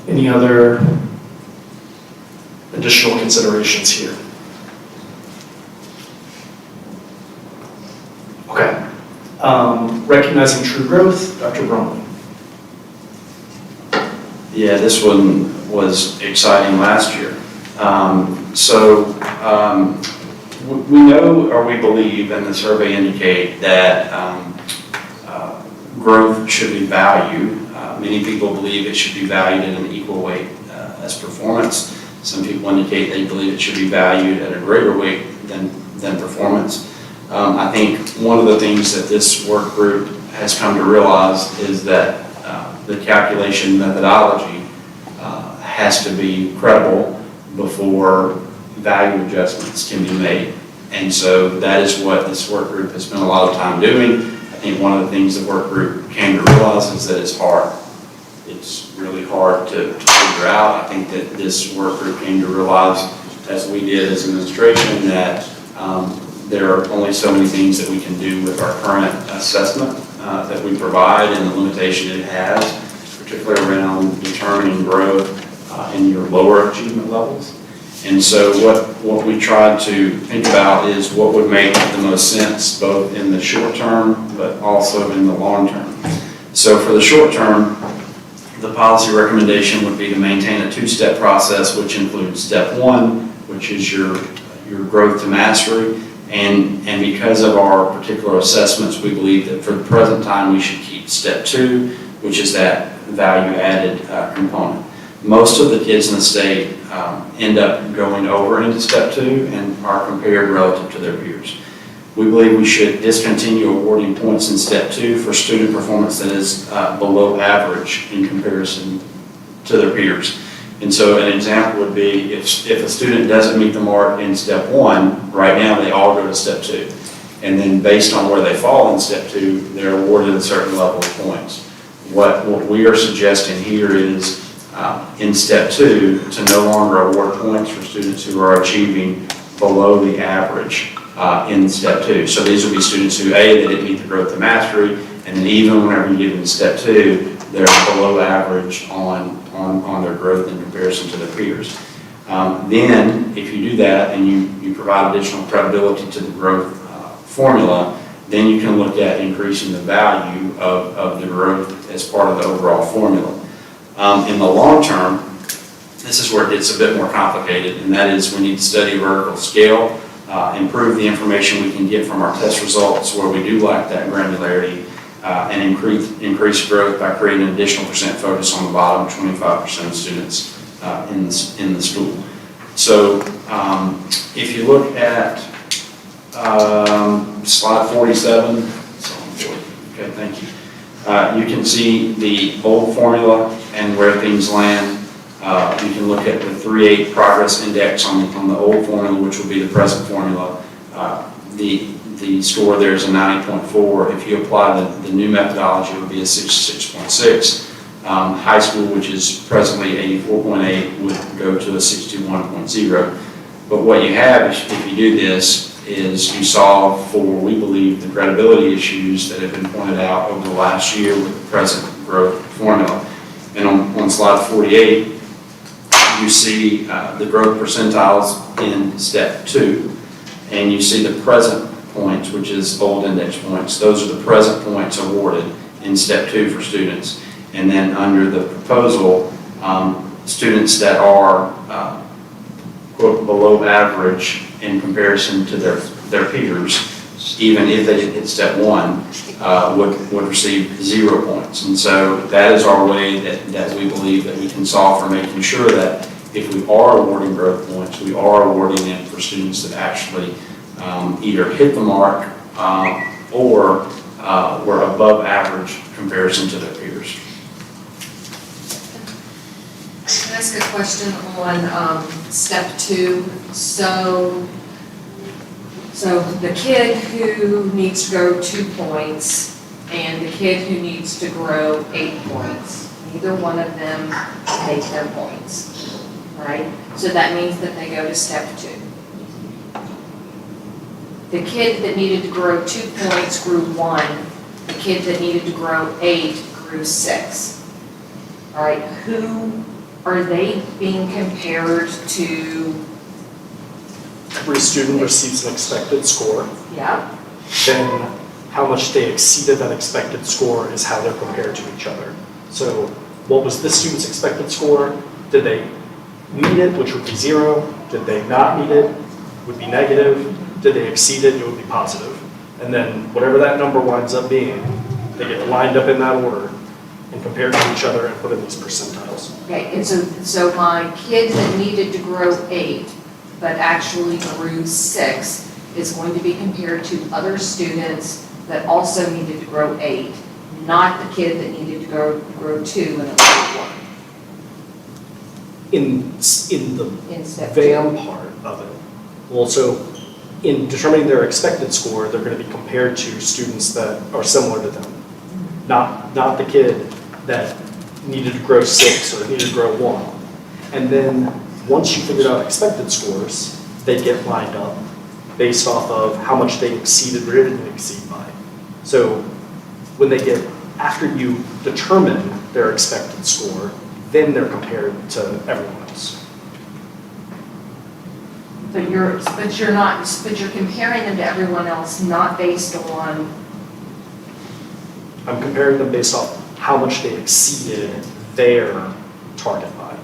[SPEAKER 4] Any other additional considerations here? Okay. Recognizing true growth, Dr. Bromley.
[SPEAKER 2] Yeah, this one was exciting last year. We know, or we believe, and the survey indicate that growth should be valued. Many people believe it should be valued in an equal weight as performance. Some people indicate they believe it should be valued at a greater weight than performance. I think one of the things that this work group has come to realize is that the calculation methodology has to be credible before value adjustments can be made. And so that is what this work group has spent a lot of time doing. I think one of the things the work group came to realize is that it's hard. It's really hard to figure out. I think that this work group came to realize, as we did as administration, that there are only so many things that we can do with our current assessment that we provide and the limitation it has, particularly around determining growth in your lower achievement levels. And so what we tried to think about is what would make the most sense, both in the short term, but also in the long term. So for the short term, the policy recommendation would be to maintain a two-step process, which includes step one, which is your growth to mastery. And because of our particular assessments, we believe that for the present time, we should keep step two, which is that value-added component. Most of the kids in the state end up going over into step two and are compared relative to their peers. We believe we should discontinue awarding points in step two for student performance that is below average in comparison to their peers. And so an example would be if a student doesn't meet the mark in step one, right now they all go to step two. And then based on where they fall in step two, they're awarded a certain level of points. What we are suggesting here is in step two to no longer award points for students who are achieving below the average in step two. So these would be students who, A, they didn't meet the growth to mastery, and then even whenever you get into step two, they're below average on their growth in comparison to their peers. Then, if you do that and you provide additional credibility to the growth formula, then you can look at increasing the value of the growth as part of the overall formula. In the long term, this is where it gets a bit more complicated, and that is we need to study vertical scale, improve the information we can get from our test results where we do lack that granularity, and increase growth by creating an additional percent focus on the bottom 25% of students in the school. So if you look at slide 47, okay, thank you. You can see the old formula and where things land. You can look at the 3.8 progress index on the old formula, which will be the present formula. The score there is a 90.4. If you apply the new methodology, it would be a 66.6. High school, which is presently 84.8, would go to a 61.0. But what you have, if you do this, is you solve for, we believe, the credibility issues that have been pointed out over the last year with the present growth formula. And on slide 48, you see the growth percentiles in step two, and you see the present points, which is old index points. Those are the present points awarded in step two for students. And then under the proposal, students that are quote below average in comparison to their peers, even if they didn't hit step one, would receive 0 points. And so that is our way that we believe that we can solve for making sure that if we are awarding growth points, we are awarding them for students that actually either hit the mark or were above average comparison to their peers.
[SPEAKER 6] Can I ask a question on step two? So the kid who needs to grow 2 points and the kid who needs to grow 8 points, neither one of them take their points, right? So that means that they go to step two. The kid that needed to grow 2 points grew 1. The kid that needed to grow 8 grew 6. All right, who are they being compared to,
[SPEAKER 4] Every student receives an expected score,
[SPEAKER 6] yeah,
[SPEAKER 4] then how much they exceeded that expected score is how they're compared to each other. So what was this student's expected score? Did they meet it, which would be 0? Did they not meet it? Would be negative. Did they exceed it? It would be positive. And then whatever that number winds up being, they get lined up in that order and compared to each other and put in these percentiles.
[SPEAKER 6] okay, and so my kid that needed to grow 8, but actually grew 6, is going to be compared to other students that also needed to grow 8, not the kid that needed to grow 2 and only 1.
[SPEAKER 4] In the
[SPEAKER 6] In step
[SPEAKER 4] VAM part of it, well, so in determining their expected score, they're going to be compared to students that are similar to them. Not the kid that needed to grow 6 or needed to grow 1. And then, once you figured out expected scores, they get lined up based off of how much they exceeded or didn't exceed by. So, when they get, after you determine their expected score, then they're compared to everyone else.
[SPEAKER 6] But you're comparing them to everyone else, not based on,
[SPEAKER 4] I'm comparing them based off how much they exceeded their target by.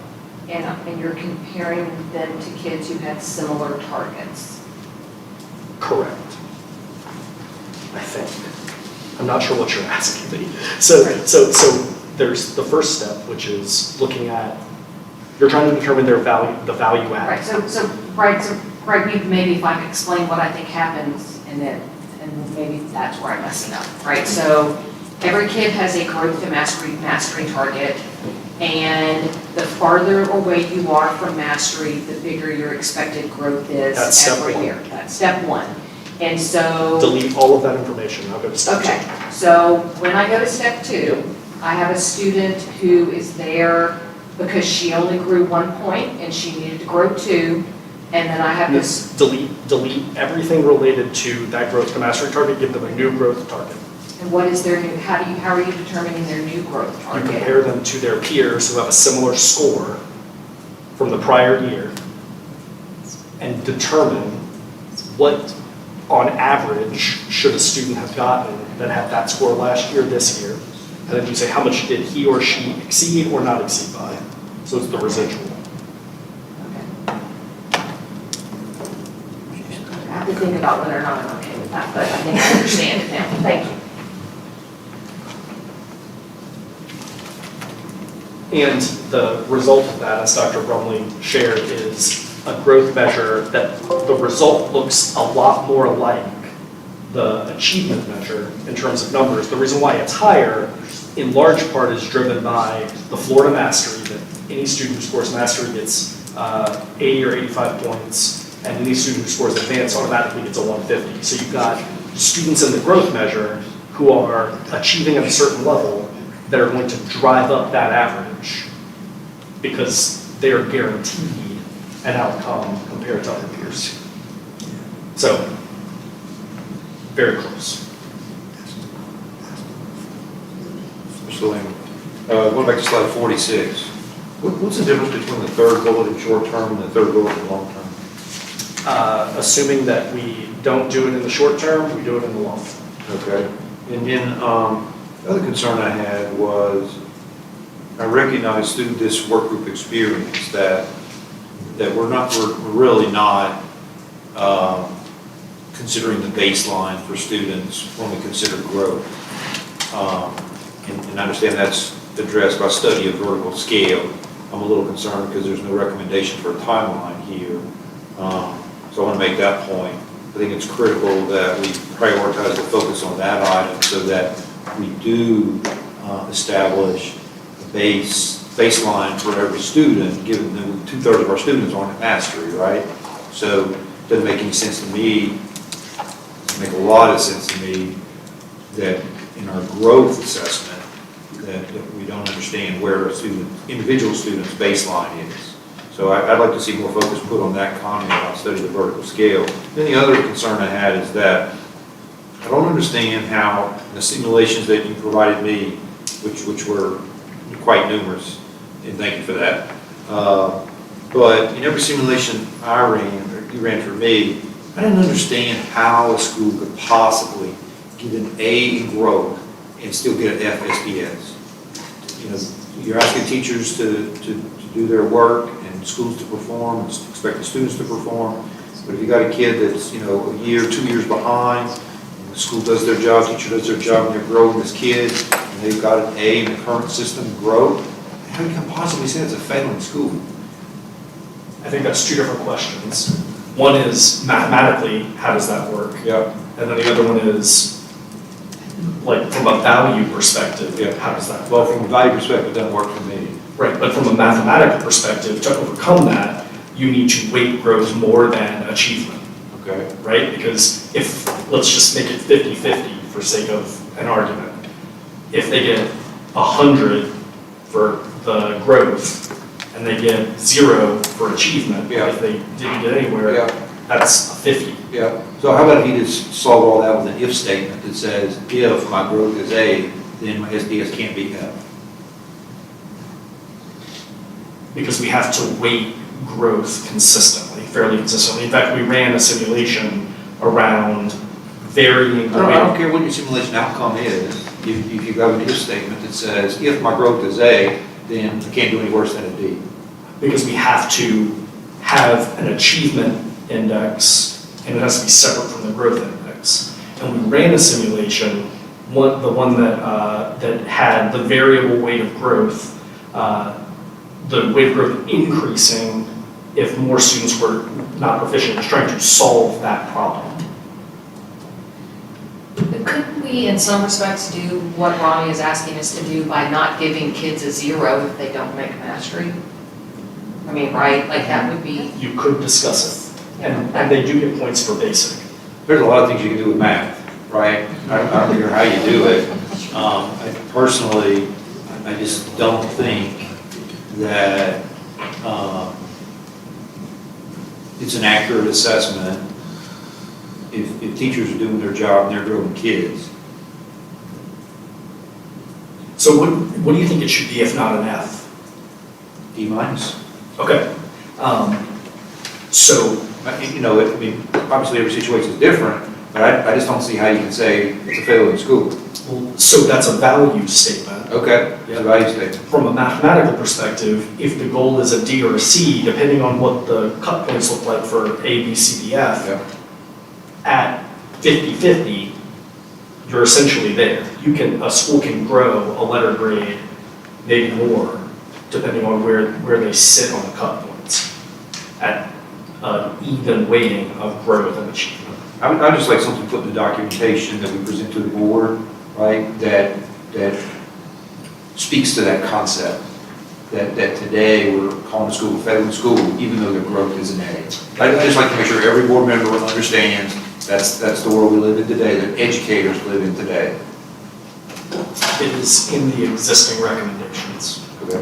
[SPEAKER 6] and you're comparing them to kids who had similar targets.
[SPEAKER 4] Correct. I think. I'm not sure what you're asking me. So there's the first step, which is looking at, you're trying to determine their value, the value add.
[SPEAKER 6] Right, so maybe if I could explain what I think happens, and maybe that's where I'm messing up, right? So every kid has a growth to mastery target, and the farther away you are from mastery, the bigger your expected growth is
[SPEAKER 4] That's step
[SPEAKER 6] every
[SPEAKER 4] 1.
[SPEAKER 6] year. That's step 1. And so.
[SPEAKER 4] Delete all of that information, I'll go to step 2.
[SPEAKER 6] Okay, so when I go to step 2, I have a student who is there because she only grew 1 point and she needed to grow 2, and then I have this.
[SPEAKER 4] Delete everything related to that growth to mastery target, give them a new growth target.
[SPEAKER 6] And what is their new, how are you determining their new growth
[SPEAKER 4] You
[SPEAKER 6] target?
[SPEAKER 4] compare them to their peers who have a similar score from the prior year and determine what, on average, should a student have gotten that had that score last year, this year. And then you say, how much did he or she exceed or not exceed by? So it's the residual.
[SPEAKER 6] I have to think about whether or not I'm okay with that, but I think I understand it now. Thank you.
[SPEAKER 4] And the result of that, as Dr. Brumley shared, is a growth measure that the result looks a lot more like the achievement measure in terms of numbers. The reason why it's higher, in large part, is driven by the Florida mastery, that any student who scores mastery gets 80 or 85 points, and any student who scores advanced automatically gets a 150. So you've got students in the growth measure who are achieving at a certain level that are going to drive up that average because they are guaranteed an outcome compared to other peers. So, very close.
[SPEAKER 5] Mr. Lehman, going back to slide 46, what's the difference between the third bullet in short term and the third bullet in long term?
[SPEAKER 4] Assuming that we don't do it in the short term, we do it in the long term.
[SPEAKER 5] Okay. And then the other concern I had was, I recognized through this work group experience that we're really not considering the baseline for students when we consider growth. And I understand that's addressed by study of vertical scale. I'm a little concerned because there's no recommendation for a timeline here. So I want to make that point. I think it's critical that we prioritize the focus on that item so that we do establish a baseline for every student, given that 2/3 of our students aren't at mastery, right? So it doesn't make any sense to me, make a lot of sense to me that in our growth assessment that we don't understand where a student, individual student's baseline is. So I'd like to see more focus put on that comment about study the vertical scale. Then the other concern I had is that I don't understand how the simulations that you provided me, which were quite numerous, and thank you for that, But in every simulation I ran, or you ran for me, I didn't understand how a school could possibly get an A in growth and still get an FSBS. You know, you're asking teachers to do their work and schools to perform, and expect the students to perform. But if you got a kid that's, you know, a year, 2 years behind, and the school does their job, teacher does their job, and they're growing this kid, and they've got an A in the current system growth, how can you possibly say it's a failing school?
[SPEAKER 4] I think that's two different questions. One is mathematically, how does that work?
[SPEAKER 5] Yeah.
[SPEAKER 4] And then the other one is, like, from a value perspective,
[SPEAKER 5] Yeah.
[SPEAKER 4] how does that work?
[SPEAKER 5] Well, from a value perspective, it doesn't work for me.
[SPEAKER 4] Right, but from a mathematical perspective, to overcome that, you need to weight growth more than achievement,
[SPEAKER 5] Okay.
[SPEAKER 4] right? Because if, let's just make it 50-50 for sake of an argument. If they get 100 for the growth, and they get 0 for achievement,
[SPEAKER 5] Yeah.
[SPEAKER 4] if they didn't get anywhere,
[SPEAKER 5] Yeah.
[SPEAKER 4] that's a 50.
[SPEAKER 5] Yeah, so how about if you just solve all that with an if statement that says, if my growth is A, then my SDS can't be F.
[SPEAKER 4] Because we have to weight growth consistently, fairly consistently. In fact, we ran a simulation around varying the
[SPEAKER 5] I
[SPEAKER 4] weight.
[SPEAKER 5] don't care what your simulation outcome is, if you have an if statement that says, if my growth is A, then I can't do any worse than a D.
[SPEAKER 4] Because we have to have an achievement index, and it has to be separate from the growth index. And we ran a simulation, the one that had the variable weight of growth, the weight of growth increasing if more students were not proficient. It was trying to solve that problem.
[SPEAKER 6] But couldn't we, in some respects, do what Ronnie is asking us to do by not giving kids a 0 if they don't make mastery? I mean, right, like that would be,
[SPEAKER 4] You could discuss it, and they do get points for basic.
[SPEAKER 5] There's a lot of things you can do with math, right? I don't care how you do it. Personally, I just don't think that it's an accurate assessment if teachers are doing their job and they're growing kids.
[SPEAKER 4] So what do you think it should be if not an F?
[SPEAKER 5] D minus.
[SPEAKER 4] Okay. So
[SPEAKER 5] You know, I mean, obviously every situation is different, but I just don't see how you can say it's a failing school.
[SPEAKER 4] So that's a value statement.
[SPEAKER 5] Okay, it's a value statement.
[SPEAKER 4] From a mathematical perspective, if the goal is a D or a C, depending on what the cut points look like for A, B, C, D, F,
[SPEAKER 5] Yeah.
[SPEAKER 4] at 50-50, you're essentially there. A school can grow a letter grade, maybe more, depending on where they sit on the cut points, at an even weighting of growth and achievement.
[SPEAKER 5] I'd just like something put in the documentation that we present to the board, right, that speaks to that concept, that today we're calling the school a failing school, even though their growth is an A. I'd just like to make sure every board member understands that's the world we live in today, that educators live in today.
[SPEAKER 4] It is in the existing recommendations.
[SPEAKER 5] Okay.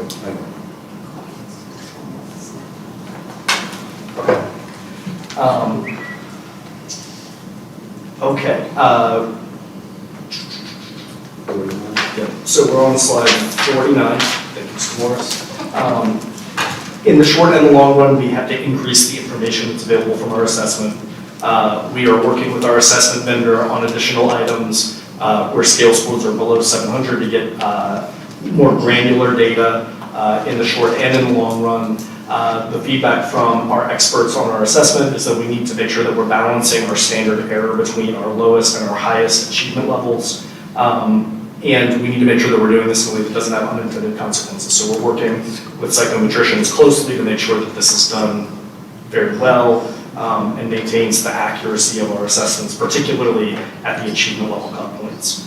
[SPEAKER 4] Okay. Yeah, so we're on slide 49. Thank you, Mr. Morris. In the short and the long run, we have to increase the information that's available from our assessment. We are working with our assessment vendor on additional items where scale scores are below 700 to get more granular data in the short and in the long run. The feedback from our experts on our assessment is that we need to make sure that we're balancing our standard error between our lowest and our highest achievement levels. And we need to make sure that we're doing this in a way that doesn't have unintended consequences. So we're working with psychometricians closely to make sure that this is done very well and maintains the accuracy of our assessments, particularly at the achievement level cut points.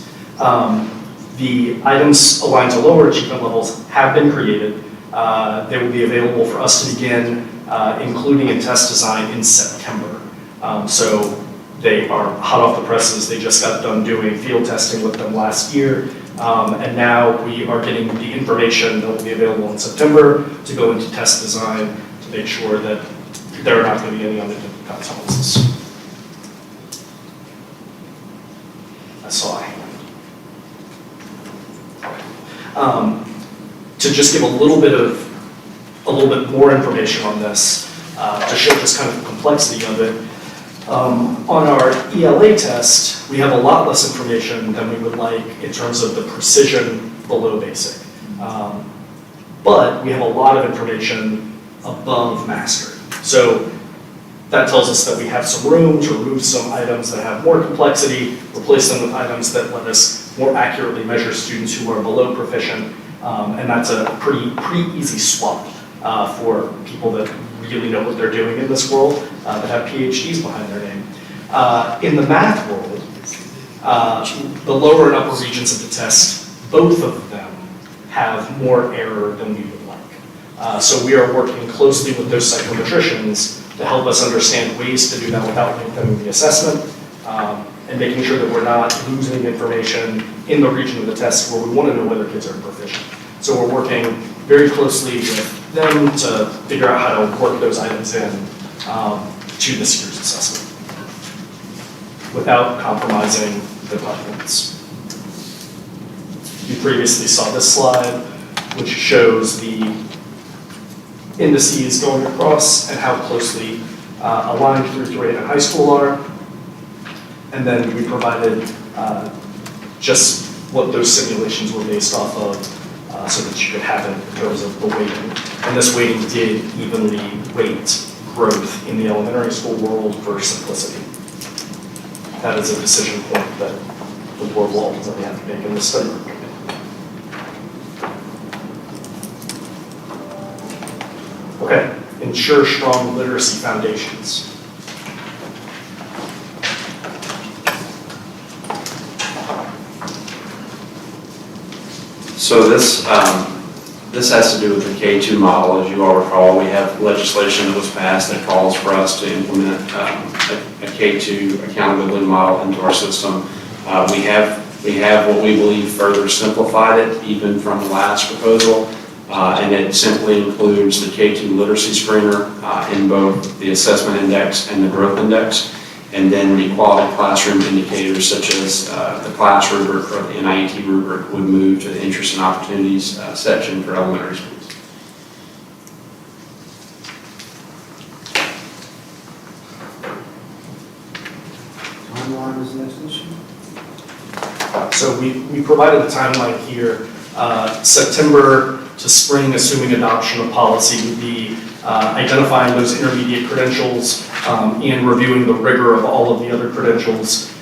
[SPEAKER 4] The items aligned to lower achievement levels have been created. They will be available for us to begin including in test design in September. So they are hot off the presses. They just got done doing field testing with them last year. And now we are getting the information that will be available in September to go into test design to make sure that there are not going to be any unintended consequences. I saw a hand. To just give a little bit of little bit more information on this to show just kind of the complexity of it. On our ELA test, we have a lot less information than we would like in terms of the precision below basic. But we have a lot of information above mastery. So that tells us that we have some room to remove some items that have more complexity, replace them with items that let us more accurately measure students who are below proficient. And that's a pretty easy swap for people that really know what they're doing in this world, that have PhDs behind their name. In the math world, the lower and upper regions of the test, both of them have more error than we would like. So we are working closely with those psychometricians to help us understand ways to do that without lengthening the assessment, and making sure that we're not losing information in the region of the test where we want to know whether kids are proficient. So we're working very closely with them to figure out how to work those items in to this year's assessment without compromising the performance. You previously saw this slide, which shows the indices going across and how closely aligned through grade and high school are. And then we provided just what those simulations were based off of so that you could have it in terms of the weighting. And this weighting did evenly weight growth in the elementary school world for simplicity. That is a decision point that the board will ultimately have to make in this study. Okay, ensure strong literacy foundations.
[SPEAKER 2] So this has to do with the K-2 model. As you all recall, we have legislation that was passed that calls for us to implement a K-2 accountability model into our system. We have what we believe further simplified it even from the last proposal, and it simply includes the K-2 literacy screener in both the assessment index and the growth index, and then the quality classroom indicators such as the class rubric or the NIET rubric would move to the interest and opportunities section for elementary schools.
[SPEAKER 1] Timeline is the next issue.
[SPEAKER 4] So we provided the timeline here. September to spring, assuming adoption of policy, would be identifying those intermediate credentials and reviewing the rigor of all of the other credentials.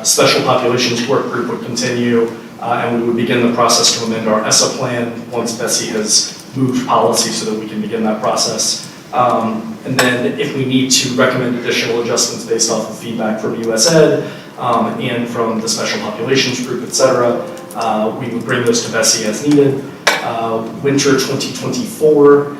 [SPEAKER 4] Special populations work group would continue, and we would begin the process to amend our ESSA plan once BESE has moved policy so that we can begin that process. And then if we need to recommend additional adjustments based off of feedback from US Ed and from the special populations group, et cetera, we would bring those to BESE as needed. Winter 2024,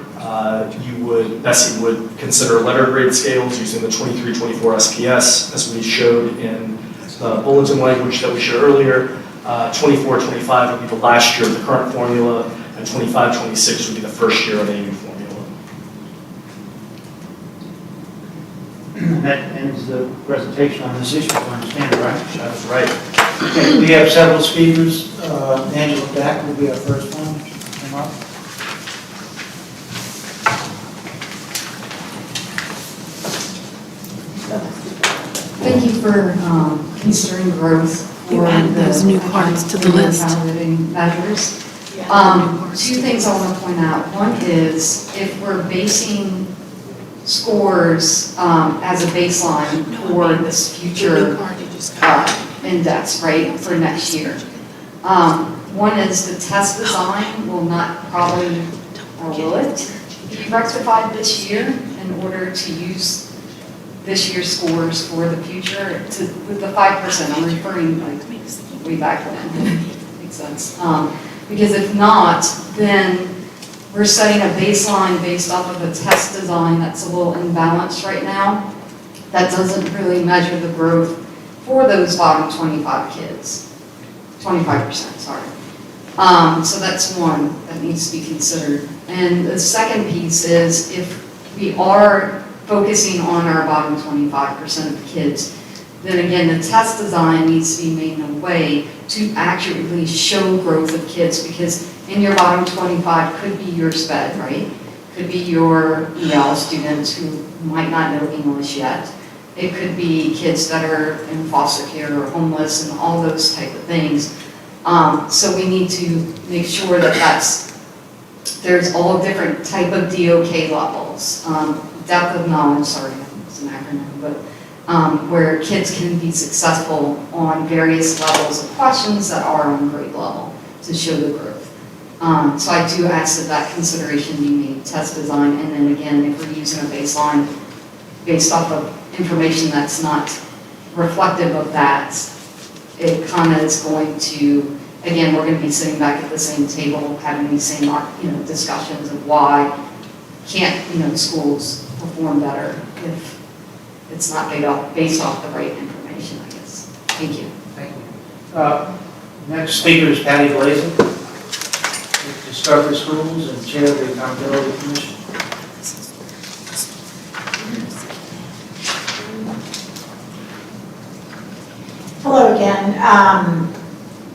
[SPEAKER 4] BESE would consider letter grade scales using the 23-24 SPS, as we showed in the bulletin language that we showed earlier. 24-25 would be the last year of the current formula, and 25-26 would be the first year of a new formula.
[SPEAKER 1] That ends the presentation on this issue, if I understand it right.
[SPEAKER 4] That's right.
[SPEAKER 1] Okay, we have several speakers. Angela Beck will be our first one. Come up.
[SPEAKER 9] Thank you for considering growth for
[SPEAKER 3] You added those new cards to the list.
[SPEAKER 9] Living measures. Two things I want to point out. One is if we're basing scores as a baseline for this future index, right, for next year. One is the test design will not probably, or will it, be rectified this year in order to use this year's scores for the future with the 5%. I'm referring like way back when. Makes sense. Because if not, then we're setting a baseline based off of a test design that's a little imbalanced right now. That doesn't really measure the growth for those bottom 25 kids. 25%, sorry. So that's one that needs to be considered. And the second piece is if we are focusing on our bottom 25% of the kids, then again, the test design needs to be made in a way to accurately show growth of kids, because in your bottom 25 could be your SPED, right? Could be your EL students who might not know English yet. It could be kids that are in foster care or homeless and all those type of things. So we need to make sure that there's all different type of DOK levels. Depth of knowledge, sorry, it's an acronym, but where kids can be successful on various levels of questions that are on grade level to show the growth. So I do ask that consideration be made, test design, and then again, if we're using a baseline based off of information that's not reflective of that, it kind of is going to, again, we're going to be sitting back at the same table, having these same, discussions of why can't, schools perform better if it's not based off the right information, I guess. Thank you.
[SPEAKER 1] Thank you. Next speaker is Patty Blazen, Discovery Schools and Chair of the Accountability Commission.
[SPEAKER 8] Hello again.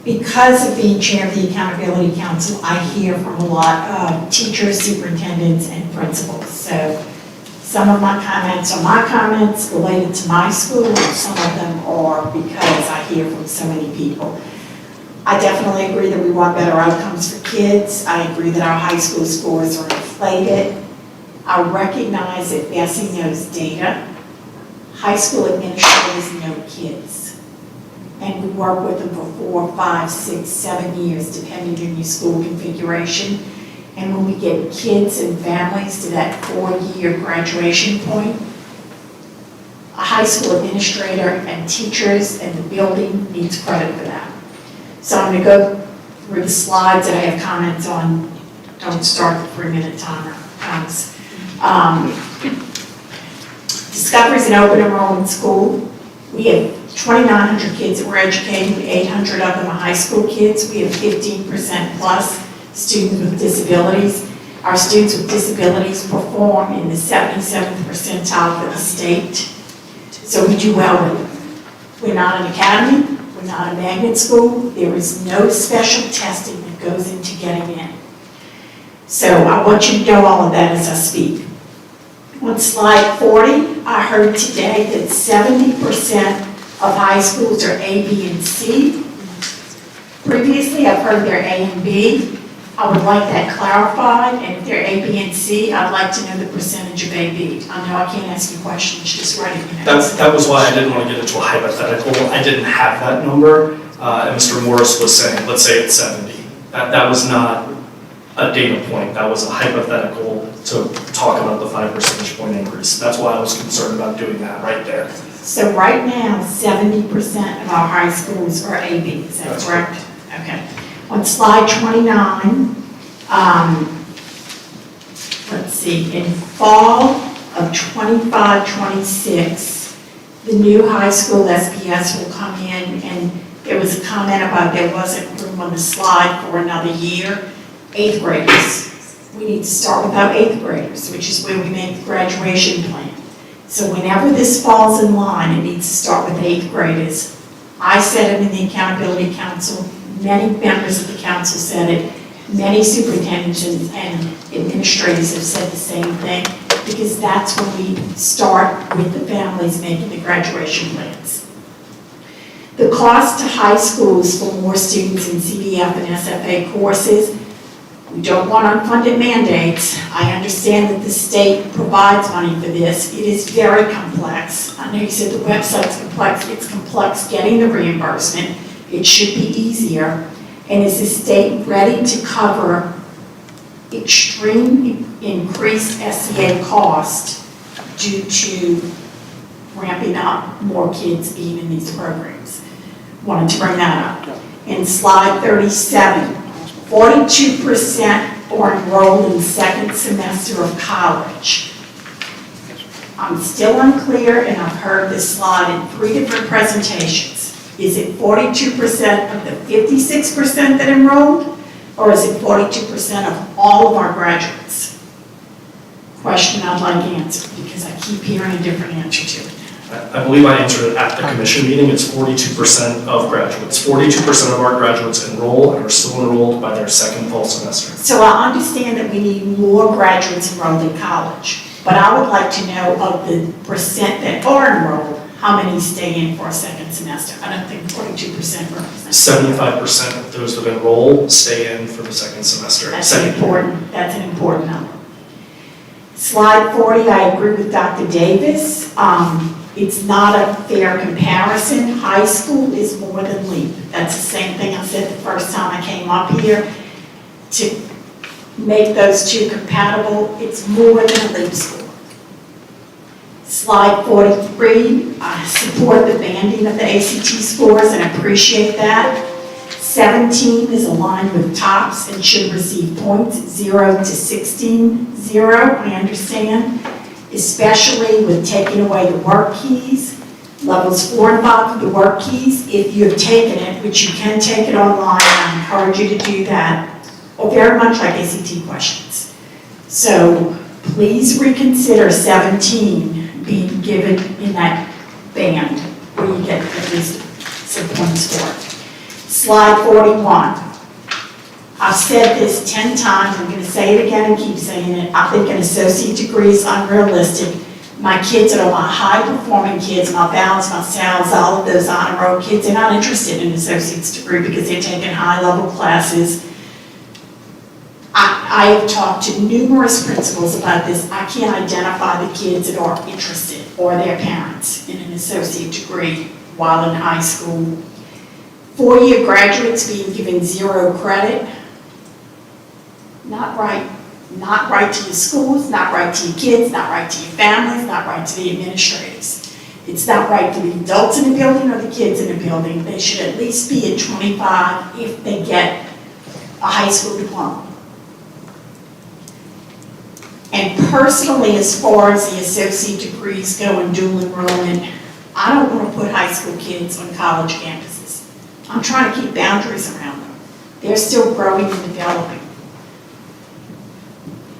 [SPEAKER 8] Because of being chair of the Accountability Council, I hear from a lot of teachers, superintendents, and principals. So some of my comments are my comments related to my school, and some of them are because I hear from so many people. I definitely agree that we want better outcomes for kids. I agree that our high school scores are inflated. I recognize that BESE knows data. High school administrators know kids. And we work with them for 4, 5, 6, 7 years, depending on your school configuration. And when we get kids and families to that 4-year graduation point, a high school administrator and teachers and the building needs credit for that. So I'm going to go through the slides that I have comments on. Don't start the 3-minute timer comes. Discovery is an open enrollment school. We have 2,900 kids that we're educating, 800 of them are high school kids. We have 15% plus students with disabilities. Our students with disabilities perform in the 77th percentile for the state. So we do well with them. We're not an academy, we're not a magnet school. There is no special testing that goes into getting in. So I want you to know all of that as I speak. On slide 40, I heard today that 70% of high schools are A, B, and C. Previously, I've heard they're A and B. I would like that clarified, and if they're A, B, and C, I'd like to know the percentage of A, B. I know I can't ask you questions, just writing it out.
[SPEAKER 4] That was why I didn't want to get into a hypothetical. I didn't have that number, and Mr. Morris was saying, let's say it's 70. That was not a data point, that was a hypothetical to talk about the 5 percentage point increase. That's why I was concerned about doing that right there.
[SPEAKER 8] So right now, 70% of our high schools are AB, is that
[SPEAKER 4] That's
[SPEAKER 8] correct? Okay. On slide 29, let's see, in fall of 25-26, the new high school SPS will come in, and there was a comment about there wasn't room on the slide for another year. 8th graders. We need to start with our 8th graders, which is where we make the graduation plan. So whenever this falls in line, it needs to start with 8th graders. I said it in the Accountability Council, many members of the council said it, many superintendents and administrators have said the same thing, because that's when we start with the families making the graduation plans. The cost to high schools for more students in CDF and SFA courses, we don't want unfunded mandates. I understand that the state provides money for this. It is very complex. I know you said the website's complex. It's complex getting the reimbursement. It should be easier. And is the state ready to cover extreme increased SEA cost due to ramping up more kids being in these programs? Wanted to bring that up. In slide 37, 42% are enrolled in second semester of college. I'm still unclear, and I've heard this slide in 3 different presentations. Is it 42% of the 56% that enrolled, or is it 42% of all of our graduates? Question I'd like answered, because I keep hearing a different answer to it.
[SPEAKER 4] I believe I answered it at the commission meeting, it's 42% of graduates. 42% of our graduates enroll and are still enrolled by their second fall semester.
[SPEAKER 8] So I understand that we need more graduates enrolled in college, but I would like to know of the percent that are enrolled, how many stay in for a second semester? I don't think 42% represents.
[SPEAKER 4] 75% of those that enroll stay in for the second semester.
[SPEAKER 8] That's
[SPEAKER 4] second year.
[SPEAKER 8] that's an important number. Slide 40, I agree with Dr. Davis. It's not a fair comparison. High school is more than LEAP. That's the same thing I said the first time I came up here. To make those two compatible, it's more than a LEAP score. Slide 43, I support the banding of the ACT scores and appreciate that. 17 is aligned with tops and should receive points, 0 to 16, 0, I understand, especially with taking away the work keys. Levels 4 and 5 of the work keys, if you have taken it, which you can take it online, I encourage you to do that, or very much like ACT questions. So please reconsider 17 being given in that band where you get at least some points for it. Slide 41. I've said this 10 times, I'm going to say it again and keep saying it. I think an associate degree is unrealistic. My kids are my high-performing kids, my balance, my sales, all of those honor roll kids, they're not interested in an associate's degree because they're taking high-level classes. I have talked to numerous principals about this. I can't identify the kids that are interested or their parents in an associate degree while in high school. 4-year graduates being given 0 credit, not right. Not right to your schools, not right to your kids, not right to your families, not right to the administrators. It's not right to the adults in the building or the kids in the building. They should at least be at 25 if they get a high school diploma. And personally, as far as the associate degrees go in dual enrollment, I don't want to put high school kids on college campuses. I'm trying to keep boundaries around them. They're still growing and developing.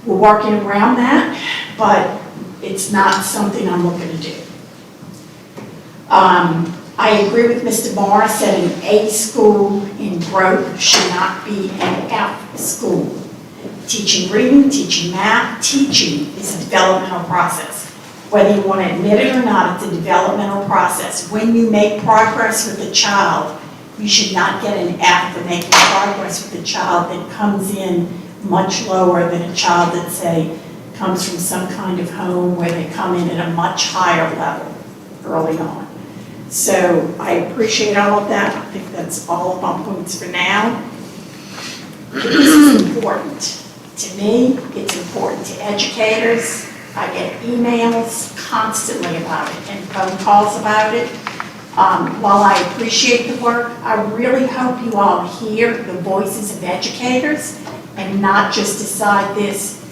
[SPEAKER 8] We're working around that, but it's not something I'm looking to do. I agree with Mr. Morris that an A school in growth should not be an F school. Teaching reading, teaching math, teaching is a developmental process. Whether you want to admit it or not, it's a developmental process. When you make progress with a child, you should not get an F for making progress with a child that comes in much lower than a child that, say, comes from some kind of home where they come in at a much higher level early on. So I appreciate all of that. I think that's all of my points for now. This is important. To me, it's important to educators. I get emails constantly about it and phone calls about it. While I appreciate the work, I really hope you all hear the voices of educators and not just decide this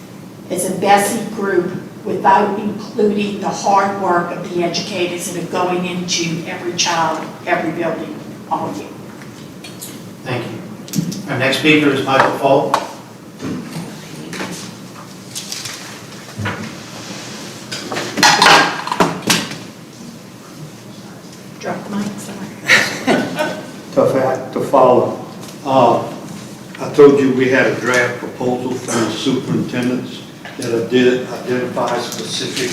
[SPEAKER 8] as a BESE group without including the hard work of the educators that are going into every child, every building, all of you.
[SPEAKER 1] Thank you. Our next speaker is Michael Falk.
[SPEAKER 8] Drop the mic, sorry.
[SPEAKER 7] Tough act to follow. I told you we had a draft proposal from the superintendents that identify specific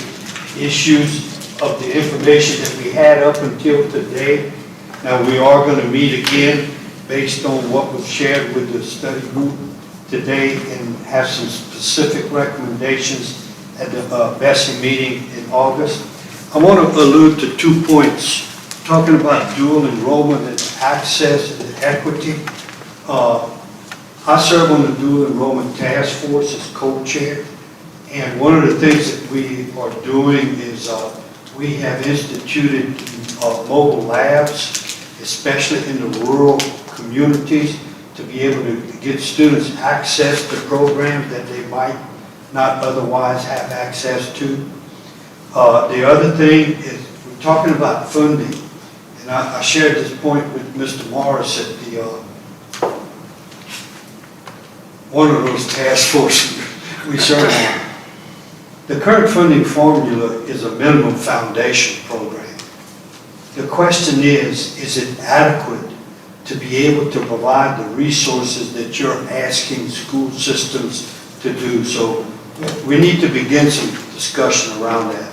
[SPEAKER 7] issues of the information that we had up until today. Now, we are going to meet again based on what was shared with the study group today and have some specific recommendations at the BESE meeting in August. I want to allude to 2 points, talking about dual enrollment and access and equity. I serve on the dual enrollment task force as co-chair, and one of the things that we are doing is we have instituted mobile labs, especially in the rural communities, to be able to get students access to programs that they might not otherwise have access to. The other thing is we're talking about funding, and I shared this point with Mr. Morris at the one of those task forces we serve on. The current funding formula is a minimum foundation program. The question is it adequate to be able to provide the resources that you're asking school systems to do? So we need to begin some discussion around that.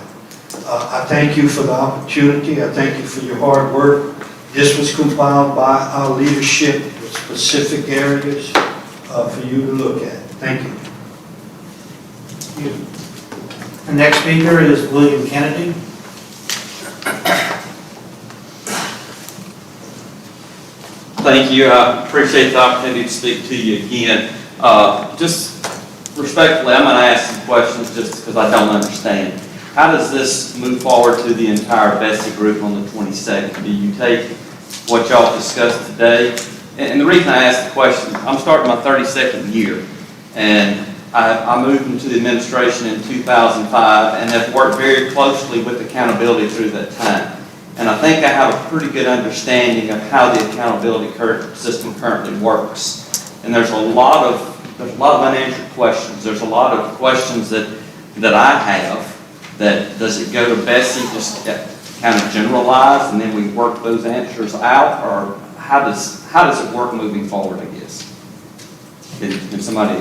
[SPEAKER 7] I thank you for the opportunity. I thank you for your hard work. This was compiled by our leadership with specific areas for you to look at. Thank you.
[SPEAKER 1] The next speaker is William Kennedy.
[SPEAKER 11] Thank you. I appreciate the opportunity to speak to you again. Just respectfully, I'm going to ask some questions just because I don't understand. How does this move forward to the entire BESE group on the 22nd? Do you take what y'all discussed today? And the reason I ask the question, I'm starting my 32nd year, and I moved into the administration in 2005 and have worked very closely with accountability through that time. And I think I have a pretty good understanding of how the accountability system currently works. And there's a lot of unanswered questions. There's a lot of questions that I have that, does it go to BESE just kind of generalized and then we work those answers out, or how does it work moving forward, I guess? Can somebody?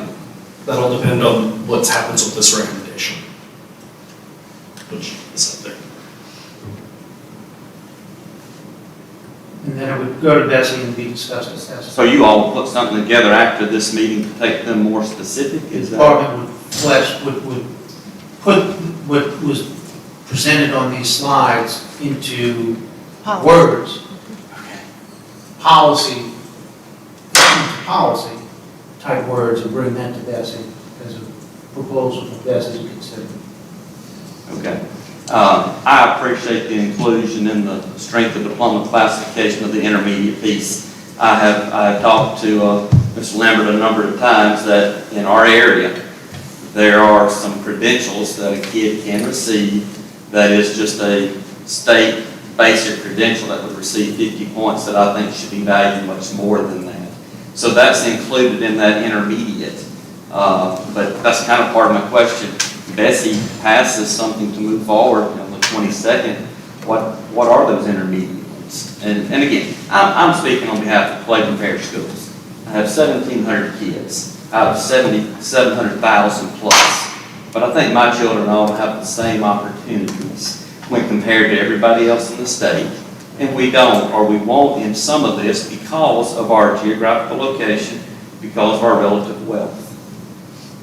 [SPEAKER 4] That'll depend on what happens with this recommendation, which is up there.
[SPEAKER 1] And then it would go to BESE and be discussed as necessary.
[SPEAKER 11] So you all put something together after this meeting to take them more specific? Is
[SPEAKER 1] The
[SPEAKER 11] that?
[SPEAKER 1] department would put what was presented on these slides into words, policy type words, and bring that to BESE as a proposal for BESE to consider.
[SPEAKER 11] Okay. I appreciate the inclusion in the strength of diploma classification of the intermediate piece. I have talked to Mr. Lambert a number of times that in our area, there are some credentials that a kid can receive that is just a state basic credential that would receive 50 points that I think should be valued much more than that. So that's included in that intermediate. But that's kind of part of my question. BESE passes something to move forward on the 22nd. What are those intermediate ones? And again, I'm speaking on behalf of Clayton Parish Schools. I have 1,700 kids out of 700,000 plus. But I think my children all have the same opportunities when compared to everybody else in the state. And we don't, or we won't in some of this because of our geographical location, because of our relative wealth.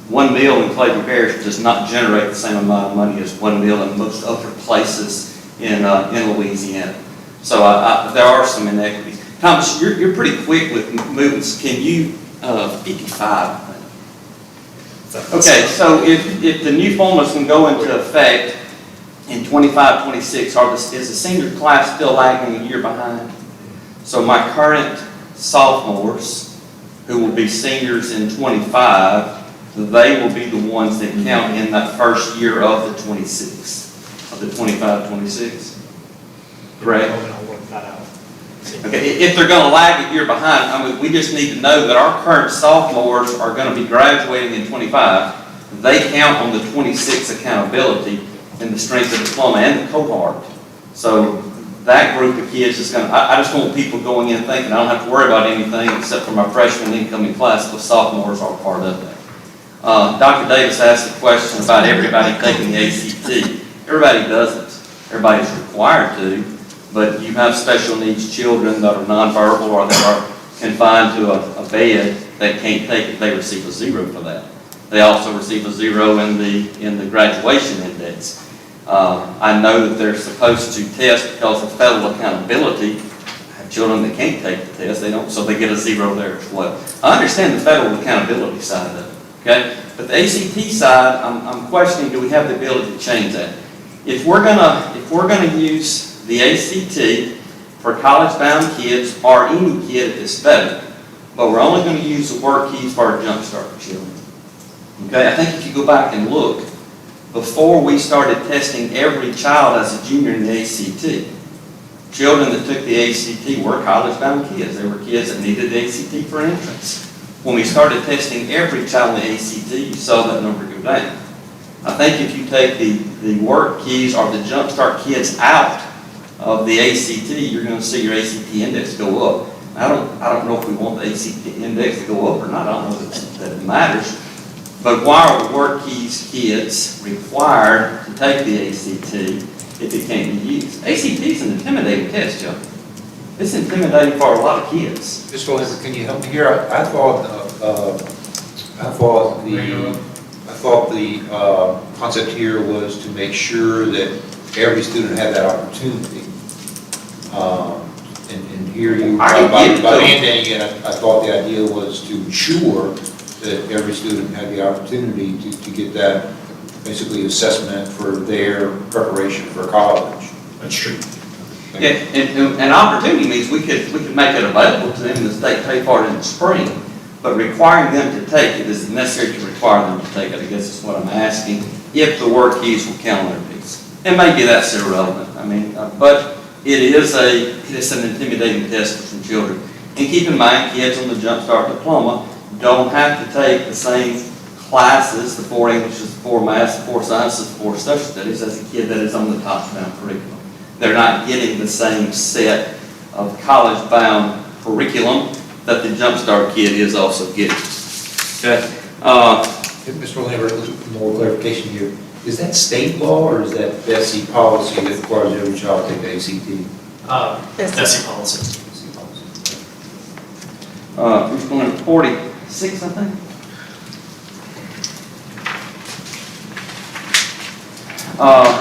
[SPEAKER 11] One meal in Clayton Parish does not generate the same amount of money as one meal in most other places in Louisiana. So there are some inequities. Thomas, you're pretty quick with movements. Can you, 55? Okay, so if the new formulas can go into effect in 25, 26, is the senior class still lagging a year behind? So my current sophomores, who will be seniors in 25, they will be the ones that count in that first year of the 26, of the 25, 26. Correct? Okay, if they're going to lag a year behind, I mean, we just need to know that our current sophomores are going to be graduating in 25. They count on the 26 accountability in the strength of diploma and the cohort. So that group of kids is going to, I just want people going in thinking I don't have to worry about anything except for my freshman incoming class, because sophomores are part of that. Dr. Davis asked a question about everybody taking the ACT. Everybody doesn't. Everybody's required to, but you have special needs children that are nonverbal or that are confined to a bed that can't take it. They receive a 0 for that. They also receive a 0 in the graduation index. I know that they're supposed to test because of federal accountability. I have children that can't take the test, they don't, so they get a 0 there as well. I understand the federal accountability side of it, okay? But the ACT side, I'm questioning, do we have the ability to change that? If we're gonna use the ACT for college-bound kids or any kid at this federal, but we're only gonna use the work keys for our jumpstart children. Okay, I think if you go back and look, before we started testing every child as a junior in the ACT, children that took the ACT were college-bound kids. They were kids that needed the ACT for entrance. When we started testing every child in the ACT, you saw that number go down. I think if you take the work keys or the jumpstart kids out of the ACT, you're gonna see your ACT index go up. I don't know if we want the ACT index to go up or not, I don't know that it matters. But why are the work keys kids required to take the ACT if it can't be used? ACT is an intimidating test, Joe. It's intimidating for a lot of kids.
[SPEAKER 5] Mr. Lambert, can you help me here? I thought the concept here was to make sure that every student had that opportunity. And here you, by mandating it, I thought the idea was to ensure that every student had the opportunity to get that basically assessment for their preparation for college.
[SPEAKER 4] That's true.
[SPEAKER 11] Yeah, and opportunity means we could make it available to them in the state pay for it in the spring, but requiring them to take it is necessary to require them to take it, I guess is what I'm asking, if the work keys will count on their piece. And maybe that's irrelevant, I mean, but it's an intimidating test for some children. And keep in mind, kids on the Jumpstart Diploma don't have to take the same classes, the 4 Englishes, the 4 Maths, the 4 Sciences, the 4 Social Studies, as a kid that is on the top-down curriculum. They're not getting the same set of college-bound curriculum that the Jumpstart kid is also getting. Okay.
[SPEAKER 5] Mr. Lambert, a little more clarification here. Is that state law or is that BESE policy that requires every child to take the ACT?
[SPEAKER 4] BESE policy.
[SPEAKER 11] Who's going to 46, I think?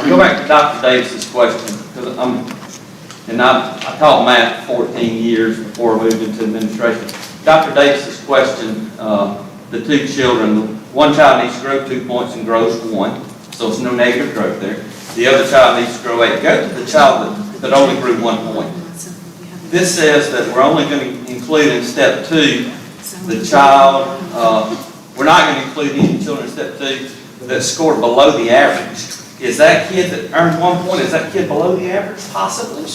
[SPEAKER 11] Go back to Dr. Davis's question, because I taught math for 14 years before I moved into administration. Dr. Davis's question, the 2 children, one child needs to grow 2 points and grows 1, so it's no negative growth there. The other child needs to grow 8. Go to the child that only grew 1 point. This says that we're only going to include in step 2 the child, we're not going to include any children in step 2 that scored below the average. Is that kid that earned 1 point, is that kid below the average? Possibly.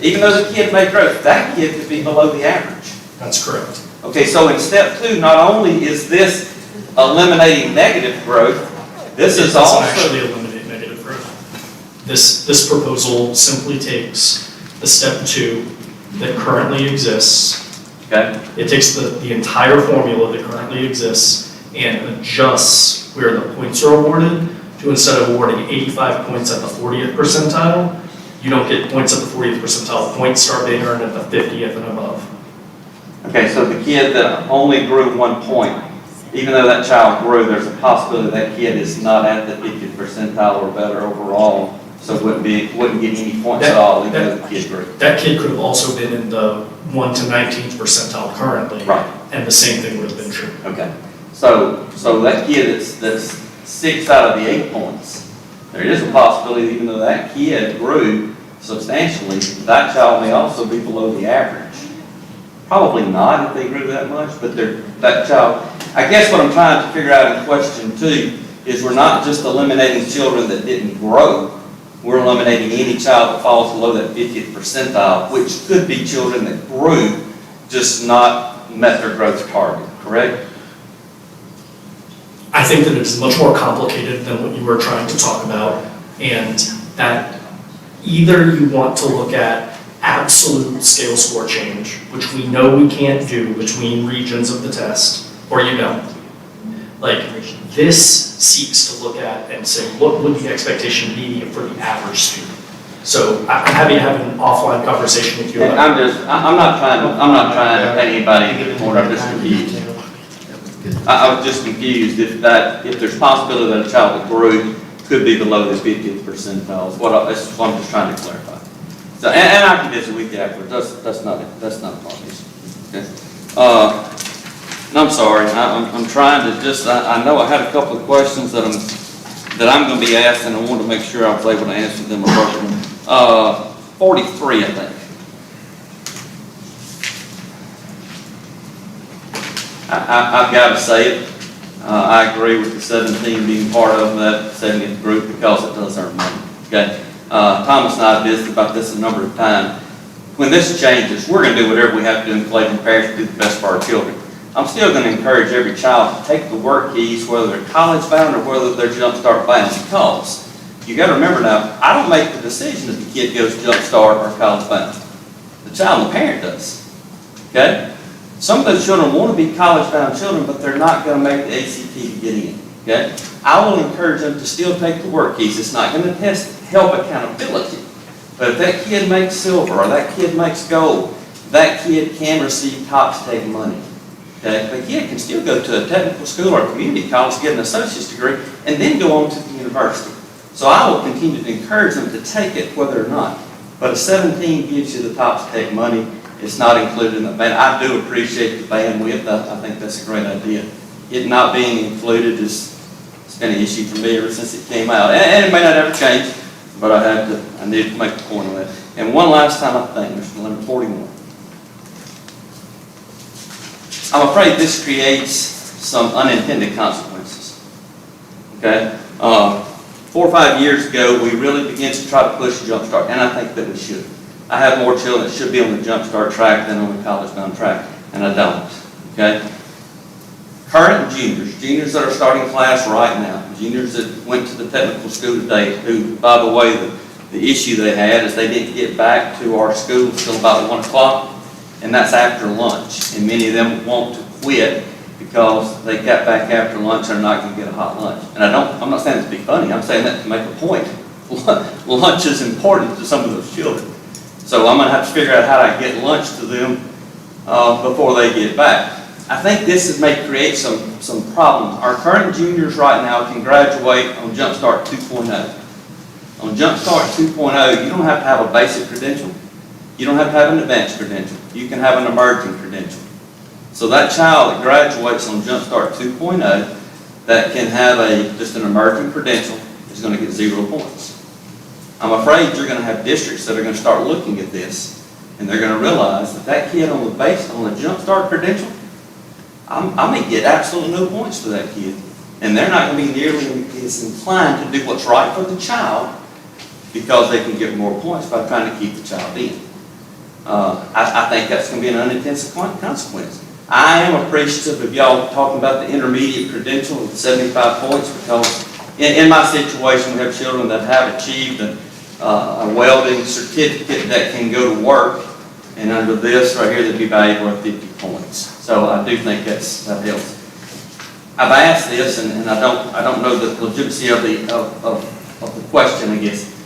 [SPEAKER 11] Even though the kid made growth, that kid could be below the average.
[SPEAKER 4] That's correct.
[SPEAKER 11] Okay, so in step 2, not only is this eliminating negative growth, this is
[SPEAKER 4] It
[SPEAKER 11] also...
[SPEAKER 4] doesn't actually eliminate negative growth. This proposal simply takes the step 2 that currently exists.
[SPEAKER 11] Okay.
[SPEAKER 4] It takes the entire formula that currently exists and adjusts where the points are awarded to, instead of awarding 85 points at the 40th percentile, you don't get points at the 40th percentile. The points start being earned at the 50th and above.
[SPEAKER 11] Okay, so the kid that only grew 1 point, even though that child grew, there's a possibility that kid is not at the 50th percentile or better overall, so wouldn't get any points at all, even though the kid grew.
[SPEAKER 4] That kid could have also been in the 1 to 19th percentile currently.
[SPEAKER 11] Right.
[SPEAKER 4] And the same thing would have been true.
[SPEAKER 11] Okay, so that kid that's 6 out of the 8 points, there is a possibility, even though that kid grew substantially, that child may also be below the average. Probably not if they grew that much, but that child, I guess what I'm trying to figure out in question 2 is we're not just eliminating children that didn't grow, we're eliminating any child that falls below that 50th percentile, which could be children that grew, just not met their growth target, correct?
[SPEAKER 4] I think that it is much more complicated than what you were trying to talk about, and that either you want to look at absolute scale score change, which we know we can't do between regions of the test, or you don't. Like, this seeks to look at and say, what would the expectation be for the average student? So I'm happy to have an offline conversation with you
[SPEAKER 11] And
[SPEAKER 4] about
[SPEAKER 11] I'm not trying to pay anybody to get more, I'm just confused. I was just confused if there's possibility that a child that grew could be below the 50th percentile, that's what I'm just trying to clarify. So, and I can visit with you afterwards, that's not a problem. Okay. And I'm sorry, I'm trying to just, I know I had a couple of questions that I'm going to be asked, and I wanted to make sure I was able to answer them appropriately. 43, I think. I've got to say it. I agree with the 17 being part of that 70th group because it does earn money. Okay. Thomas and I have visited about this a number of times. When this changes, we're going to do whatever we have to do in Clayton Parish to do the best for our children. I'm still going to encourage every child to take the work keys, whether they're college bound or whether they're Jumpstart bound, because you gotta remember now, I don't make the decision if the kid goes to Jump Start or College Bound. The child and the parent does, okay? Some of those children want to be college-bound children, but they're not gonna make the ACT to get in, okay? I will encourage them to still take the work keys. It's not gonna help accountability. But if that kid makes silver or that kid makes gold, that kid can receive TOPS take money. Okay? The kid can still go to a technical school or a community college, get an associate's degree, and then go on to the university. So I will continue to encourage them to take it whether or not. But if 17 gives you the TOPS take money, it's not included in the band. I do appreciate the bandwidth. I think that's a great idea. It not being included it's been an issue for me ever since it came out. And it may not ever change, but I need to make a point of that. And one last time, I think, Mr. Lemon, 41. I'm afraid this creates some unintended consequences. Okay? 4 or 5 years ago, we really began to try to push Jump Start, and I think that we should. I have more children that should be on the Jump Start track than on the college-bound track, and I don't. Okay? Current juniors that are starting class right now, juniors that went to the technical school today, who, by the way, the issue they had is they didn't get back to our school until about 1 o'clock, and that's after lunch. And many of them want to quit because they got back after lunch and are not going to get a hot lunch. And I'm not saying this to be funny, I'm saying that to make a point. Lunch is important to some of those children. So I'm going to have to figure out how to get lunch to them before they get back. I think this may create some problems. Our current juniors right now can graduate on Jump Start 2.0. On Jump Start 2.0, you don't have to have a basic credential. You don't have to have an advanced credential. You can have an emerging credential. So that child that graduates on Jump Start 2.0 that can have just an emerging credential is going to get 0 points. I'm afraid you're going to have districts that are going to start looking at this, and they're going to realize that that kid on the Jump Start credential, I may get absolutely no points for that kid. And they're not going to be nearly as inclined to do what's right for the child because they can get more points by trying to keep the child in. I think that's going to be an unintended consequence. I am appreciative of y'all talking about the intermediate credential of 75 points because in my situation, we have children that have achieved a welding certificate that can go to work, and under this right here, they'd be valued worth 50 points. So I do think that helps. I've asked this, and I don't know the legitimacy of the question, I guess.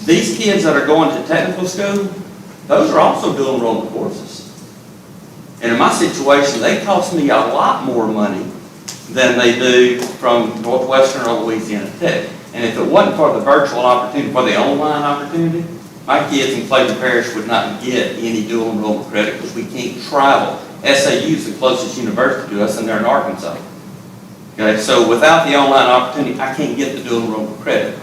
[SPEAKER 11] These kids that are going to technical school, those are also dual enrollment courses. And in my situation, they cost me a lot more money than they do from Northwestern or Louisiana Tech. And if it wasn't for the virtual opportunity, for the online opportunity, my kids in Clayton Parish would not get any dual enrollment credit because we can't travel. SAU is the closest university to us, and they're in Arkansas. Okay, so without the online opportunity, I can't get the dual enrollment credit.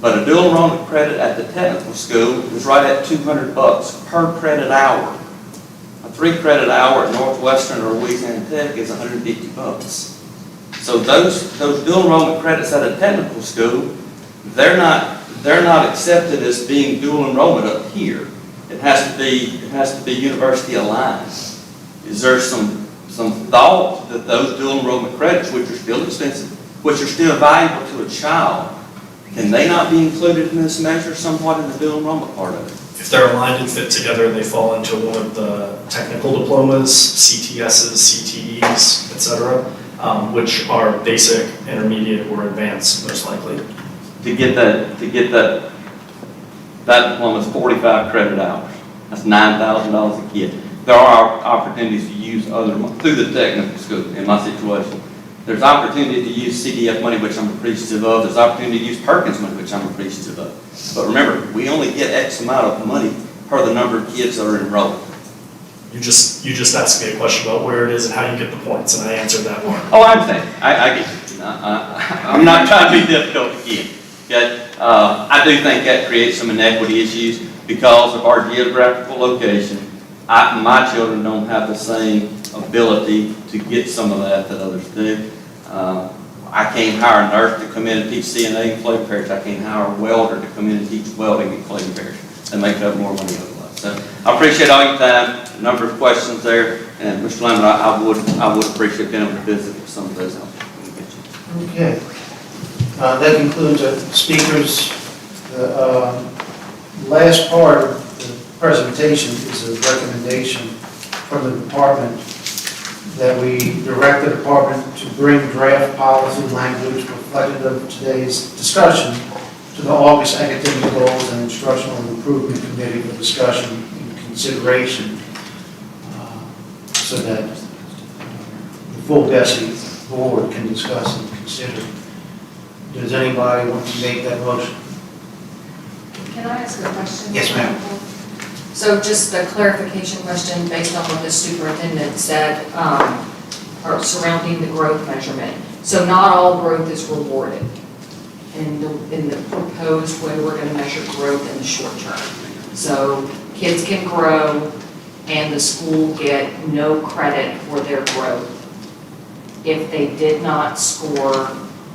[SPEAKER 11] But a dual enrollment credit at the technical school is right at $200 per credit hour. A 3-credit hour at Northwestern or Louisiana Tech is $150. So those dual enrollment credits at a technical school, they're not accepted as being dual enrollment up here. It has to be university aligned. Is there some thought that those dual enrollment credits, which are still expensive, which are still valuable to a child, can they not be included in this measure somewhat in the dual enrollment part of it?
[SPEAKER 4] If they're aligned and fit together, they fall into one of the technical diplomas, CTSs, CTEs, etc., which are basic, intermediate, or advanced, most likely.
[SPEAKER 11] To get that diploma is 45 credit hours. That's $9,000 a kid. There are opportunities to use through the technical school in my situation. There's opportunity to use CDF money, which I'm appreciative of. There's opportunity to use Perkins money, which I'm appreciative of. But remember, we only get X amount of money per the number of kids that are enrolled.
[SPEAKER 4] You just asked me a question about where it is and how you get the points, and I answered that one.
[SPEAKER 11] Oh, I understand. I get you. I'm not trying to be difficult again. Okay? I do think that creates some inequity issues because of our geographical location. My children don't have the same ability to get some of that others do. I can't hire a nurse to come in and teach CNA in Clayton Parish. I can't hire a welder to come in and teach welding in Clayton Parish. They make up more money otherwise. So I appreciate all your time, a number of questions there, and Mr. Lemon, I would appreciate being able to visit with some of those.
[SPEAKER 1] Okay. That concludes the speakers. The last part of the presentation is a recommendation from the department that we direct the department to bring draft policy language reflective of today's discussion to the August Academic Goals and Instructional Improvement Committee for discussion and consideration, so that the full BESE board can discuss and consider. Does anybody want to make that motion?
[SPEAKER 6] Can I ask a question?
[SPEAKER 1] Yes, ma'am.
[SPEAKER 6] So just a clarification question based on what the superintendent said, or surrounding the growth measurement. So not all growth is rewarded in the proposed way we're gonna measure growth in the short term. So kids can grow and the school get no credit for their growth if they did not score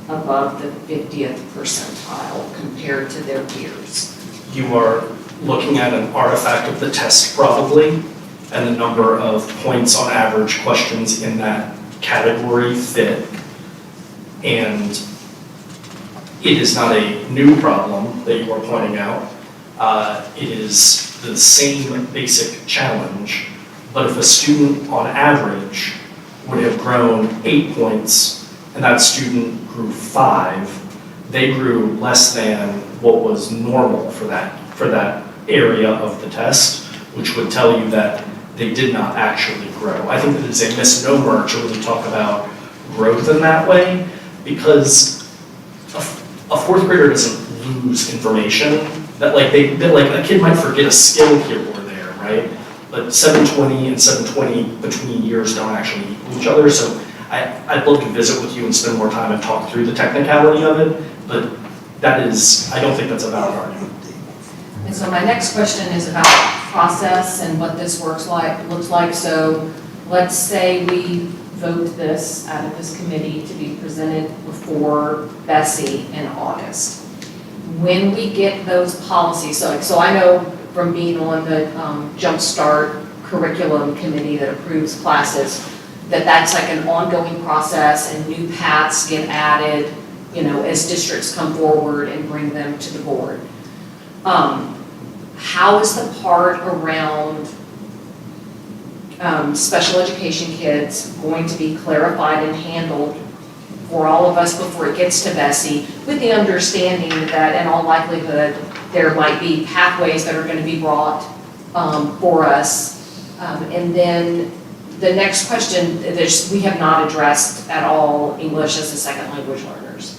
[SPEAKER 6] above the 50th percentile compared to their peers.
[SPEAKER 4] You are looking at an artifact of the test probably, and the number of points on average questions in that category fit. And it is not a new problem that you are pointing out. It is the same basic challenge, but if a student on average would have grown 8 points and that student grew 5, they grew less than what was normal for that area of the test, which would tell you that they did not actually grow. I think that it's a misnomer to really talk about growth in that way, because a fourth grader doesn't lose information. That like a kid might forget a skill here or there, right? But 720 and 720 between years don't actually equal each other. So I'd love to visit with you and spend more time and talk through the technicality of it, but I don't think that's a valid argument.
[SPEAKER 6] And so my next question is about process and what this looks like. So let's say we vote this out of this committee to be presented before BESE in August. When we get those policies, so I know from being on the Jumpstart curriculum committee that approves classes, that's like an ongoing process and new paths get added, as districts come forward and bring them to the board. How is the part around special education kids going to be clarified and handled for all of us before it gets to BESE, with the understanding that in all likelihood there might be pathways that are going to be brought for us? And then the next question, we have not addressed at all English as a second language learners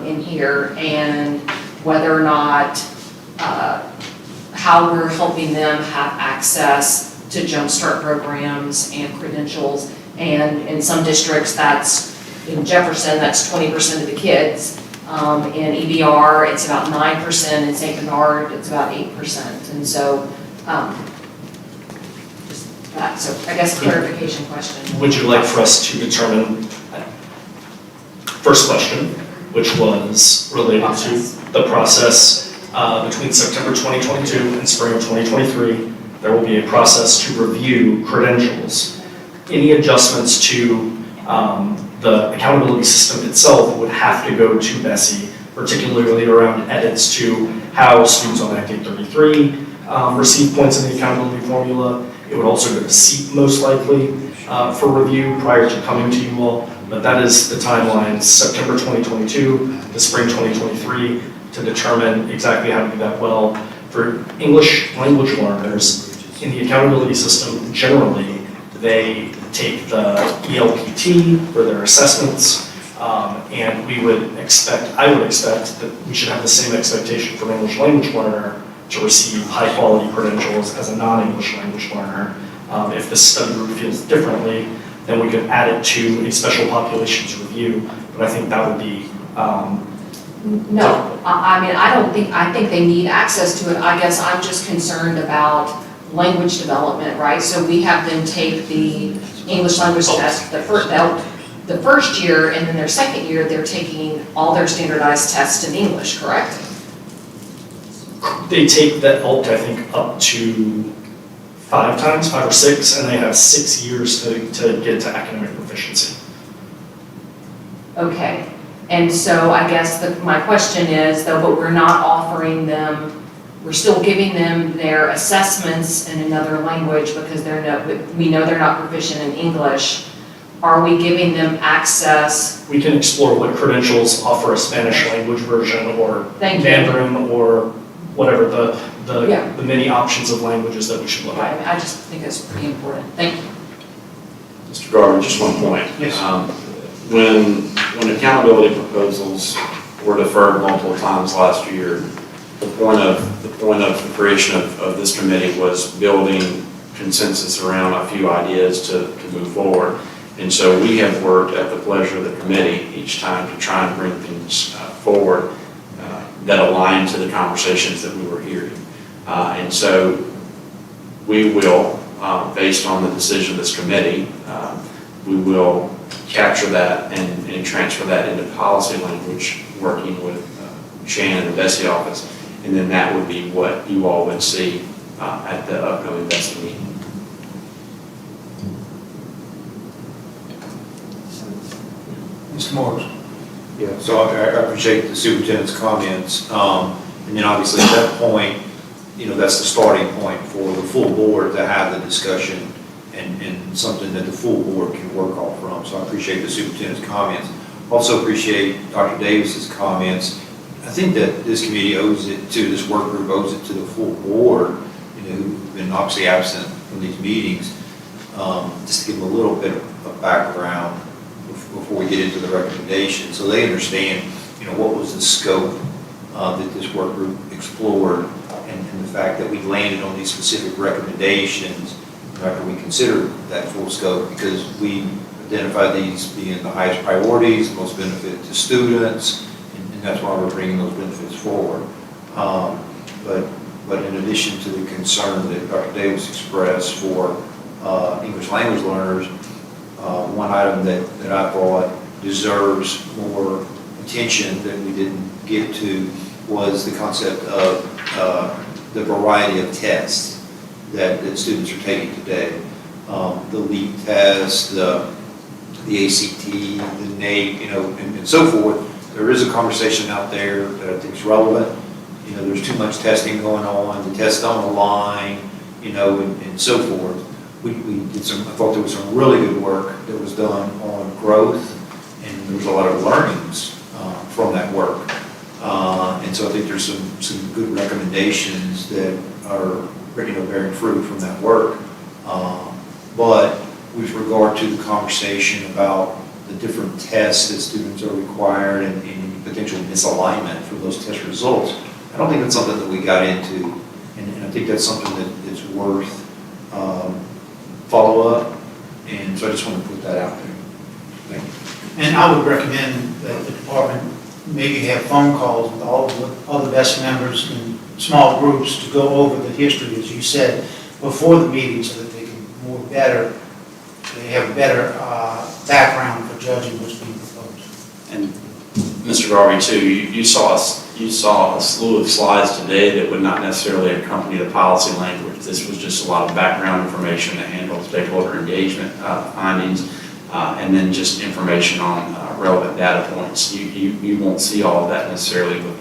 [SPEAKER 6] in here, and whether or not how we're helping them have access to Jumpstart programs and credentials. And in some districts, in Jefferson, that's 20% of the kids. In EBR, it's about 9%. In St. Bernard, it's about 8%. And so, just that. So I guess clarification question.
[SPEAKER 4] Would you like for us to determine, first question, which was related to the process between September 2022 and spring of 2023, there will be a process to review credentials. Any adjustments to the accountability system itself would have to go to BESE, particularly around edits to how students on Act 833 receive points in the accountability formula. It would also go to SEAT most likely for review prior to coming to you all. But that is the timeline, September 2022 to spring 2023, to determine exactly how to do that well. For English language learners, in the accountability system, generally, they take the ELPT for their assessments, and I would expect that we should have the same expectation for an English language learner to receive high-quality credentials as a non-English language learner. If the study group feels differently, then we could add it to a special populations review, but I think that would be
[SPEAKER 6] No, I think they need access to it. I guess I'm just concerned about language development, right? So we have them take the English language test the first year, and then their second year, they're taking all their standardized tests in English, correct?
[SPEAKER 4] They take that ELT, I think, up to 5 or 6, and they have 6 years to get to academic proficiency.
[SPEAKER 6] Okay, And so I guess my question is, though, but we're not offering them, we're still giving them their assessments in another language because we know they're not proficient in English. Are we giving them access?
[SPEAKER 4] We can explore what credentials offer a Spanish language version or
[SPEAKER 6] Thank you.
[SPEAKER 4] Mandarin or whatever
[SPEAKER 6] Yeah.
[SPEAKER 4] the many options of languages that we should look at.
[SPEAKER 6] I just think that's pretty important. Thank you.
[SPEAKER 2] Mr. Garvin, just one point.
[SPEAKER 1] Yes.
[SPEAKER 2] When accountability proposals were deferred multiple times last year, the point of the creation of this committee was building consensus around a few ideas to move forward. And so we have worked at the pleasure of the committee each time to try and bring things forward that align to the conversations that we were hearing. And so we will, based on the decision of this committee, we will capture that and transfer that into policy language, working with Shannon and the BESE office. And then that would be what you all would see at the upcoming BESE meeting.
[SPEAKER 1] Mr. Morris?
[SPEAKER 5] Yeah, so I appreciate the superintendent's comments. And then obviously at that point, that's the starting point for the full board to have the discussion and something that the full board can work off from. So I appreciate the superintendent's comments. Also appreciate Dr. Davis's comments. I think that this committee owes it to, this work group owes it to the full board, who've been obviously absent from these meetings, just to give them a little bit of background before we get into the recommendation, so they understand, what was the scope that this work group explored, and the fact that we landed on these specific recommendations after we considered that full scope, because we identified these being the highest priorities, most benefit to students, and that's why we're bringing those benefits forward. But in addition to the concern that Dr. Davis expressed for English language learners, one item that I thought deserves more attention that we didn't get to was the concept of the variety of tests that students are taking today. The LEAP test, the ACT, the NAEP, and so forth. There is a conversation out there that I think is relevant. There's too much testing going on, the tests don't align, and so forth. We did I thought there was some really good work that was done on growth, and there was a lot of learnings from that work. And so I think there's some good recommendations that are bearing fruit from that work. But with regard to the conversation about the different tests that students are required and potential misalignment for those test results, I don't think that's something that we got into, and I think that's something that's worth follow-up, and so I just want to put that out there. Thank you.
[SPEAKER 1] And I would recommend that the department maybe have phone calls with all of the other BESE members in small groups to go over the history, as you said, before the meeting, so that they have a better background for judging what's being proposed.
[SPEAKER 2] And Mr. Garvey, too, you saw a slew of slides today that would not necessarily accompany the policy language. This was just a lot of background information to handle stakeholder engagement findings, and then just information on relevant data points. You won't see all of that necessarily with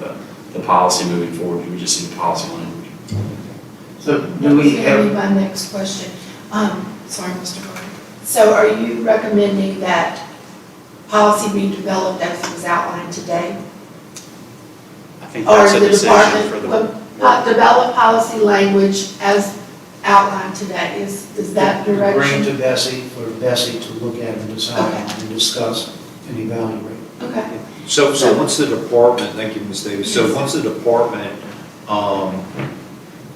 [SPEAKER 2] the policy moving forward. You would just see the policy language.
[SPEAKER 1] So
[SPEAKER 3] That
[SPEAKER 1] do we
[SPEAKER 3] was gonna be
[SPEAKER 1] have,
[SPEAKER 3] my next question. Sorry, Mr. Gordon. So are you recommending that policy be developed as it was outlined today?
[SPEAKER 2] I think
[SPEAKER 3] Or
[SPEAKER 2] that's a
[SPEAKER 3] the
[SPEAKER 2] decision for the
[SPEAKER 3] develop policy language as outlined today? Is that
[SPEAKER 1] bring
[SPEAKER 3] direction?
[SPEAKER 1] to BESE for BESE to look at and decide on and discuss and evaluate?
[SPEAKER 3] Okay.
[SPEAKER 5] So once the department, thank you, Ms. Davis, so once the department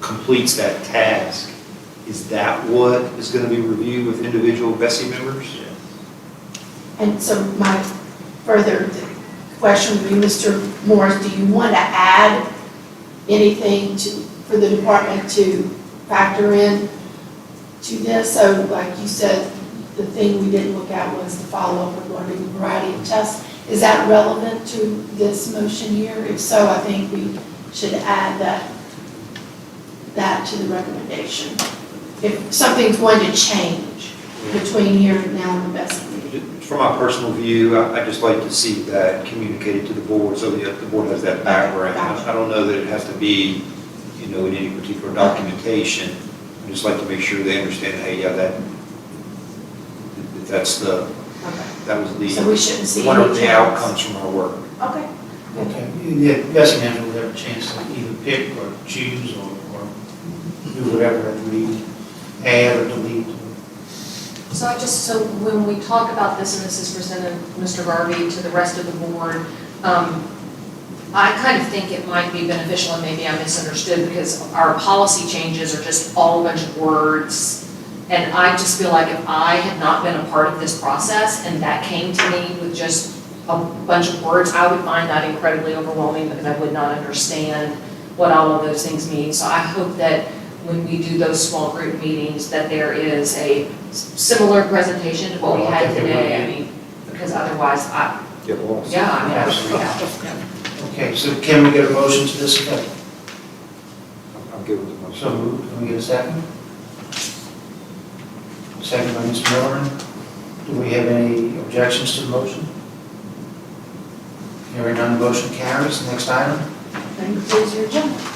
[SPEAKER 5] completes that task, is that what is going to be reviewed with individual BESE members?
[SPEAKER 3] And so my further question would be, Mr. Morris, do you want to add anything for the department to factor in to this? So like you said, the thing we didn't look at was the follow-up regarding the variety of tests. Is that relevant to this motion here? If so, I think we should add that to the recommendation. If something's going to change between here and now and the BESE meeting.
[SPEAKER 5] from my personal view, I'd just like to see that communicated to the board so that the board has that background. I don't know that it has to be, in any particular documentation. I just like to make sure they understand, hey, yeah, that's the,
[SPEAKER 3] Okay.
[SPEAKER 5] that was the.
[SPEAKER 3] So we shouldn't see
[SPEAKER 5] one
[SPEAKER 3] any
[SPEAKER 5] of the
[SPEAKER 3] changes.
[SPEAKER 5] outcomes from our work.
[SPEAKER 3] Okay.
[SPEAKER 1] Okay, yeah, Bessie Andrew will have a chance to either pick or choose or do whatever that we add or delete.
[SPEAKER 6] So when we talk about this, and this is presented, Mr. Garvey, to the rest of the board, I kind of think it might be beneficial, and maybe I misunderstood, because our policy changes are just all a bunch of words. And I just feel like if I had not been a part of this process and that came to me with just a bunch of words, I would find that incredibly overwhelming because I would not understand what all of those things mean. So I hope that when we do those small group meetings, that there is a similar presentation to what we had today. I mean, because otherwise, I would freak out.
[SPEAKER 1] Okay, so can we get a motion to this effect?
[SPEAKER 5] I'm good with the motion.
[SPEAKER 1] So moved. Can we get a second? Second by Mr. Miller. Do we have any objections to the motion? Hearing none, the motion carries. Next item.
[SPEAKER 3] Then close your agenda.